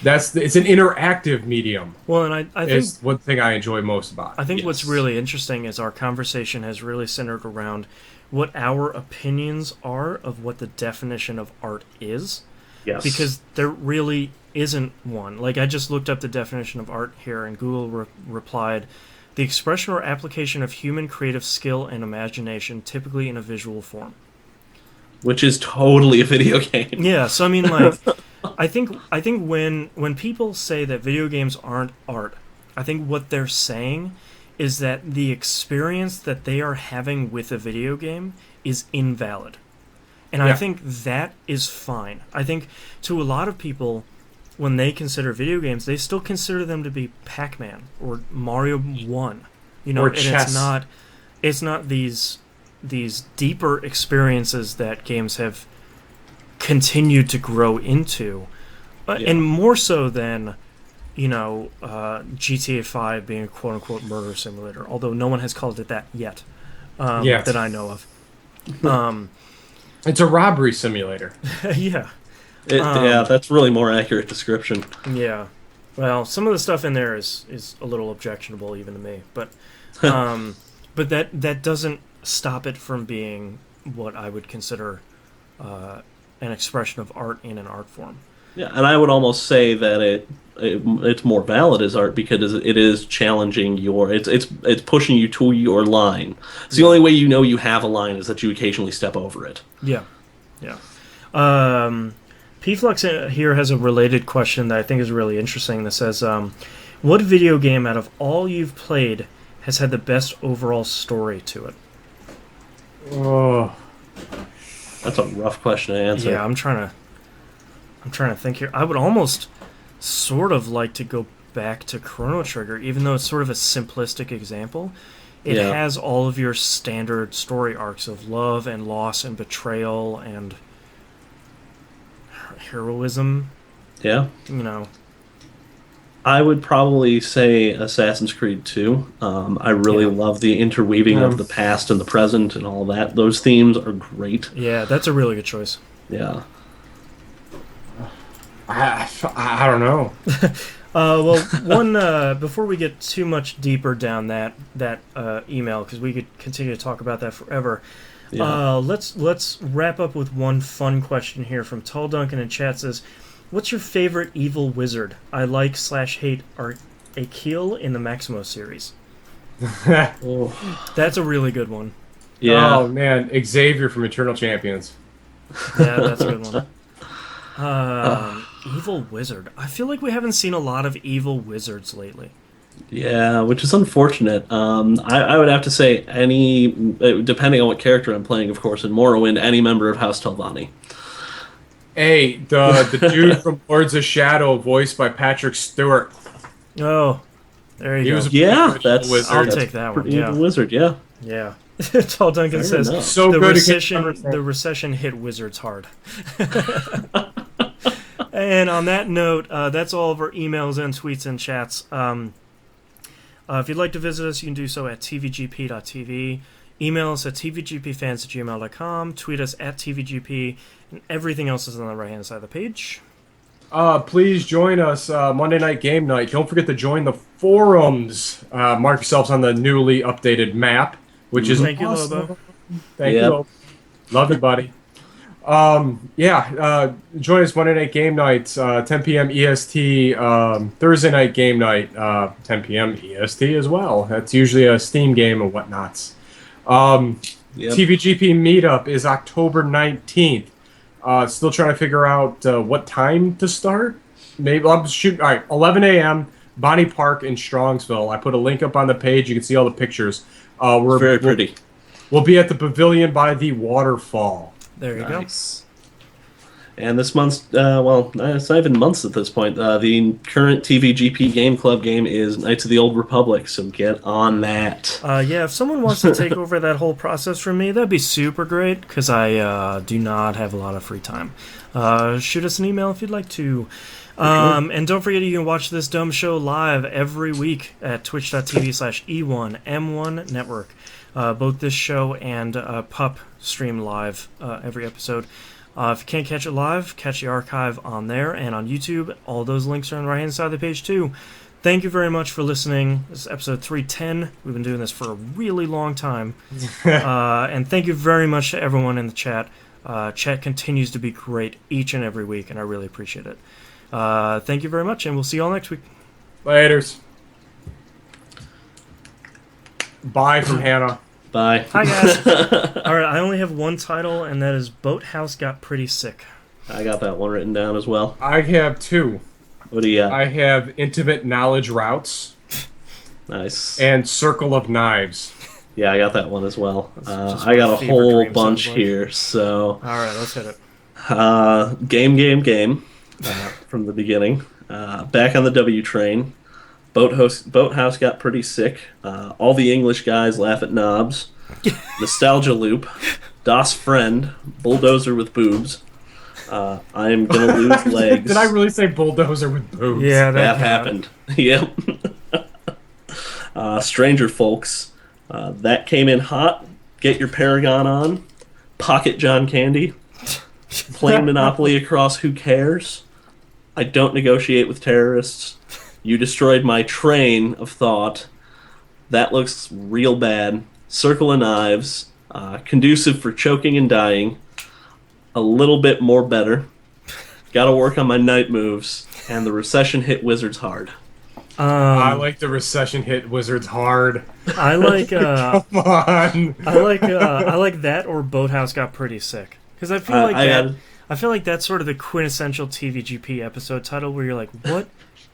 It's an interactive medium. Well, and I think Is one thing I enjoy most about I it. think what's Yes. really interesting is our conversation has really centered around what our opinions are of what the definition of art is, Yes. because there really isn't one. Like, I just looked up the definition of art here, and Google replied, the expression or application of human creative skill and imagination, typically in a visual form. Which is totally a video game. Yeah, so I mean, like, I think when people say that video games aren't art, I think what they're saying is that the experience that they are having with a video game is invalid. And I Yeah. think that is fine. I think to a lot of people, when they consider video games, they still consider them to be Pac-Man or Mario 1. Or And chess. it's not these deeper experiences that games have continued to grow into, Yeah. and more so than GTA 5 being a quote unquote murder simulator, although no one has called it that yet, Yeah. that I know of. Um, It's a robbery simulator. yeah, Yeah, that's really more accurate description. yeah. Well, some of the stuff in there is a little objectionable even to me, but that doesn't stop it from being what I would consider an expression of art in an art form. Yeah, and I would almost say that it's more valid as art because it is challenging it's pushing you to your line. It's the Yeah. only way you know you have a line is that you occasionally step over it. Yeah, yeah. PFlux here has a related question that I think is really interesting. That says, "What video game out of all you've played has had the best overall story to it?" Oh, That's a rough question to answer. Yeah, I'm trying to think here. I would almost sort of like to go back to Chrono Trigger, even though it's sort of a simplistic example. It Yeah. has all of your standard story arcs of love and loss and betrayal and heroism. Yeah. You know, I would probably say Assassin's Creed 2. I really Yeah. love the interweaving of Um, the past and the present and all that. Those themes are great. yeah, that's a really good choice. Yeah. I don't know. Well, one before we get too much deeper down that email, because we could continue to talk about that forever. Yeah. Let's wrap up with one fun question here from Tall Duncan in chat. Says, "What's your favorite evil wizard? I like/hate Akil in the Maximo series." Oh, That's a really good one. yeah. Oh man, Xavier from Eternal Champions. Yeah, that's a good one. Evil wizard. I feel like we haven't seen a lot of evil wizards lately. Yeah, which is unfortunate. I would have to say depending on what character I'm playing, of course, in Morrowind, any member of House Telvanni. Hey, the dude from Lords of Shadow, voiced by Patrick Stewart. Oh, there you He go. was a Yeah, pretty that's good wizard. I'll that's take that one. pretty Yeah. evil wizard. Yeah, Yeah. Tall Duncan fair says enough. So the good against recession everything. the recession hit wizards hard. And on that note, that's all of our emails and tweets and chats. If you'd like to visit us, you can do so at tvgp.tv. Email us at tvgpfans@gmail.com. Tweet us at tvgp. And everything else is on the right-hand side of the page. Please join us Monday Night Game Night. Don't forget to join the forums. Mark yourselves on the newly updated map, which is Thank you, awesome. Lobo. Thank Yep. you, Lobo. Love it, buddy. Join us Monday Night Game Night, 10 p.m. EST. Thursday Night Game Night, 10 p.m. EST as well. That's usually a Steam game and whatnots. Yep. TVGP meetup is October 19th. Still trying to figure out what time to start. Maybe I'll shoot. All right, 11 a.m. Bonnie Park in Strongsville. I put a link up on the page. You can see all the pictures. It's very pretty. We'll be at the pavilion by the waterfall. There you Nice. And this month's, it's not even months at this point. The current TVGP Game Club game is Knights of the Old Republic, so get on that. Yeah, if someone wants to take over that whole process from me, that'd be super great, because I do not have a lot of free time. Shoot us an email if you'd like to. And don't forget you can watch this dumb show live every week at twitch.tv/E1M1 Network. Both this show and Pup stream live every episode. If you can't catch it live, catch the archive on there and on YouTube. All those links are on the right-hand side of the page, too. Thank you very much for listening. This is episode 310. We've been doing this for a really long time. And thank you very much to everyone in the chat. Chat continues to be great each and every week, and I really appreciate it. Thank you very much, and we'll see you all next week. Laters. Bye from Hannah. Bye. Hi, guys. All right, I only have one title, and that is Boathouse Got Pretty Sick. I got that one written down as well. I have two. What do you got? I have Intimate Knowledge Routes Nice. and Circle of Knives. Yeah, I got that one as well. just I got what a Fever whole Dream bunch sounds like. here. So, All right, let's hit it. game from the beginning. Back on the W train. Boathouse got pretty sick. All the English guys laugh at knobs. Nostalgia loop. Das friend. Bulldozer with boobs. I am gonna lose legs. Did I really say bulldozer with boobs? Yeah, That happened. Yep. Stranger folks. That came in hot. Get your Paragon on. Pocket John Candy. Playing Monopoly across Who Cares. I don't negotiate with terrorists. You destroyed my train of thought. That looks real bad. Circle of Knives. Conducive for choking and dying. A little bit more better. Gotta work on my night moves. And the Recession hit Wizards hard. I like the Recession hit Wizards hard. I like Come on. I like that or Boathouse Got Pretty Sick, because I feel like I feel like that's sort of the quintessential TVGP episode title where you're like,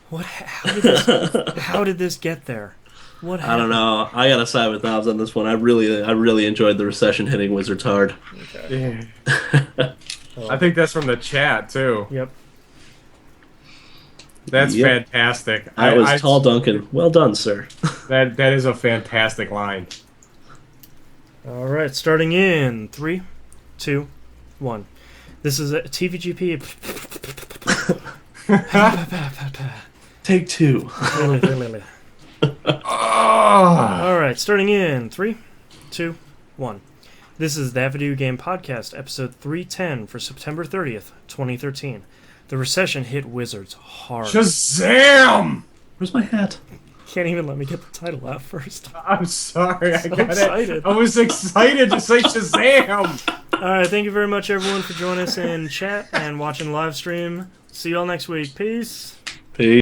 how did this get there? What happened? I don't know. I gotta side with Knobs on this one. I really enjoyed the Recession hitting Wizards hard. Yeah. I think that's from the chat too. Yep. That's Yep. fantastic. That was Tall Duncan. Well done, sir. That is a fantastic line. All right, starting in 3, 2, 1. This is a TVGP. Take two. All right, starting in 3, 2, 1. This is that Video Game Podcast, episode 310 for September 30th, 2013. The Recession hit Wizards hard. Shazam! Where's my hat? Can't even let me get the title out first. I'm sorry. I got excited. it. I was excited to say Shazam. All right, thank you very much, everyone, for joining us in chat and watching the live stream. See you all next week. Peace. Peace.